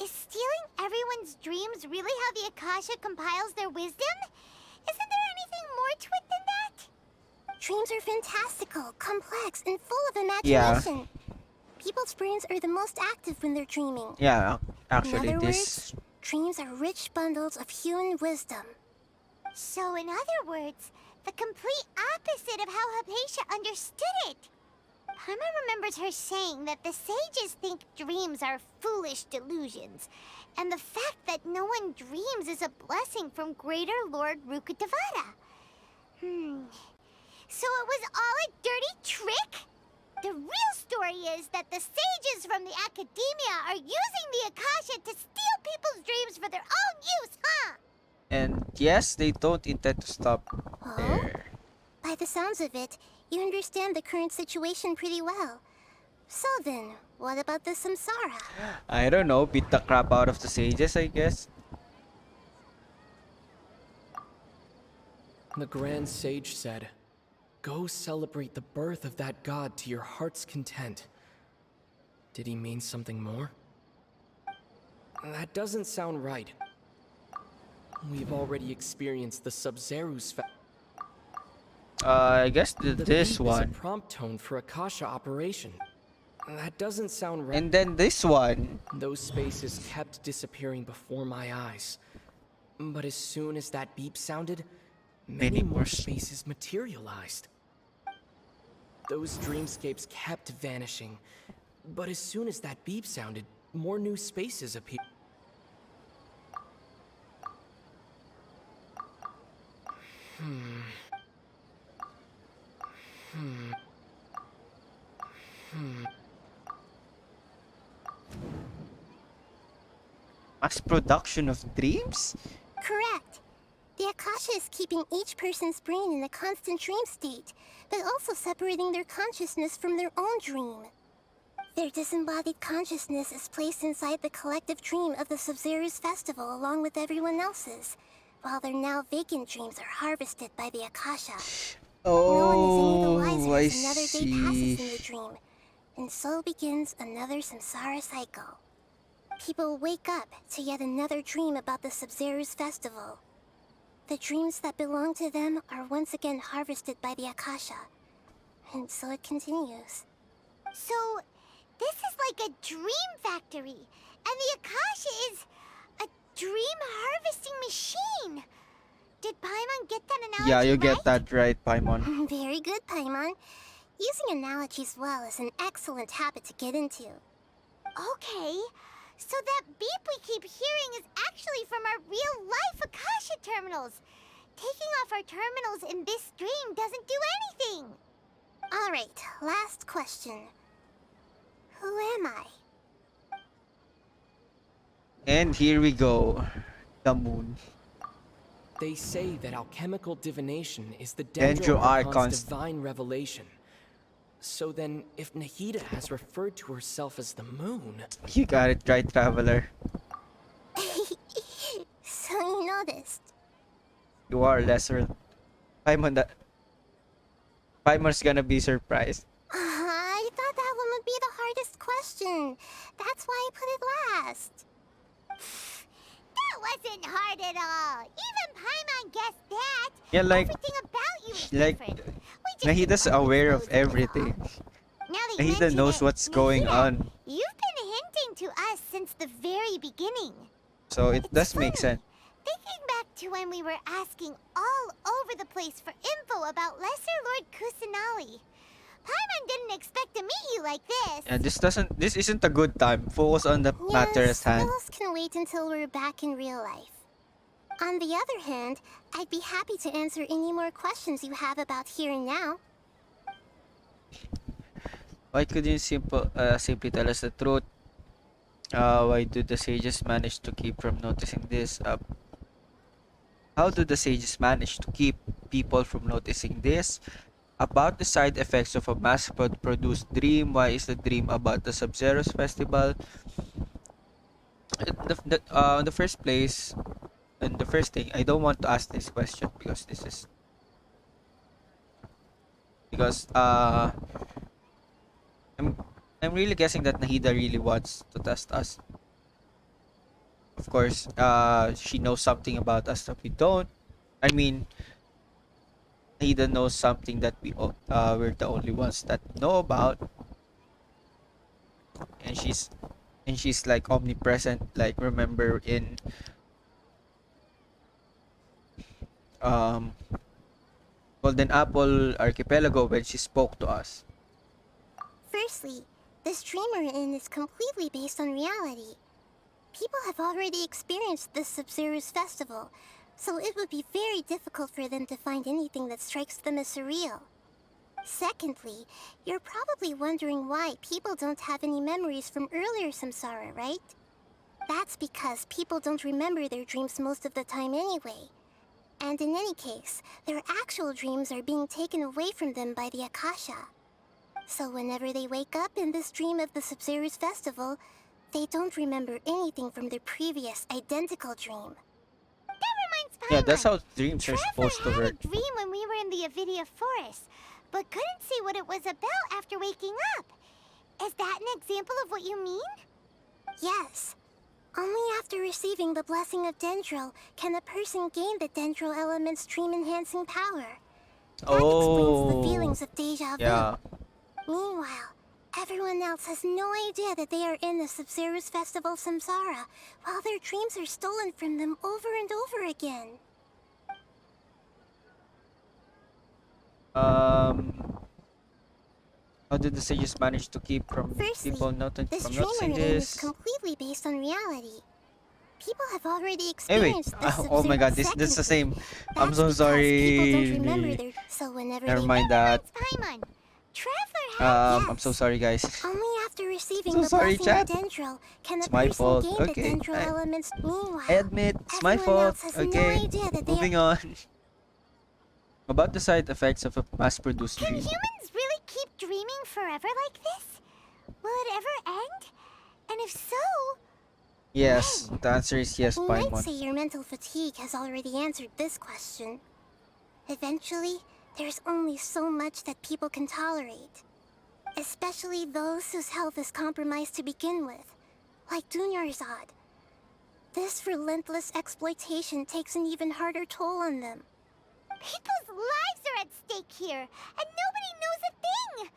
is stealing everyone's dreams really how the Akasha compiles their wisdom? Isn't there anything more to it than that? Dreams are fantastical, complex, and full of Yeah. imagination. People's brains are the most active when they're dreaming. Yeah, actually in other this... words, dreams are rich bundles of human wisdom. So in other words, the complete opposite of how Hypatia understood it. Paimon remembers her saying that the sages think dreams are foolish delusions, and the fact that no one dreams is a blessing from Greater Lord Rukkhadevata. So it was all a dirty trick? The real story is that the sages from the academia are using the Akasha to steal people's dreams for their own use, huh? And yes, they don't intend to stop there. By the sounds of it, you understand the current situation pretty well. So then, what about the samsara? I don't know, beat the crap out of the sages, I guess. The Grand Sage said, "Go celebrate the birth of that god to your heart's content." Did he mean something more? That doesn't sound right. We've already experienced the Sub-Zeru's I guess the this beep one. is a prompt tone for Akasha operation. That doesn't sound right. And then this one. Those spaces kept disappearing before my eyes. But as soon as that beep sounded, many more spaces materialized. Those dreamscapes kept vanishing. But as soon as that beep sounded, more new spaces appeared. Mass production of dreams? Correct. The Akasha is keeping each person's brain in a constant dream state, but also separating their consciousness from their own dream. Their disembodied consciousness is placed inside the collective dream of the Sub-Zeru's festival along with everyone else's, while their now vacant dreams are harvested by the Akasha. No one is any the wiser as another day passes in the dream, and so begins another samsara cycle. People wake up to yet another dream about the Sub-Zeru's festival. The dreams that belong to them are once again harvested by the Akasha, and so it continues. So, this is like a dream factory, and the Akasha is a dream harvesting machine. Did Paimon get that analogy Yeah, you right? get that right, Paimon. Very good, Paimon. Using analogies well is an excellent habit to get into. Okay, So that beep we keep hearing is actually from our real-life Akasha terminals. Taking off our terminals in this stream doesn't do anything. Alright, last question. Who am I? And here we go. The moon. They say that alchemical divination is the Dendro Dendro Archon's Archon's divine revelation. So then, if Nahida has referred to herself as the moon... You got it right, Traveler. So you noticed. You are lesser. Paimon's gonna be surprised. I thought that one would be the hardest question. That's why I put it last. That wasn't hard at all. Even Paimon guessed that. Yeah, like, Everything about you is like, different. Nahida's aware of everything. Now that you Nahida mention knows it, what's going Nahida, on. You've been hinting to us since the very beginning. So it does make sense. Thinking back to when we were asking all over the place for info about Lesser Lord Kusanali. Paimon didn't expect to meet you like this. Yeah, this isn't a good time. Focus on the matter at hand. Those can wait until we're back in real life. On the other hand, I'd be happy to answer any more questions you have about here and now. Why couldn't you simply tell us the truth? Why do the sages manage to keep from noticing this? How do the sages manage to keep people from noticing this? About the side effects of a mass-produced dream. Why is the dream about the Sub-Zero's festival? In the first place, and the first thing, I don't want to ask this question because I'm really guessing that Nahida really wants to test us. Of course, she knows something about us that we don't. I mean, Nahida knows something that we're the only ones that know about, and she's like omnipresent. Like, remember in Golden Apple Archipelago when she spoke to us. Firstly, this dream we're in is completely based on reality. People have already experienced this Sub-Zero's festival, so it would be very difficult for them to find anything that strikes them as surreal. Secondly, you're probably wondering why people don't have any memories from earlier samsara, right? That's because people don't remember their dreams most of the time anyway. And in any case, their actual dreams are being taken away from them by the Akasha. So whenever they wake up in this dream of the Sub-Zero's festival, they don't remember anything from their previous identical dream. That reminds Paimon. Yeah, that's how dreams are supposed to Trevor had work. a dream when we were in the Avidia Forest, but couldn't see what it was about after waking up. Is that an example of what you mean? Yes. Only after receiving the blessing of Dendro can a person gain the Dendro element's dream-enhancing power. That explains the feelings of DEJA VU. Yeah. Meanwhile, everyone else has no idea that they are in the Sub-Zero's festival samsara, while their dreams are stolen from them over and over again. How did the sages manage to keep from people noticing This dream we're in is this? completely based on reality. People have already Hey, wait. experienced this Oh my god, this is the same. I'm so sorry. Never mind that. I'm so sorry, guys. Only after receiving So the sorry, blessing chat. of Dendro can It's a my person fault. gain the Okay, Dendro elements. Meanwhile, I admit, it's my everyone fault. else has no Okay, idea that they moving on. About the side effects of a mass-produced Can dream. humans really keep dreaming forever like this? Will it ever end? And if so, Yes, the answer is yes, we might Paimon. say your mental fatigue has already answered this question. Eventually, there's only so much that people can tolerate. Especially those whose health is compromised to begin with, like Dunyarzad. This relentless exploitation takes an even harder toll on them. people's lives are at stake here, and nobody knows a thing.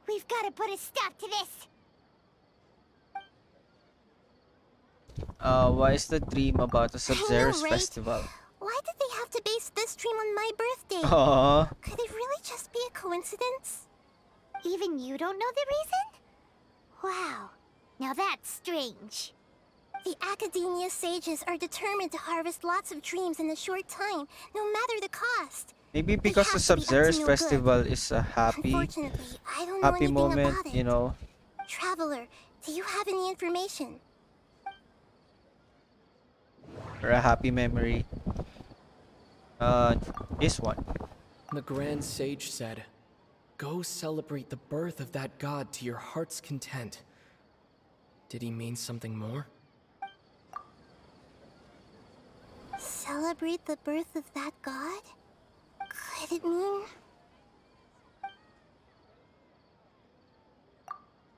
We've got to put a stop to this. Why is the dream about the Sub-Zero's right? festival? Why did they have to base this dream on my birthday? Aww. Could it really just be a coincidence? Even you don't know the reason? Wow, now that's strange. The Academia sages are determined to harvest lots of dreams in a short time, no matter the cost. Maybe because the Sub-Zero's festival is a Unfortunately, I don't know happy anything moment, about it. you know. Traveler, do you have any information? Or a happy memory. This one. The Grand Sage said, "Go celebrate the birth of that god to your heart's content." Did he mean something more? Celebrate the birth of that god? Could it mean...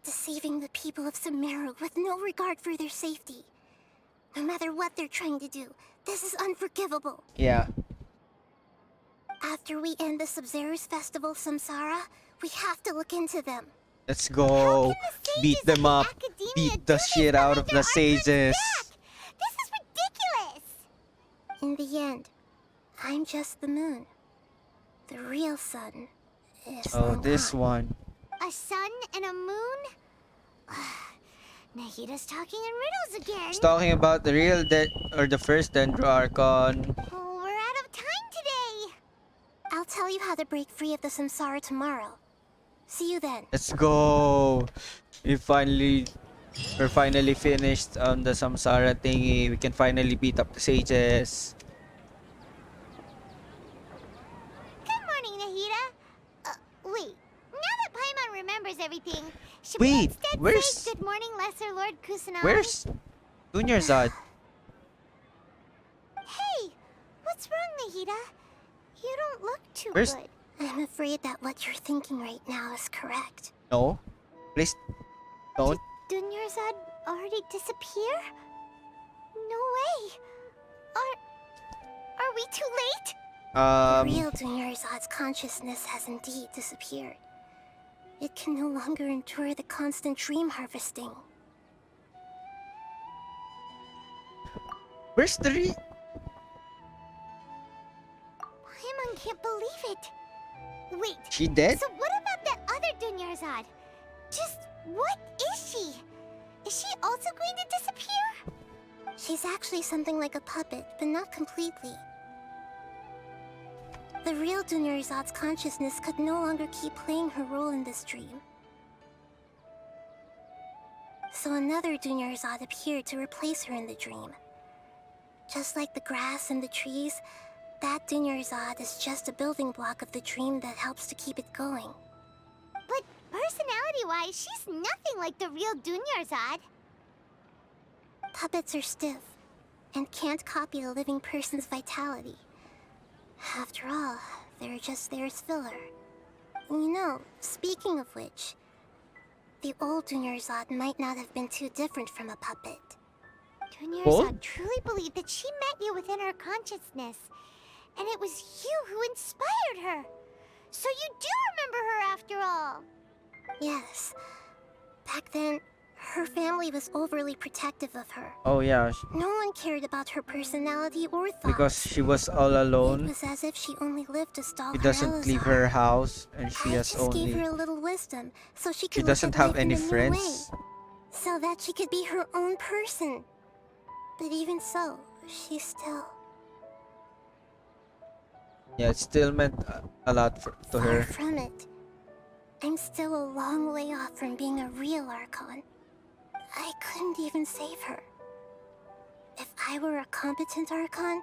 deceiving the people of Sumeru with no regard for their safety? No matter what they're trying to do, this is unforgivable. Yeah. After we end the Sub-Zero's festival, Samsara, we have to look into them. Let's go. Beat them up. Beat the shit out of the sages. This is ridiculous! In the end, I'm just the moon. The real sun is Oh, this one. A sun and a moon? Nahida's talking in riddles again. He's talking about the real the first Dendro Archon. Oh, we're out of time today. I'll tell you how to break free of the Samsara tomorrow. See you then. Let's go. We're finally finished on the Samsara thingy. We can finally beat up the sages. Good morning, Nahida. Wait. Now that Paimon remembers everything, should Wait, we instead where's- say good morning, Lesser Lord Kusanagi? Where's Junior Zod? Hey, what's wrong, Nahida? You don't look too Where's- good. I'm afraid that what you're thinking right now is correct. No. Please don't. Did Dunyarzad already disappear? No way. Are we too late? The real Dunyarzad's consciousness has indeed disappeared. It can no longer endure the constant dream harvesting. Where's the Paimon can't believe it. Wait. She dead? So what about that other Dunyarzad? Just what is she? Is she also going to disappear? She's actually something like a puppet, but not completely. The real Dunyarzad's consciousness could no longer keep playing her role in this dream. So another Dunyarzad appeared to replace her in the dream. Just like the grass and the trees, that Dunyarzad is just a building block of the dream that helps to keep it going. But personality-wise, she's nothing like the real Dunyarzad. Puppets are stiff and can't copy a living person's vitality. After all, they're just there as filler. You know, speaking of which, the old Dunyarzad might not have been too different from a puppet. Dunyarzad truly believed that she met you within her consciousness, and it was you who inspired her. So you do remember her after all. Yes. Back then, her family was overly protective of her. Oh yeah, No one cared about her personality or thoughts. because she was all It alone. was as if she only lived to stalk She her doesn't leave Elazar. her house, and she has Just gave her only. a little wisdom so she She could look doesn't at have life in any a new friends. way, so that she could be her own person. But even so, she still Yeah, it still meant a lot to far her. from it. I'm still a long way off from being a real Archon. I couldn't even save her. If I were a competent Archon,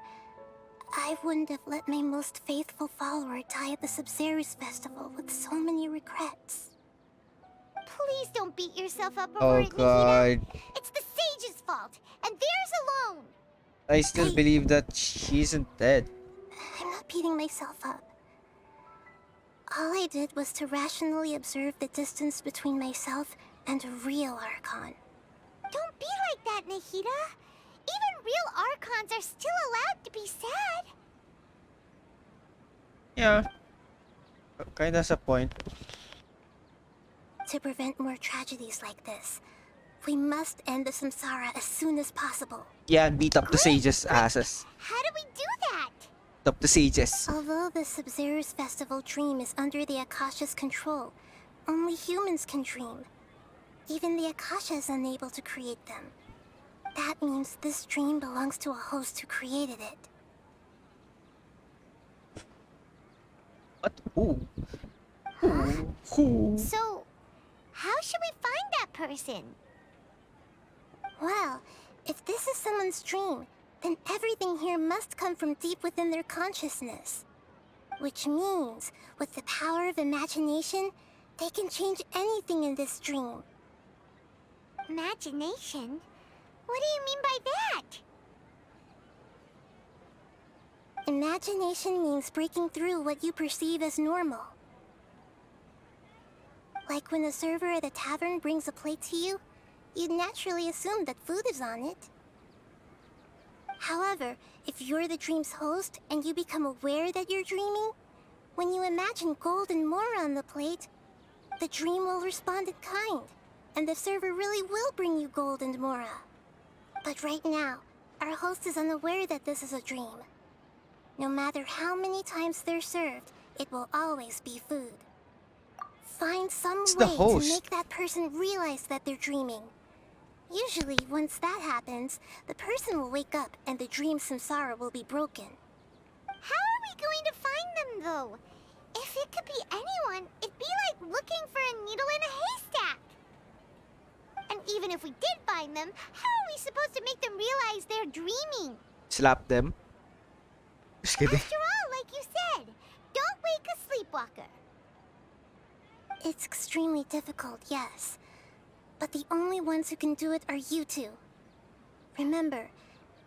I wouldn't have let my most faithful follower die at the Sub-Zero's festival with so many regrets. Please don't beat yourself up over Oh it, Nahida. god. It's the sage's fault, and theirs alone. I still believe that she isn't dead. I'm not beating myself up. All I did was to rationally observe the distance between myself and a real Archon. Don't be like that, Nahida. Even real Archons are still allowed to be sad. Yeah. Kinda a point. To prevent more tragedies like this, we must end the Samsara as soon as possible. Yeah, and beat up the sages' asses. How do we do that? Beat up the sages. Although the Sub-Zero's festival dream is under the Akasha's control, only humans can dream. Even the Akasha is unable to create them. That means this dream belongs to a host who created it. What? Who? Who? So, how should we find that person? Well, if this is someone's dream, then everything here must come from deep within their consciousness. Which means, with the power of imagination, they can change anything in this dream. Imagination? What do you mean by that? Imagination means breaking through what you perceive as normal. Like when a server at a tavern brings a plate to you, you'd naturally assume that food is on it. However, if you're the dream's host and you become aware that you're dreaming, when you imagine gold and more on the plate, the dream will respond in kind, and the server really will bring you gold and mora. But right now, our host is unaware that this is a dream. No matter how many times they're served, it will always be food. Find some It's the way to host. make that person realize that they're dreaming. Usually, once that happens, the person will wake up and the dream samsara will be broken. How are we going to find them, though? If it could be anyone, it'd be like looking for a needle in a haystack. And even if we did find them, how are we supposed to make them realize they're dreaming? Slap them. Just kidding. After all, like you said, don't wake a sleepwalker. It's extremely difficult, yes. But the only ones who can do it are you two. Remember,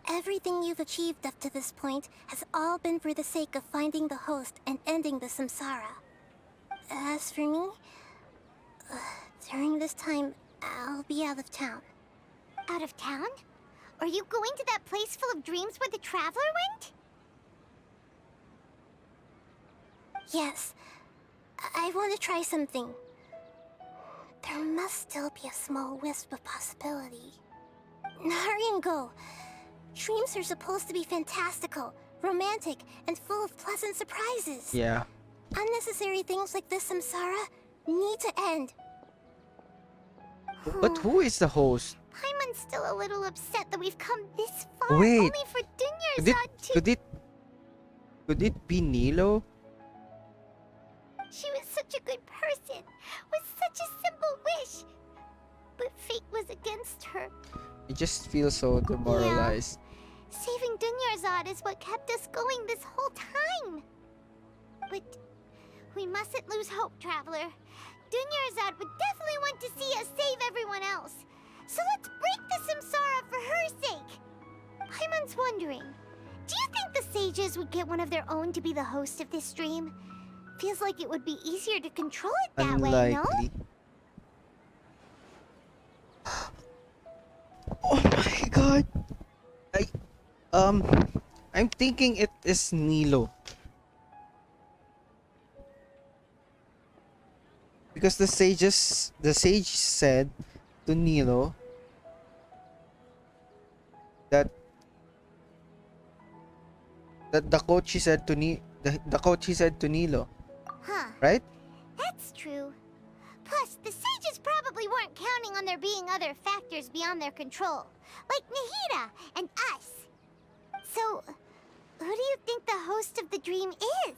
everything you've achieved up to this point has all been for the sake of finding the host and ending the samsara. As for me, during this time, I'll be out of town. Out of town? Are you going to that place full of dreams where the traveler went? Yes, I want to try something. There must still be a small wisp of possibility. Hurry and go. Dreams are supposed to be fantastical, romantic, and full of pleasant surprises. Yeah. Unnecessary things like this samsara need to end. But who is the host? Paimon's still a little upset that we've come this far Wait. only for Dunyarzad to... Could it be Nilo? She was such a good person, with such a simple wish. But fate was against her. I just feel so demoralized. Saving Dunyarzad is what kept us going this whole time. But we mustn't lose hope, Traveler. Dunyarzad would definitely want to see us save everyone else. So let's break the samsara for her sake. Paimon's wondering, do you think the sages would get one of their own to be the host of this stream? Feels like it would be easier to control it that way, no? Unlikely. Oh my god. I'm thinking it is Nilo. Because the sage said to Nilo that the coach he said to Nilo. Huh. Right? That's true. Plus, the sages probably weren't counting on there being other factors beyond their control, like Nahida and us. So, who do you think the host of the dream is?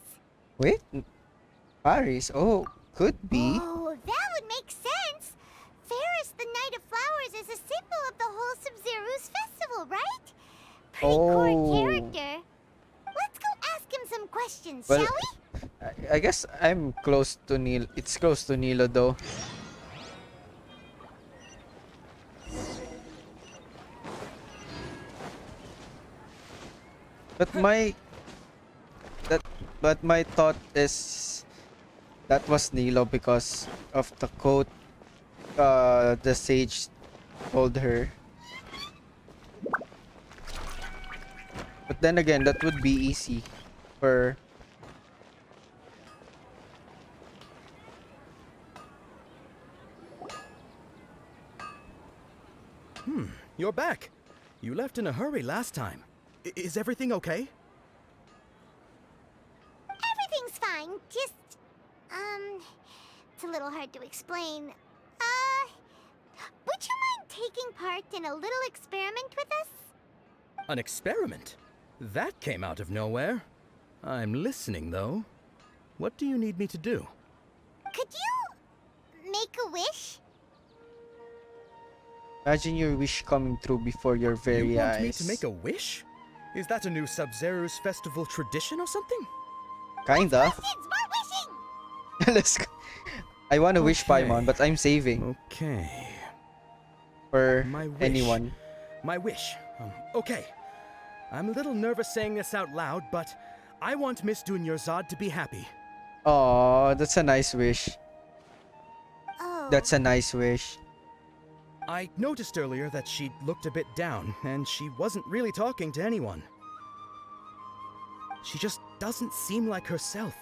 Wait, Paris. Oh, could be. Oh, that would make sense. Ferris, the Knight of Flowers, is a symbol of the whole Sumeru's festival, right? Pretty core character. Let's go ask him some questions, Well, shall we? I guess I'm close to Nilo. It's close to Nilo though. But my thought is that was Nilo because of the quote the sage told her. But then again, that would be easy for You're back. You left in a hurry last time. Is everything okay? Everything's fine. Just, it's a little hard to explain. Would you mind taking part part in a little experiment with us? An experiment? That came out of nowhere. I'm listening, though. What do you need me to do? Could you make a wish? Imagine your wish coming true before your very You want eyes. me to make a wish? Is that a new Sub-Zero's festival tradition or something? Kinda. Let's go. I want to wish Paimon, but I'm saving. Okay. For My wish. anyone. My wish. Okay. I'm a little nervous saying this out loud, but I want Miss Dunyarzad to be happy. Oh, that's a nice wish. Oh. That's a nice wish. I noticed earlier that she looked a bit down, and she wasn't really talking to anyone. She just doesn't seem like herself.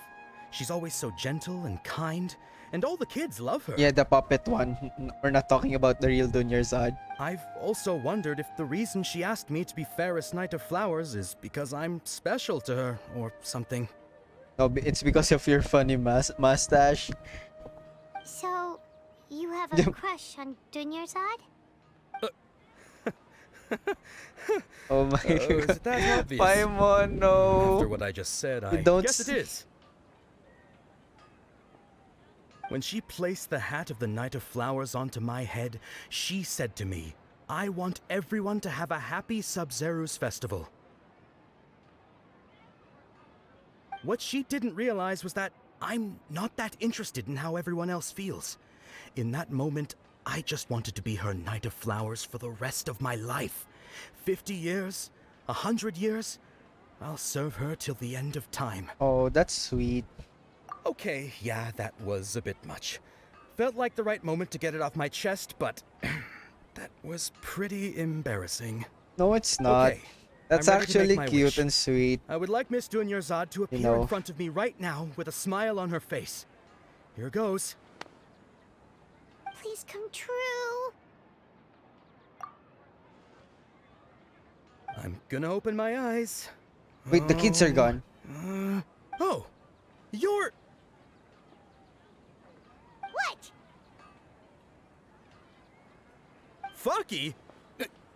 She's always so gentle and kind, and all the kids love her. Yeah, the puppet one. We're not talking about the real Dunyarzad. I've also wondered if the reason she asked me to be Fairest Knight of Flowers is because I'm special to her, or something. No, it's because of your funny mustache. So, you have a crush on Dunyarzad? Oh my god. Is it that obvious? Paimon, no. After what I just said, I Don't guess it is. When she placed the hat of the Knight of Flowers onto my head, she said to me, I want everyone to have a happy Sub-Zero's festival. What she didn't realize was that I'm not that interested in how everyone else feels. In that moment, I just wanted to be her Knight of Flowers for the rest of my life. 50 years, 100 years, I'll serve her till the end of time. Oh, that's sweet. Okay, yeah, that was a bit much. Felt like the right moment to get it off my chest, but that was pretty embarrassing. No, it's not. Okay, That's I'm ready to make actually my cute wish. and sweet. I would like Miss Dunyarzad to appear in front of me right now with a smile on her face. Here goes. Please come true. I'm gonna open my eyes. Wait, the kids are gone. Oh, you're... What? Fucky?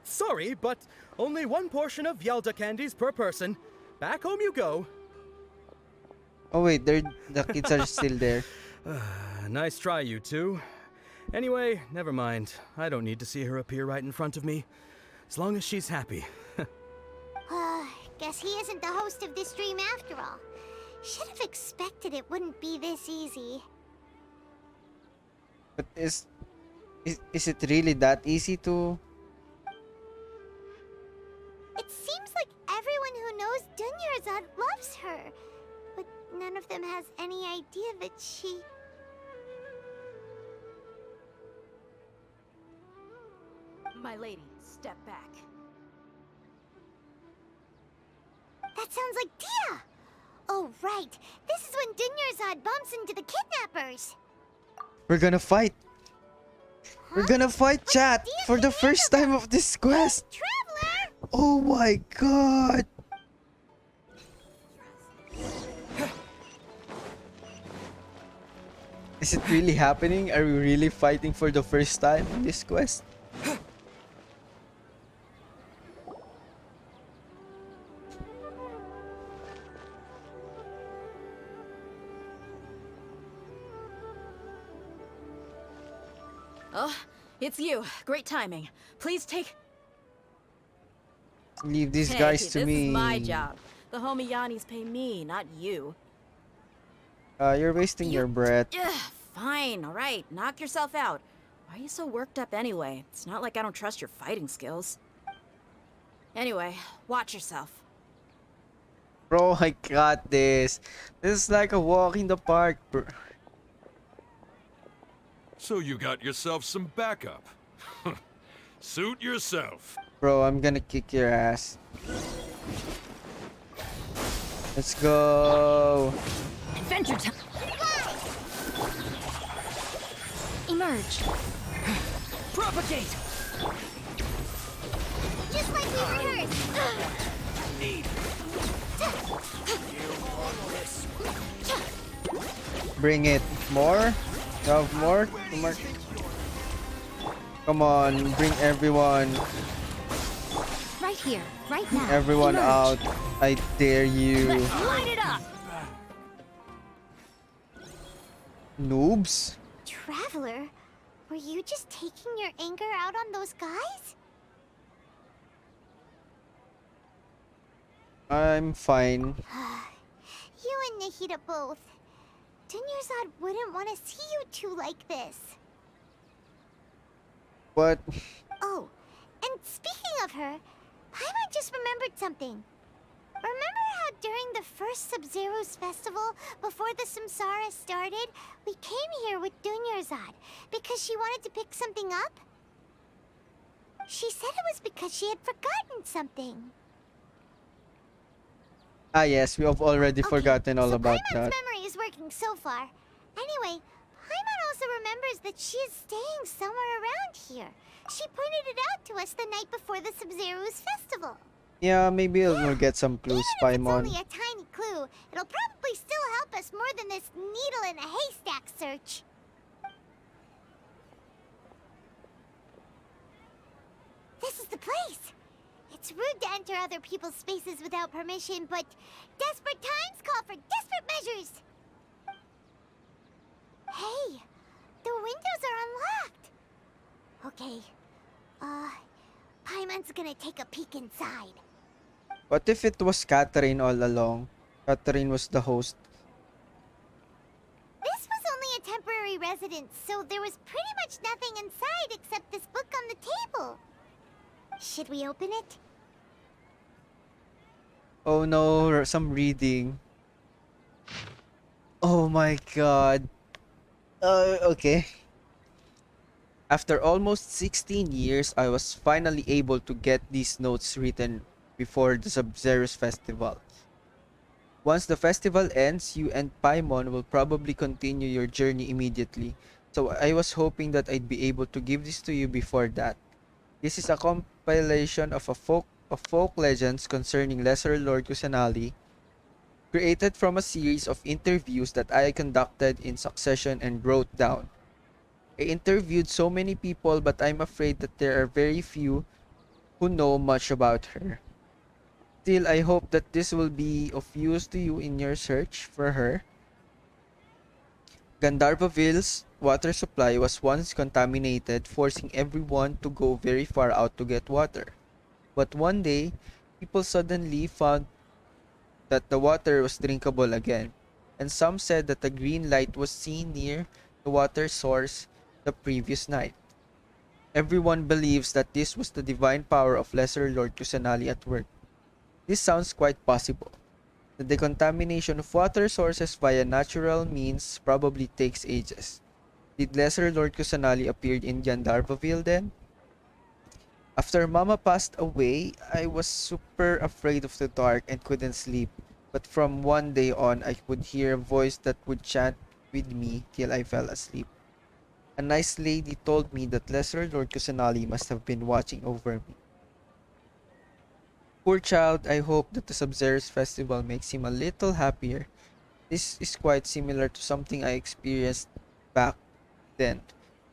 Sorry, but only one portion of Yalda candies per person. Back home you go. Oh wait, the kids are still there. Nice try, you two. Anyway, never mind. I don't need to see her appear right in front of me. As long as she's happy. Guess he isn't the host of this stream after all. Should have expected it wouldn't be this easy. But is it really that easy to... It seems like everyone who knows Dunyarzad loves her. But none of them has any idea that she... My lady, step back. That sounds like DEJA! Oh, right. This is when Dunyarzad bumps into the kidnappers. We're gonna fight. We're gonna fight, chat, for the first time of this quest. Traveler! Oh my god. Is it really happening? Are we really fighting for the first time in this quest? Oh, it's you. Great timing. Please take... Leave these Hey, guys to this me. is my job. The homie Yannis pay me, not you. You're wasting your breath. Ugh, fine, alright. Knock yourself out. Why are you so worked up anyway? It's not like I don't trust your fighting skills. Anyway, watch yourself. Bro, I got this. This is like a walk in the park, bro. So you got yourself some backup. Suit yourself. Bro, I'm gonna kick your ass. Let's go. Adventure time. Emerge. Propagate! Just like we rehearsed. Need. Bring it. More? You have more? More? Come on, bring everyone. Right here, right now. Everyone Emerge. out. I dare you. Let's light it up. Noobs? Traveler, were you just taking your anger out on those guys? I'm fine. You and Nahida both. Dunyarzad wouldn't want to see you two like this. What? Oh, and speaking of her, Paimon just remembered something. Remember how during the first Sub-Zero's festival, before the Samsara started, we came here with Dunyarzad because she wanted to pick something up? She said it was because she had forgotten something. Ah yes, we have already forgotten all about Paimon's that. memory is working so far. Anyway, Paimon also remembers that she is staying somewhere around here. She pointed it out to us the night before the Sub-Zero's festival. Yeah, maybe we'll get some clues, Paimon. Only a tiny clue. It'll probably still help us more than this needle in a haystack search. This is the place. It's rude to enter other people's spaces without permission, but desperate times call for desperate measures. Hey, the windows are unlocked. Okay, Paimon's gonna take a peek inside. What if it was Catherine all along? Catherine was the host. This was only a temporary residence, so there was pretty much nothing inside except this book on the table. Should we open it? Oh no, some reading. Oh my god. Okay. After almost 16 years, I was finally able to get these notes written before the Sub-Zero's festival. Once the festival ends, you and Paimon will probably continue your journey immediately. So I was hoping that I'd be able to give this to you before that. This is a compilation of folk legends concerning Lesser Lord Kusanali, created from a series of interviews that I conducted in succession and wrote down. I interviewed so many people, but I'm afraid that there are very few who know much about her. Still, I hope that this will be of use to you in your search for her. Gandharvaville's water supply was once contaminated, forcing everyone to go very far out to get water. But one day, people suddenly found that the water was drinkable again, and some said that a green light was seen near the water source the previous night. Everyone believes that this was the divine power of Lesser Lord Kusanali at work. This sounds quite possible. The decontamination of water sources via natural means probably takes ages. Did Lesser Lord Kusanali appear in Gandharvaville then? After Mama passed away, I was super afraid of the dark and couldn't sleep. But from one day on, I would hear a voice that would chant with me till I fell asleep. A nice lady told me that Lesser Lord Kusanali must have been watching over me. Poor child, I hope that the Sub-Zero's festival makes him a little happier. This is quite similar to something I experienced back then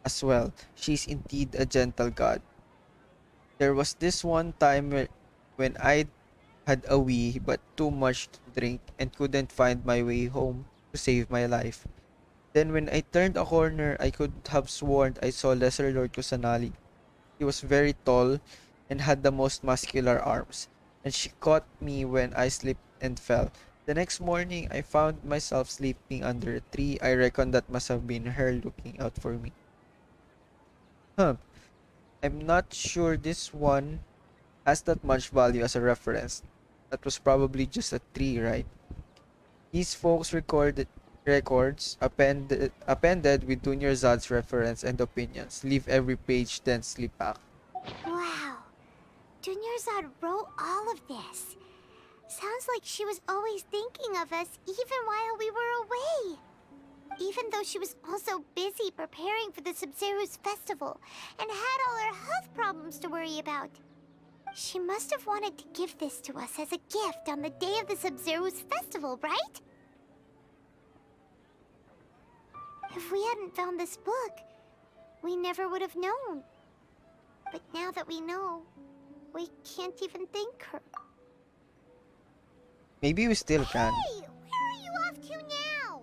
as well. She's indeed a gentle god. There was this one time when I had a wee but too much to drink and couldn't find my way home to save my life. Then when I turned a corner, I could have sworn I saw Lesser Lord Kusanali. He was very tall and had the most muscular arms, and she caught me when I slipped and fell. The next morning, I found myself sleeping under a tree. I reckon that must have been her looking out for me. I'm not sure this one has that much value as a reference. That was probably just a tree, right? These folks recorded records appended with Dunyarzad's reference and opinions. Leave every page, then slip back. Wow. Dunyarzad wrote all of this. Sounds like she was always thinking of us even while we were away. Even though she was also busy preparing for the Sub-Zero's festival and had all her health problems to worry about. She must have wanted to give this to us as a gift on the day of the Sub-Zero's festival, right? If we hadn't found this book, we never would have known. But now that we know, we can't even thank her. Maybe we still can. Hey! Where are you off to now?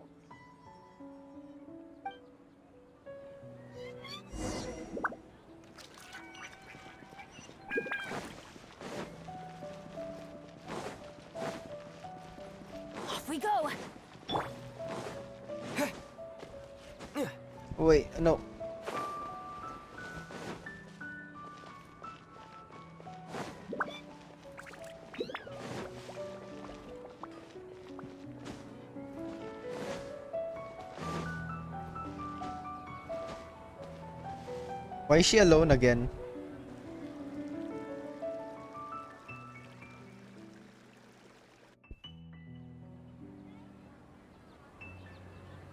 Off we go! Wait, no. Why is she alone again?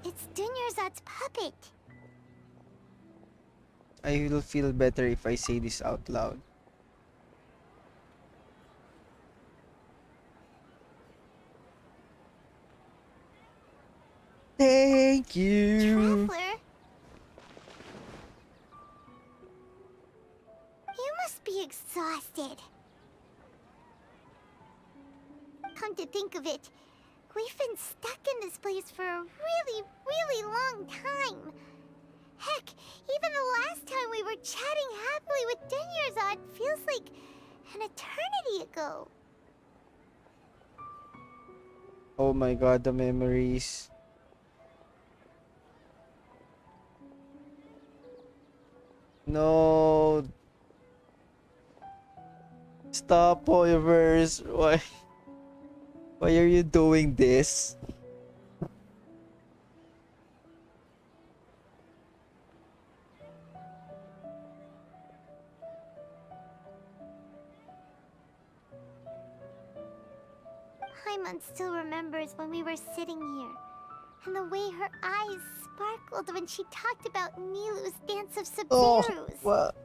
It's Dunyarzad's puppet. I will feel better if I say this out loud. Thank you. Traveler? You must be exhausted. Come to think of it, we've been stuck in this place for a really long time. Heck, even the last time we were chatting happily with Dunyarzad feels like an eternity ago. Oh my god, the memories. No. Stop, Hoyoverse. Why are you doing this? Paimon still remembers when we were sitting here, and the way her eyes sparkled when she talked about Nilu's dance of Oh, Sumerus. what?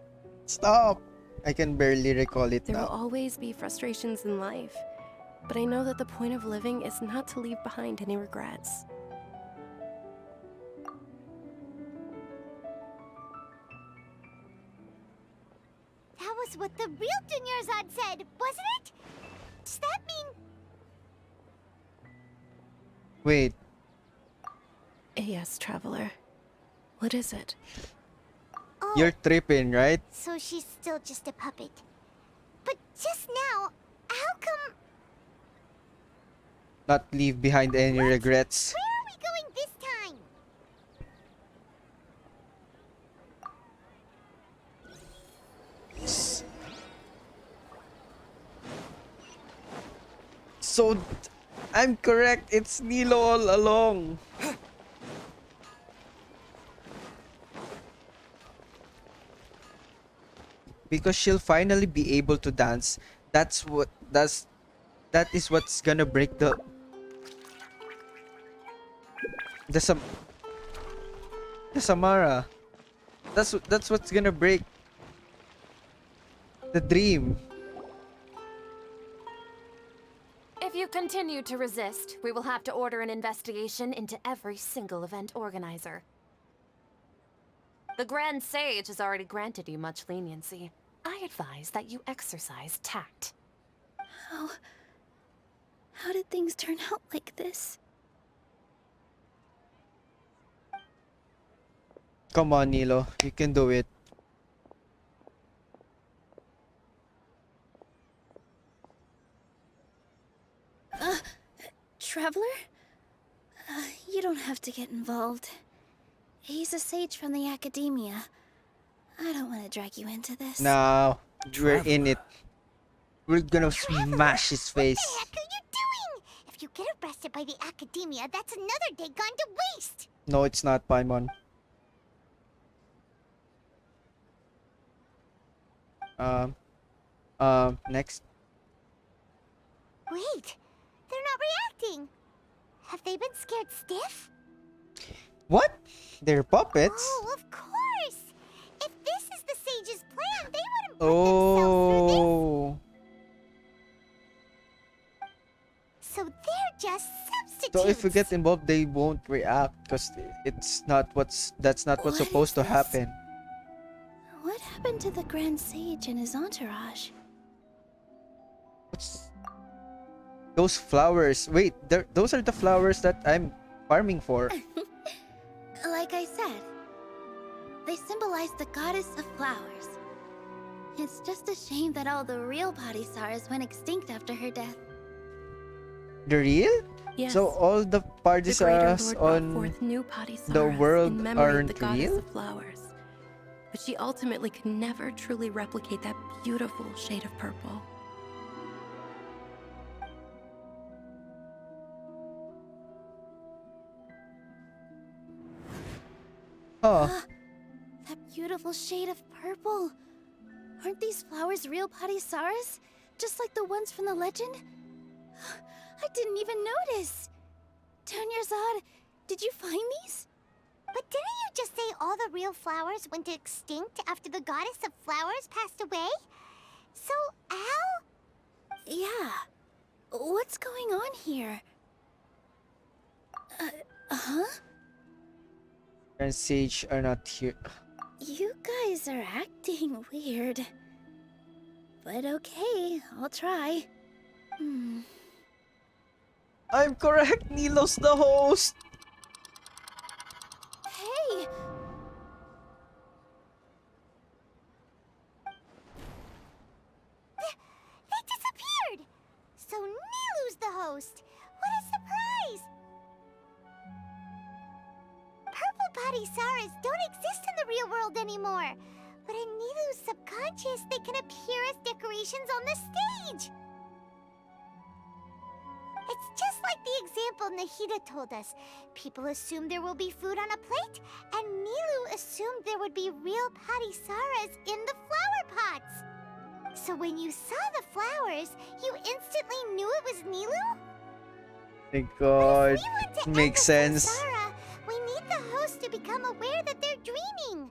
Stop! I can barely recall it There will now. always be frustrations in life, but I know that the point of living is not to leave behind any regrets. That was what the real Dunyarzad said, wasn't it? Does that mean... Wait, Yes, traveler. What is it? Oh, you're tripping, right? so she's still just a puppet. But just now, how come... Not leave behind any regrets. Where are we going this time? So, I'm correct. It's Nilo all along. Because she'll finally be able to dance. That is what's gonna break the Samara. That's what's gonna break the dream. If you continue to resist, we will have to order an investigation into every single event organizer. The Grand Sage has already granted you much leniency. I advise that you exercise tact. How did things turn out like this? Come on, Nilo. You can do it. Traveler? You don't have to get involved. He's a sage from the academia. I don't want to drag you into this. Now, we're in it. We're gonna smash his face. What the heck are you doing? If you get arrested by the academia, that's another day gone to waste. No, it's not, Paimon. Next. Wait, they're not reacting. Have they been scared stiff? What? They're puppets? Oh, of course. If this is the sage's plan, they wouldn't put themselves through Oh. this. So they're just substitutes. So if we get involved, they won't react because that's not what's supposed to happen. What happened happened to the Grand Sage and his entourage? Those flowers. Wait, those are the flowers that I'm farming for. Like I said, they symbolize the goddess of flowers. It's just a shame that all the real Padisaras went extinct after her death. The real? Yes. So all the The Greater Pardisaras Lord brought on forth new Padisaras the world in memory of aren't the goddess real? of flowers. But she ultimately could never truly replicate that beautiful shade of purple. Huh. That beautiful shade of purple. Aren't these flowers real Padisaras? Just like the ones from the legend? I didn't even notice. Dunyarzad, did you find these? But didn't you just say all the real flowers went extinct after the goddess of flowers passed away? So, how? Yeah. What's going on here? Huh? And Sage are not here. You guys are acting weird. But okay, I'll try. I'm correct. Nilo's the host. Hey! They disappeared! So Nilu's the host. What a surprise! Purple Padisaras don't exist in the real world anymore. But in Nilu's subconscious, they can appear as decorations on the stage. It's just like the example Nahida told us. People assumed there will be food on a plate, and Nilu assumed there would be real Padisaras in the flower pots. So when you saw the flowers, you instantly knew it was Nilu? My God. We want to Makes end the sense. samsara. We need the host to become aware that they're dreaming.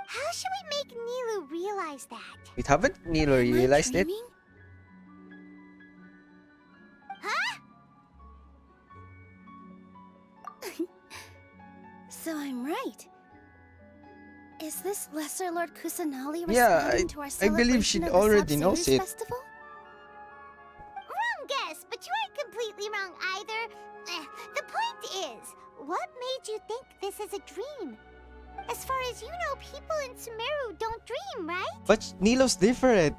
How should we make Nilu realize that? Wait, haven't Nilo realized it? Huh? So I'm right. Is this Lesser Lord Kusanali Yeah, responding to our I believe celebration she of the already knows Sabzeruz it. Festival? Wrong guess, but you aren't completely wrong either. The point is, what made you think this is a dream? As far as you know, people in Sumeru don't dream, right? But Nilo's different.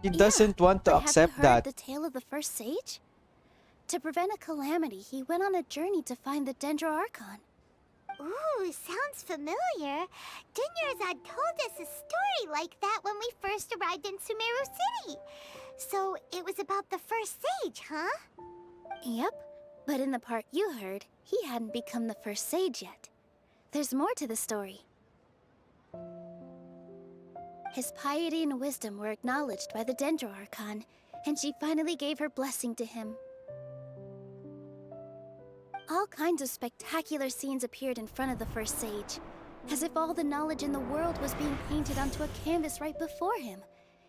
He doesn't want to But accept have you heard that. the tale of the first sage? To prevent a calamity, he went on a journey to find the Dendro Archon. Ooh, sounds familiar. Dunyarzad told us a story like that when we first arrived in Sumeru City. So it was about the first sage, huh? Yep, but in the part you heard, he hadn't become the first sage yet. There's more to the story. His piety and wisdom were acknowledged by the Dendro Archon, and she finally gave her blessing to him. All kinds of spectacular scenes appeared in front of the first sage, as if all the knowledge in the world was being painted onto a canvas right before him.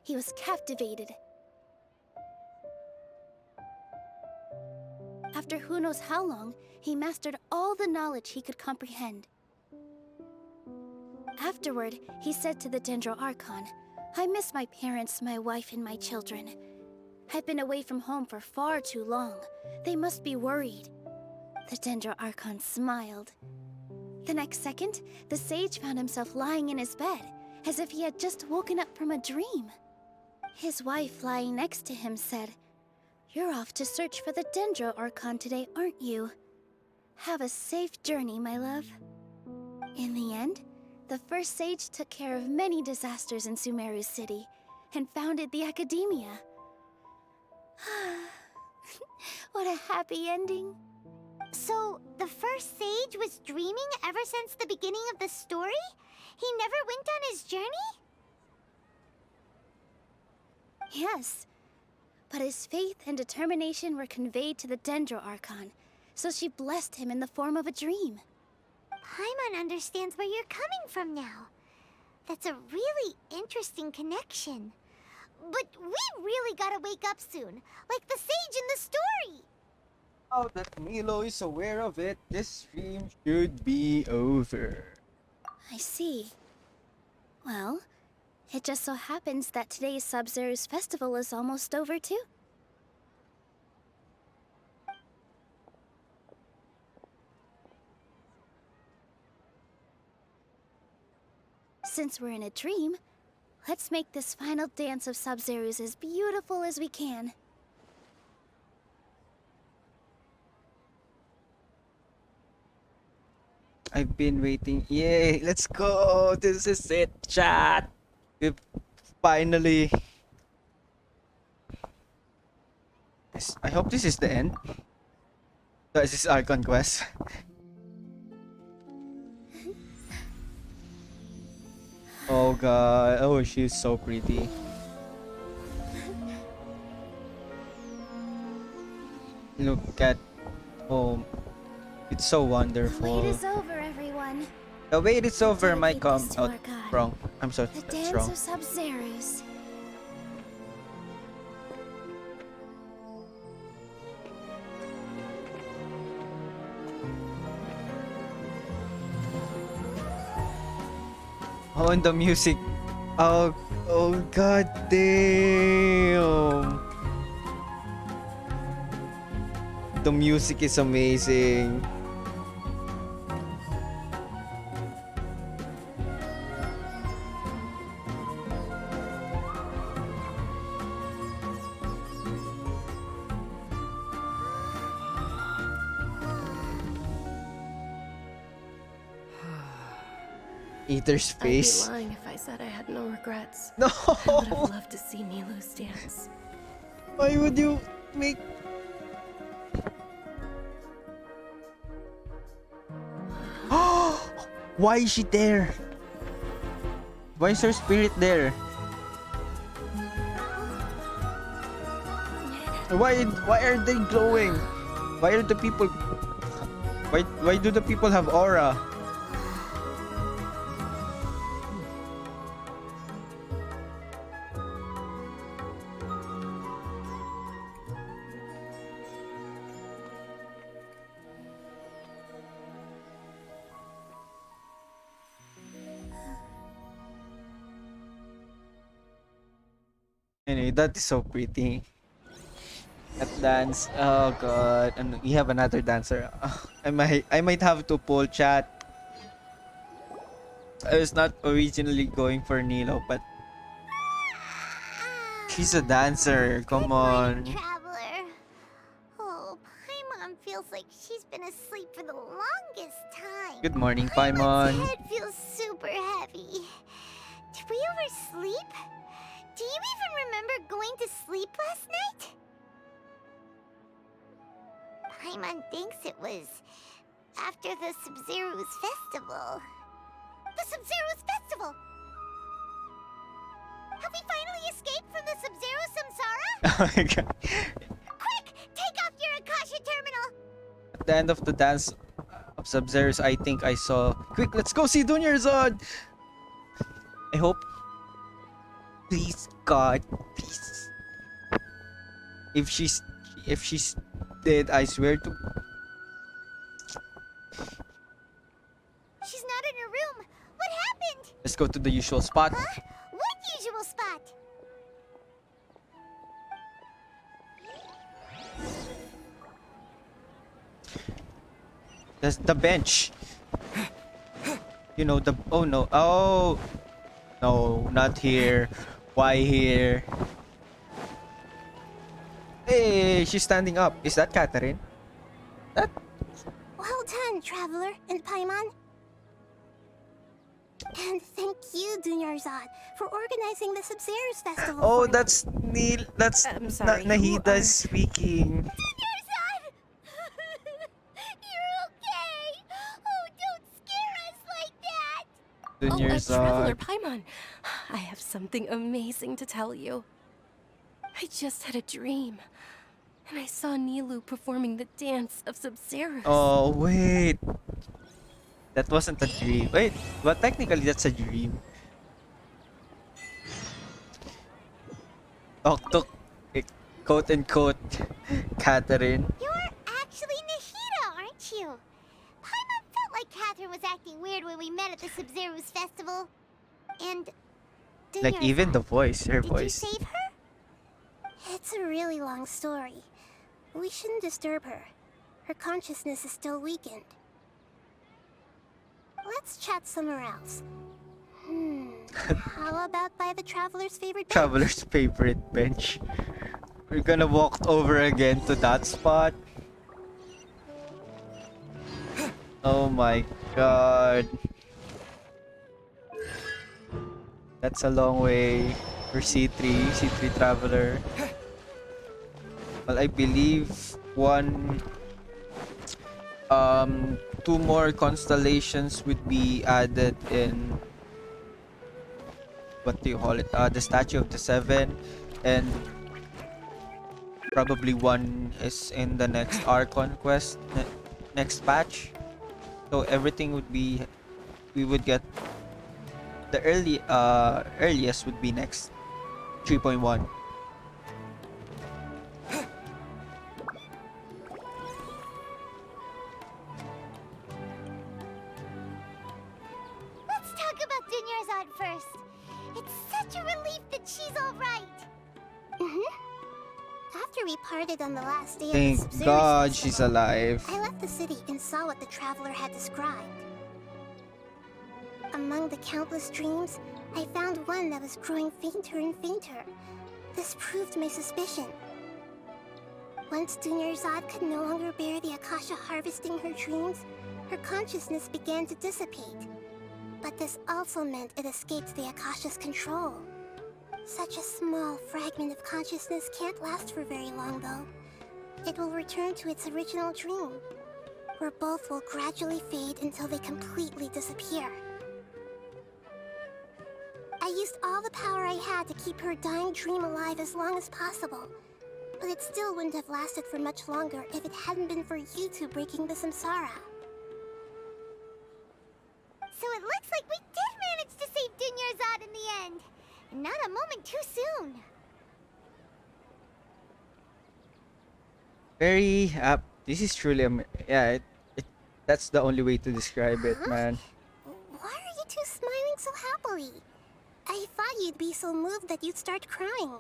He was captivated. After who knows how long, he mastered all the knowledge he could comprehend. Afterward, he said to the Dendro Archon, "I miss my parents, my wife, and my children. I've been away from home for far too long. They must be worried." The Dendro Archon smiled. The next second, the sage found himself lying in his bed, as if he had just woken up from a dream. His wife, lying next to him, said, "You're off to search for the Dendro Archon today, aren't you? Have a safe journey, my love." In the end, the first sage took care of many disasters in Sumeru City and founded the Academia. What a happy ending. So, the first sage was dreaming ever since the beginning of the story? He never went on his journey? Yes, but his faith and determination were conveyed to the Dendro Archon, so she blessed him in the form of a dream. Paimon understands where you're coming from now. That's a really interesting connection. But we really gotta wake up soon, like the sage in the story. Now that Nilo is aware of it, this stream should be over. I see. Well, It just so happens that today's Sub-Zero's festival is almost over too. Since we're in a dream, let's make this final dance of Sub-Zero's as beautiful as we can. I've been waiting. Yay, let's go. This is it, chat. We finally. I hope this is the end. This is Archon quest. Oh god. Oh, she's so pretty. Look at. Oh, it's so wonderful. The wait is over, everyone. The wait is over. My Dedicate this to out our god. wrong. I'm so The that's dance wrong. of Sub-Zero's. Oh, and the music. Oh, oh god damn. The music is amazing. Ether's face. I'd be lying if I said I had no regrets. No. I would have loved to see Nilou's dance. Why would you make? Why is she there? Why is her spirit there? Why are they glowing? Why are the people? Why do the people have aura? Anyway, that is so pretty. That dance, oh god, and we have another dancer. I might have to pull chat. I was not originally going for Nilo, but she's a dancer. Come on. Traveler. Oh, Paimon feels like she's been asleep for the longest time. Good morning, Paimon's Paimon. head feels super heavy. Did we oversleep? Do you even remember going to sleep last night? Paimon thinks it was after the Sub-Zero's festival. The Sub-Zero's festival! Have we finally escaped from the Sub-Zero samsara? Oh my god. Quick! Take off your Akasha terminal! At the end of the dance of Sub-Zero's, I think I saw. Quick, let's go see Junior Zod! I hope. Please, God, please. If she's dead, I swear to. She's not in her room. What happened? Let's go to the usual spot. Huh? What usual spot? That's the bench. You know the. Oh no. Oh. No, not here. Why here? Hey, she's standing up. Is that Catherine? That. Well done, Traveler and Paimon. And thank you, Dunyarzad, for organizing the Sub-Zero's festival. Oh, for me. that's Neil. That's I'm sorry, Nahida who are- speaking. Dunyarzad! You're okay! Oh, don't scare us like that! Traveler Dunyarzad. Paimon, I have something amazing to tell you. I just had a dream, and I saw Nilou performing the dance of Sub-Zero. Oh wait. That wasn't a dream. Wait, but technically that's a dream. Tok, quote unquote, Catherine. You're actually Nahida, aren't you? Paimon felt like Catherine was acting weird when we met at the Sub-Zero's festival. And Like even the voice, her Did voice. you save her? It's a really long story. We shouldn't disturb her. Her consciousness is still weakened. Let's chat somewhere else. How about by the Traveler's favorite bench? Traveler's favorite bench. We're gonna walk over again to that spot. Oh my god. That's a long way for C3 Traveler. Well, I believe two more constellations would be added in, what do you call it? The Statue of the Seven, and probably one is in the next Archon quest, next patch. So everything would be, we would get the earliest would be next 3.1. Let's talk about Dunyarzad first. It's such a relief that she's alright. After we parted on the last day of Thank the Sumeru God festival, she's alive. I left the city and saw what the Traveler had described. Among the countless dreams, I found one that was growing fainter and fainter. This proved my suspicion. Once Dunyarzad could no longer bear the Akasha harvesting her dreams, her consciousness began to dissipate. But this also meant it escaped the Akasha's control. Such a small fragment of consciousness can't last for very long, though. It will return to its original dream, where both will gradually fade until they completely disappear. I used all the power I had to keep her dying dream alive as long as possible, but it still wouldn't have lasted for much longer if it hadn't been for you two breaking the samsara. So it looks like we did manage to save Dunyarzad in the end. And not a moment too soon. Very this is truly yeah, that's the only way to describe it, man. Why are you two smiling so happily? I thought you'd be so moved that you'd start crying.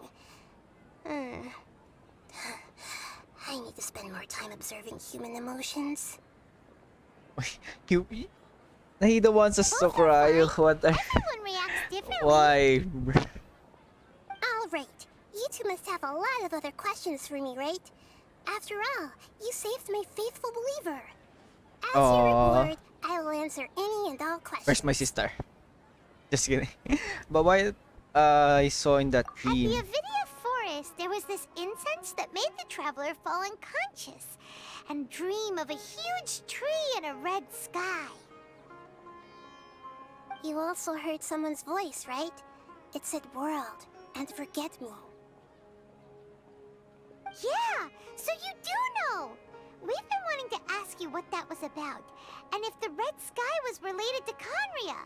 I need to spend more time observing human emotions. He the wants us to cry. What are... Everyone reacts differently. Why? Alright, you two must have a lot of other questions for me, right? After all, you saved my faithful believer. As your reward, I will answer any and all questions. Where's my sister? Just kidding. But why I saw in that dream? At the Avidia Forest, there was this incense that made the Traveler fall unconscious and dream of a huge tree and a red sky. You also heard someone's voice, right? It said world and forget me. Yeah, so you do know! We've been wanting to ask you what that was about, and if the red sky was related to Conria.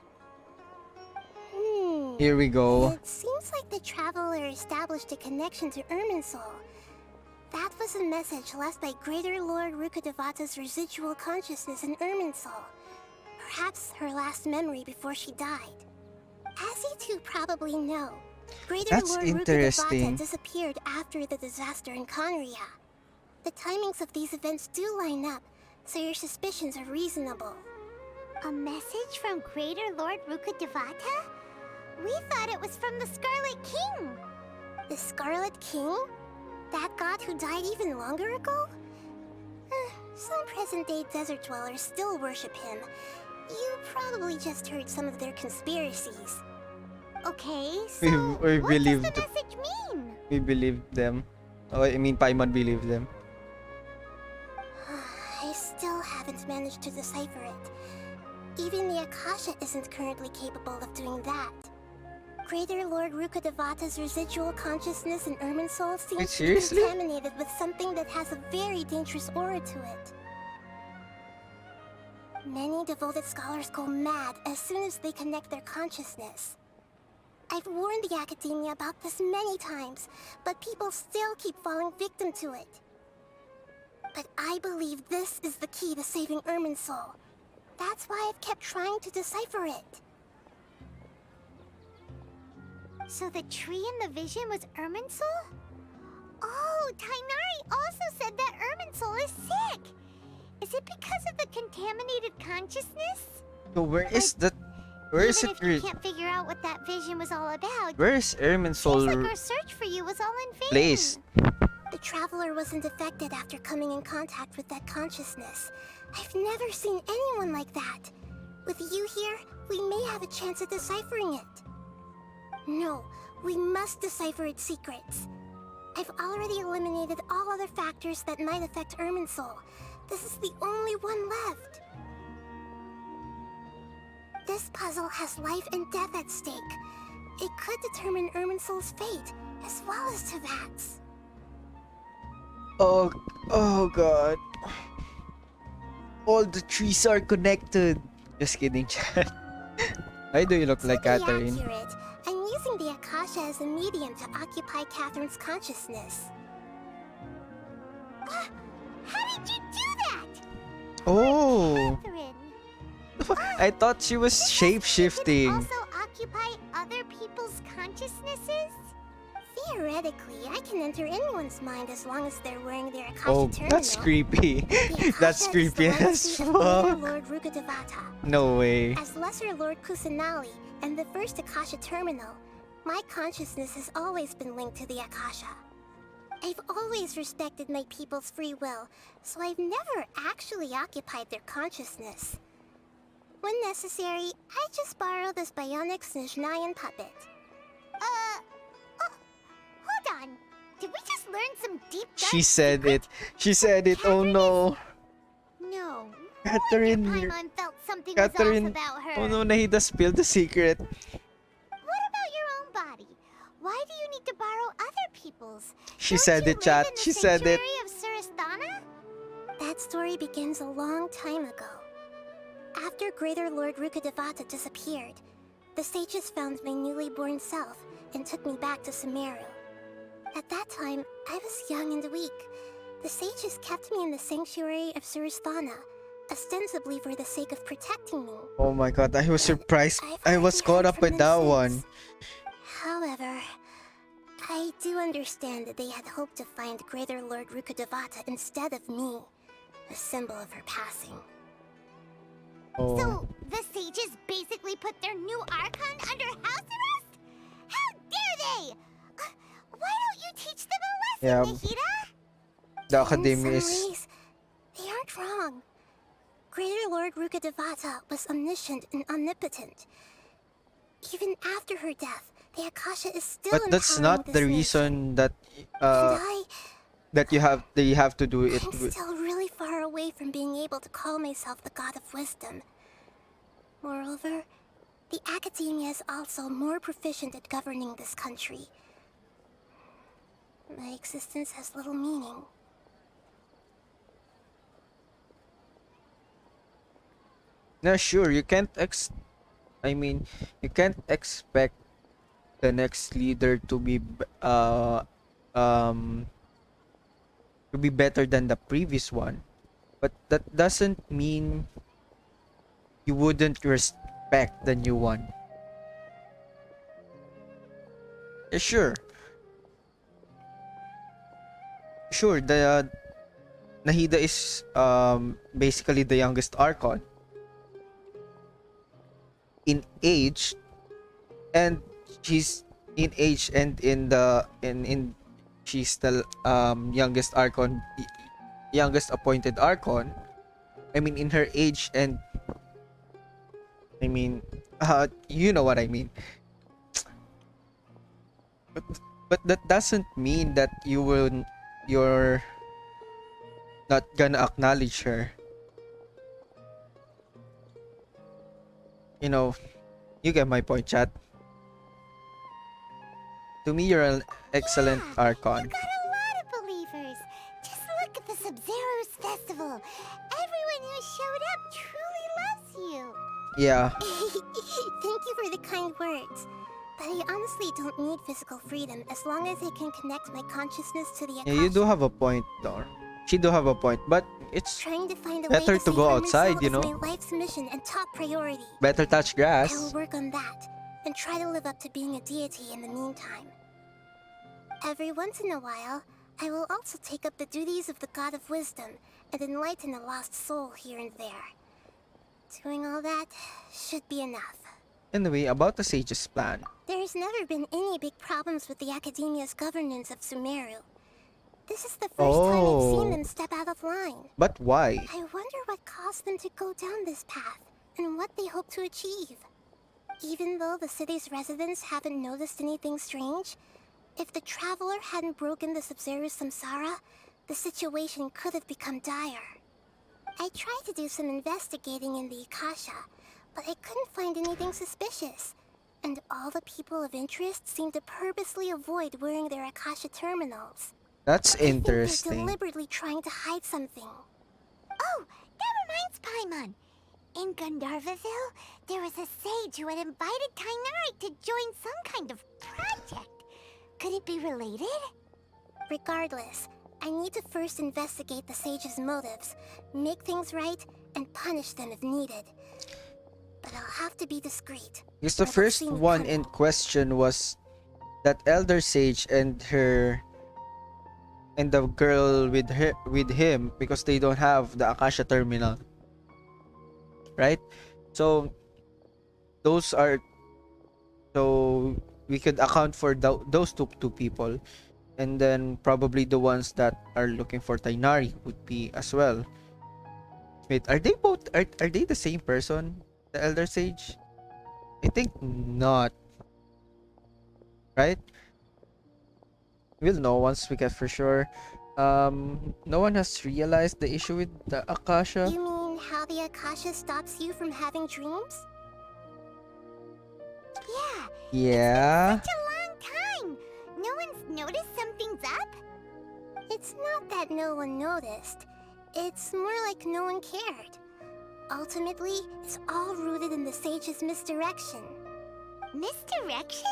Here we go. It seems like the Traveler established a connection to Irminsul. That was a message left by Greater Lord Rukkhadevata's residual consciousness in Irminsul. Perhaps her last memory before she died. As you two probably know, Greater That's Lord interesting. Rukkhadevata disappeared after the disaster in Conria. The timings of these events do line up, so your suspicions are reasonable. A message from Greater Lord Rukkhadevata? We thought it was from the Scarlet King. The Scarlet King? That god who died even longer ago? Some present-day desert dwellers still worship him. You probably just heard some of their conspiracies. Okay, We so what does believed the message mean? we believed them. Oh, I mean Paimon believed them. I still haven't managed to decipher it. Even the Akasha isn't currently capable of doing that. Greater Lord Rukkhadevata's residual consciousness in Irminsul seems to be seriously? contaminated with something that has a very dangerous aura to it. Many devoted scholars go mad as soon as they connect their consciousness. I've warned the Academia about this many times, but people still keep falling victim to it. But I believe this is the key to saving Irminsul. That's why I've kept trying to decipher it. So the tree in the vision was Irminsul? Oh, Tainari also said that Irminsul is sick. Is it because of the contaminated consciousness? So where is that? Where is Even it? if you can't figure out what that vision was all about, Where is seems like Irminsul our search for you was all in vain. placed? The traveler wasn't affected after coming in contact with that consciousness. I've never seen anyone like that. With you here, we may have a chance at deciphering it. No, we must decipher its secrets. I've already eliminated all other factors that might affect Irminsul. This is the only one left. This puzzle has life and death at stake. It could determine Irminsul's fate, as well as Tevat's. Oh god. All the trees are connected. Just kidding, chat. Why do you look like To be Catherine? accurate, I'm using the Akasha as a medium to occupy Catherine's consciousness. How did you do that? Oh. Catherine, I thought she was shape-shifting. also occupy other people's consciousnesses? Theoretically, I can enter anyone's mind as long as they're wearing their Akasha Oh, terminal. that's creepy. That's creepy as Legacy of Greater fuck. Lord Rukkhadevata. No way. As Lesser Lord Kusanali and the first Akasha terminal, my consciousness has always been linked to the Akasha. I've always respected my people's free will, so I've never actually occupied their consciousness. When necessary, I just borrow this bionic Snezhnayan puppet. Hold on. Did we just learn some deep dark She said it. She said it. Oh no. No. Catherine. Paimon felt something was Catherine. off about her. Oh no, Nahida spilled the secret. What about your own body? Why do you need to borrow other people's? She Don't said you it, chat. live in the She said it. sanctuary of Surasthana? That story begins a long time ago. After Greater Lord Rukkhadevata disappeared, the sages found my newly born self and took me back to Sumeru. At that time, I was young and weak. The sages kept me in the sanctuary of Surasthana, ostensibly for the sake of protecting me. Oh my god, I was surprised. I was caught up with that one. However, I do understand that they had hoped to find Greater Lord Rukkhadevata instead of me, a symbol of her passing. Oh. So, the sages basically put their new Archon under house arrest? How dare they! Why don't you teach them a Yeah. lesson, Nahida? The In academy some is. ways, they aren't wrong. Greater Lord Rukkhadevata was omniscient and omnipotent. Even after her death, the Akasha is still But that's empowering not this the nation. reason that And that you have to do it I'm with. still really far away from being able to call myself the God of Wisdom. Moreover, the Academia is also more proficient at governing this country. My existence has little meaning. No, sure, you can't I mean, you can't expect the next leader to be to be better than the previous one. But that doesn't mean you wouldn't respect the new one. Yeah, sure. Sure, the Nahida is basically the youngest Archon in age, and she's in age and in she's the youngest Archon, youngest appointed Archon. I mean, in her age, and I mean, you know what I mean. But that doesn't mean that you're not gonna acknowledge her. You know, you get my point, chat. To me, you're an excellent Archon. Got a lot of believers. Just look at the Sub-Zero's festival. Everyone who showed up truly loves you. Yeah. Thank you for the kind words. But I honestly don't need physical freedom as long as I can connect my consciousness to the Yeah, you do have a point, though. She do have a point, but it's Trying to find a better way to save go Irminsul outside, you is know. my life's mission and top priority. Better touch I grass. will work on that, and try to live up to being a deity in the meantime. Every once in a while, I will also take up the duties of the God of Wisdom and enlighten a lost soul here and there. Doing all that should be enough. Anyway, about the sage's plan. There's never been any big problems with the Academia's governance of Sumeru. This is the first time I've seen them step out of line. But why? I wonder what caused them to go down this path, and what they hope to achieve. Even though the city's residents haven't noticed anything strange, if the Traveler hadn't broken the Sub-Zero's samsara, the situation could have become dire. I tried to do some investigating in the Akasha, but I couldn't find anything suspicious. And all the people of interest seem to purposely avoid wearing their Akasha terminals. That's I think interesting. they're deliberately trying to hide something. Oh, that reminds Paimon. In Gandharvaville, there was a sage who had invited Tainari to join some kind of project. Could it be related? Regardless, I need to first investigate the sage's motives, make things right, and punish them if needed. But I'll have to be discreet. Because the first one in question was that elder sage and the girl with him, because they don't have the Akasha terminal, right? So we could account for those two people, and then probably the ones that are looking for Tainari would be as well. Wait, are they both are they the same person, the elder sage? I think not, right? We'll know once we get for sure. No one has realized the issue with the Akasha. You mean how the Akasha stops you from having dreams? Yeah. Yeah. It's been such a long time. No one's noticed something's up? It's not that no one noticed. It's more like no one cared. Ultimately, it's all rooted in the sage's misdirection. Misdirection?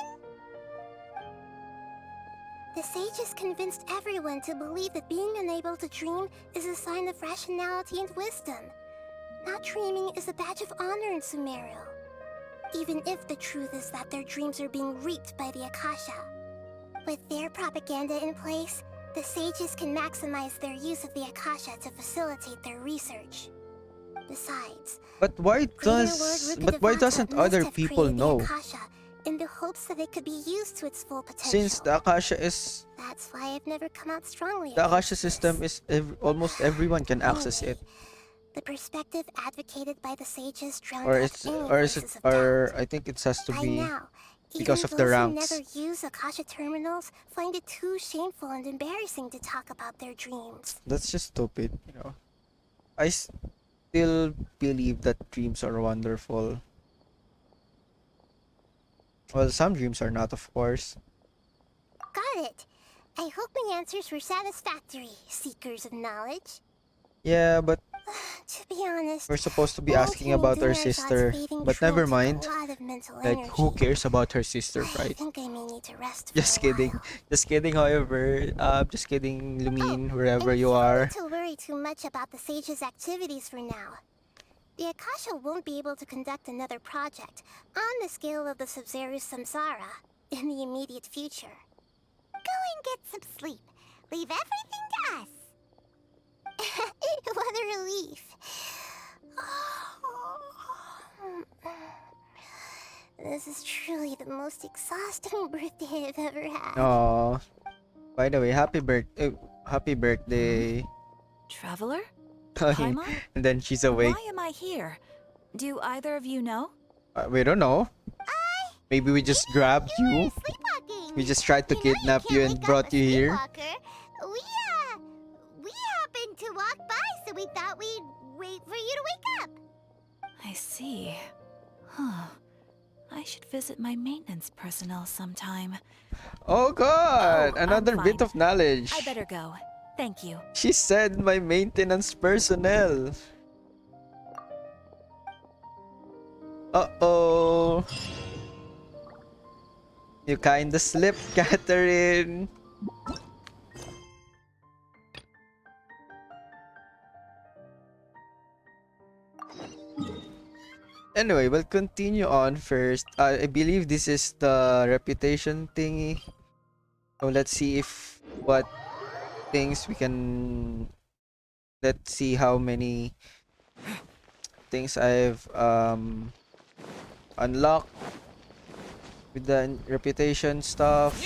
The sage has convinced everyone to believe that being unable to dream is a sign of rationality and wisdom. Not dreaming is a badge of honor in Sumeru. Even if the truth is that their dreams are being reaped by the Akasha. With their propaganda in place, the sages can maximize their use of the Akasha to facilitate their research. Besides, But why doesn't other people know? Akasha in the hopes that it could be used to its full potential. Since the Akasha is That's why I've never come out strongly. the Akasha system is almost everyone can access it. The perspective advocated by the sages drowned Or out it's any or is it voices of doubt. or I think it has to By be now, because even of the those who ranks. never use Akasha terminals find it too shameful and embarrassing to talk about their dreams. That's just stupid, you know. I still believe that dreams are wonderful. Well, some dreams are not, of course. Got it. I hope my answers were satisfactory, seekers of knowledge. Yeah, but To be honest, we're supposed to be the asking ultimate about her Dunyarzad's sister. fading But troll never took a mind. lot of mental Like, energy. who cares about her sister, I right? think I may need to rest. Just kidding. Just kidding, however. Just kidding, Lumine, wherever And you are. don't worry too much about the sage's activities for now. The Akasha won't be able to conduct another project on the scale of the Sub-Zero's samsara in the immediate future. Go and get some sleep. Leave everything to us. What a relief. This is truly the most exhausting birthday I've ever had. Aw. By the way, happy birthday. Traveler? And Paimon? then she's awake. Why am I here? Do either of you know? We don't know. Maybe we just grabbed you. We just tried to kidnap you and brought you here. We happened to walk by, so we thought we'd wait for you to wake up. I see. Huh. I should visit my maintenance personnel sometime. Oh god! Oh, Another I'm bit fine. of knowledge. I better go. Thank you. She said my maintenance personnel. Uh-oh. You kinda slipped, Catherine. Anyway, we'll continue on first. I believe this is the reputation thingy. So let's see if what things we can. Let's see how many things I've unlocked with the reputation stuff.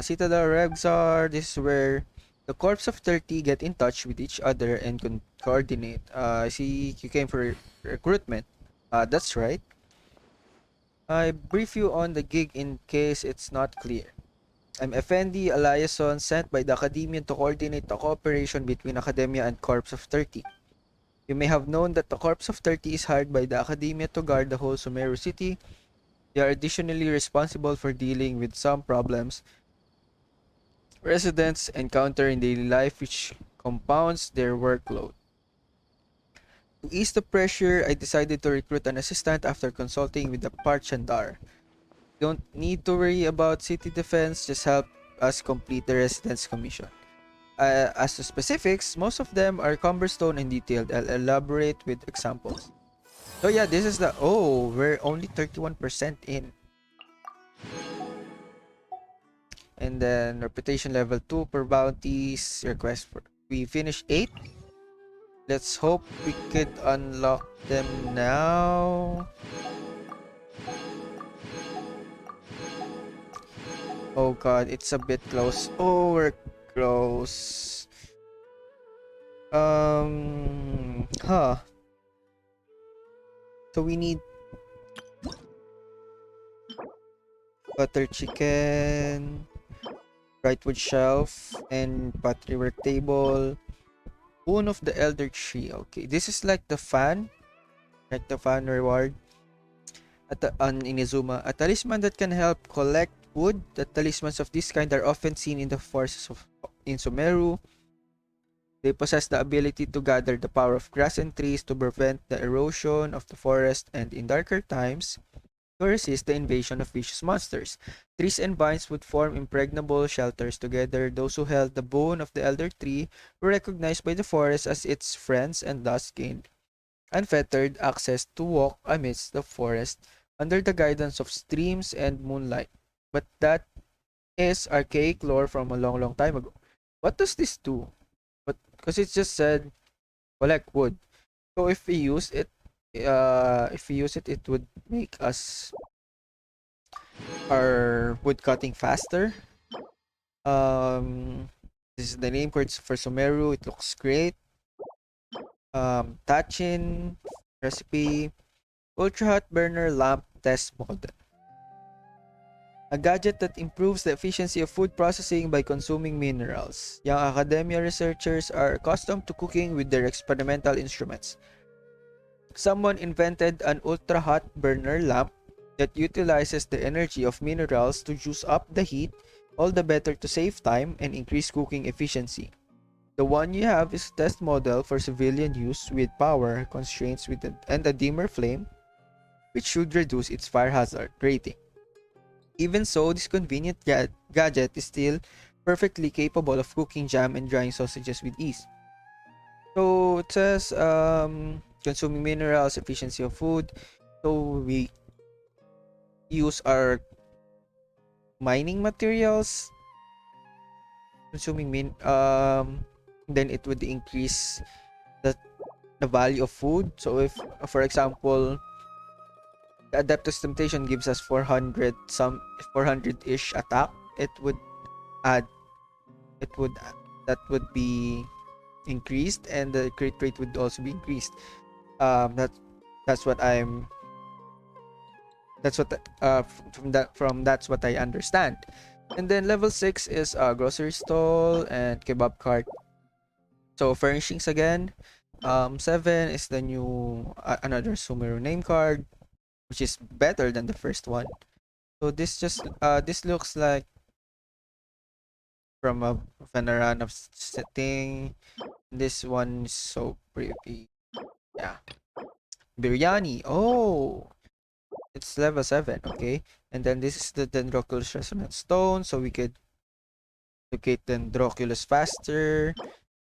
Citadel Rexar. This is where the corps of 30 get in touch with each other and coordinate. I see you came for recruitment. That's right. I brief you on the gig in case it's not clear. I'm Effendi, a liaison sent by the Academia to coordinate the cooperation between Academia and Corps of 30. You may have known that the Corps of 30 is hired by the Academia to guard the whole Sumeru city. They are additionally responsible for dealing with some problems residents encounter in daily life which compounds their workload. To ease the pressure, I decided to recruit an assistant after consulting with the Parchandar. Don't need to worry about city defense, just help us complete the residence commission. As to specifics, most of them are cumbersome and detailed. I'll elaborate with examples. So yeah, this is the... Oh, we're only 31% in. And then reputation level 2 per bounties. Request for... We finished 8. Let's hope we could unlock them now. Oh god, it's a bit close. Oh, we're close. Huh. So we need butter chicken, brightwood shelf, and pottery work table. Boon of the Elder Tree. Okay, this is like the fan. Like the fan reward. At the, on Inazuma. A talisman that can help collect wood. The talismans of this kind are often seen in the forests of in Sumeru. They possess the ability to gather the power of grass and trees to prevent the erosion of the forest, and in darker times, to resist the invasion of vicious monsters. Trees and vines would form impregnable shelters together. Those who held the bone of the elder tree were recognized by the forest as its friends and thus gained unfettered access to walk amidst the forest under the guidance of streams and moonlight. But that is archaic lore from a long, long time ago. What does this do? But because it just said collect wood. So if we use it, it would make us our wood cutting faster. This is the name codes for Sumeru. It looks great. Tachin recipe, ultra hot burner lamp test model. A gadget that improves the efficiency of food processing by consuming minerals. Young academia researchers are accustomed to cooking with their experimental instruments. Someone invented an ultra hot burner lamp that utilizes the energy of minerals to juice up the heat, all the better to save time and increase cooking efficiency. The one you have is a test model for civilian use with power constraints and a dimmer flame, which should reduce its fire hazard rating. Even so, this convenient gadget is still perfectly capable of cooking jam and drying sausages with ease. So it says consuming minerals, efficiency of food. So we use our mining materials, consuming then it would increase the value of food. So if for example the Adeptus Temptation gives us 400-ish attack, it would add that would be increased, and the crit rate would also be increased. That's what I'm that's what that's what I understand. And then level 6 is a grocery stall and kebab cart. So furnishings again. 7 is the new another Sumeru name card, which is better than the first one. So this this looks like from a Venerana setting. This one is so pretty. Yeah. Biryani. Oh, it's level 7. Okay. And then this is the Dendroculus Resonance Stone, so we could locate Dendroculus faster.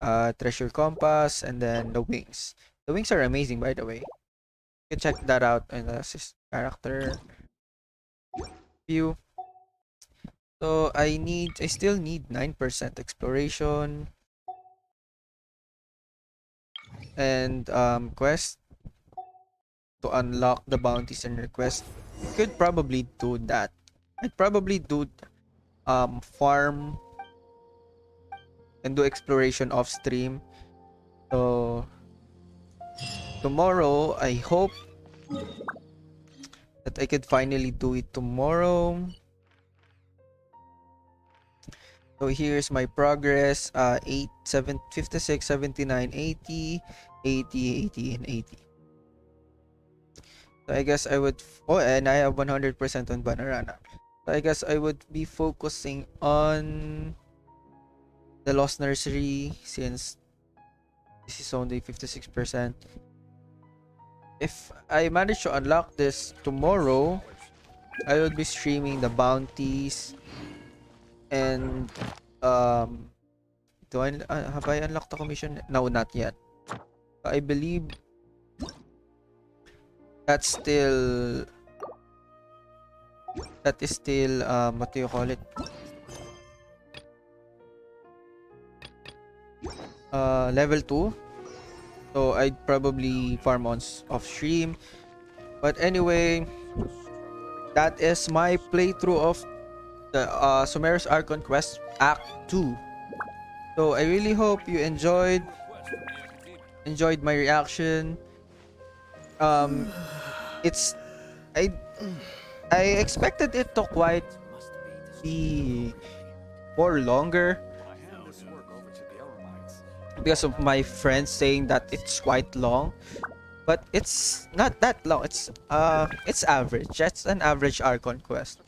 Treasure compass, and then the wings. The wings are amazing, by the way. You can check that out in the character view. So I still need 9% exploration and quest to unlock the bounties and requests. Could probably do that. I'd probably do farm and do exploration off stream. So tomorrow, I hope that I could finally do it tomorrow. So here's my progress. 8, 7, 56, 79, 80, 80, 80, and 80. So I guess I would... Oh, and I have 100% on Banarana. So I guess I would be focusing on the Lost Nursery since this is only 56%. If I manage to unlock this tomorrow, I will be streaming the bounties and have I unlocked the commission? No, not yet. I believe that is still what do you call it? Level 2. So I'd probably farm on off stream. But anyway, that is my playthrough of the Sumeru's Archon Quest Act 2. So I really hope you enjoyed my reaction. It's I expected it to quite be more longer because of my friends saying that it's quite long, but it's not that long. It's average. That's an average Archon quest.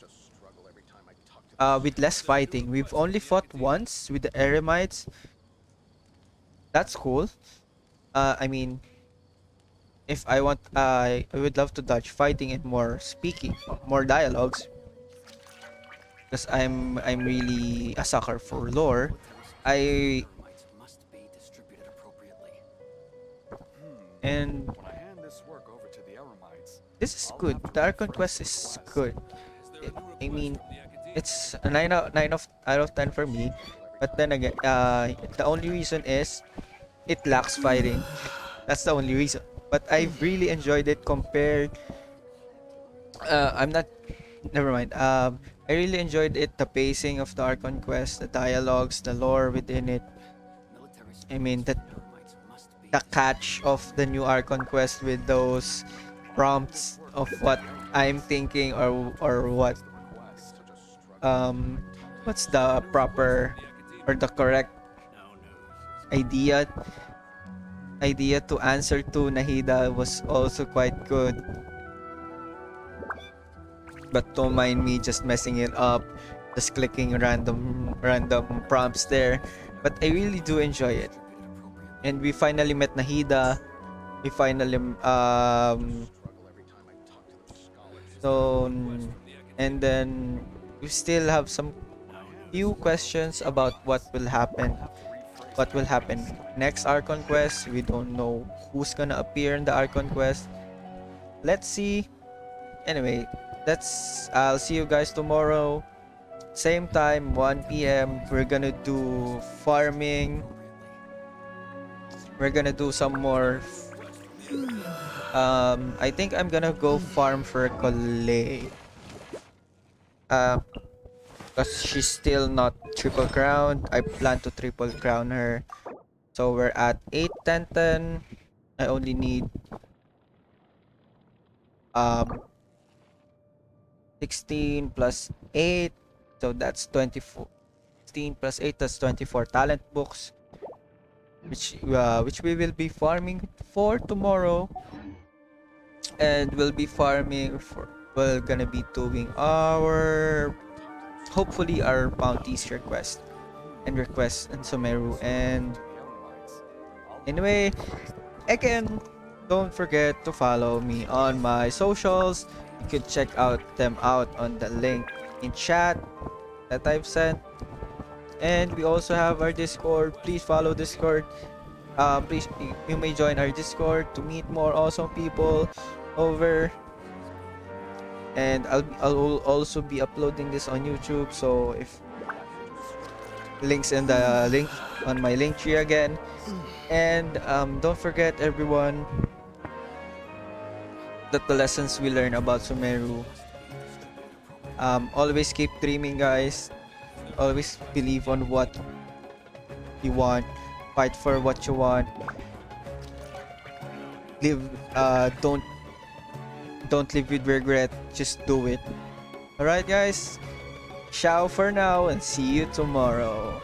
With less fighting. We've only fought once with the Eremites. That's cool. I mean, if I want, I would love to dodge fighting and more speaking, more dialogues. Because I'm really a sucker for lore. And this is good. The Archon quest is good. I mean, it's a 9 out of 10 for me. But then again, the only reason is it lacks fighting. That's the only reason. But I've really enjoyed it compared. Never mind. I really enjoyed it. The pacing of the Archon quest, the dialogues, the lore within it. I mean, the catch of the new Archon quest with those prompts of what I'm thinking or what what's the proper or the correct idea to answer to Nahida was also quite good. But don't mind me just messing it up, just clicking random prompts there. But I really do enjoy it. And we finally met Nahida. We finally so and then we still have some few questions about what will happen next Archon quest. We don't know who's gonna appear in the Archon quest. Let's see. Anyway, I'll see you guys tomorrow. Same time, 1 p.m. We're gonna do farming. We're gonna do some more. I think I'm gonna go farm for Colette. Because she's still not triple crowned. I plan to triple crown her. So we're at 8, 10, 10. I only need 16 plus 8. So that's 24. 16 plus 8, that's 24 talent books. Which we will be farming for tomorrow. And we'll be farming for... We're gonna be doing hopefully our bounties request and Sumeru. And anyway, again, don't forget to follow me on my socials. You could check them out on the link in chat that I've sent. And we also have our Discord. Please follow Discord. Please, you may join our Discord to meet more awesome people over. And I'll also be uploading this on YouTube, so if links in the link on my link tree again. And don't forget, everyone, that the lessons we learn about Sumeru, always keep dreaming, guys. Always believe on what you want, fight for what you want, live don't live with regret, just do it. Alright, guys, ciao for now and see you tomorrow.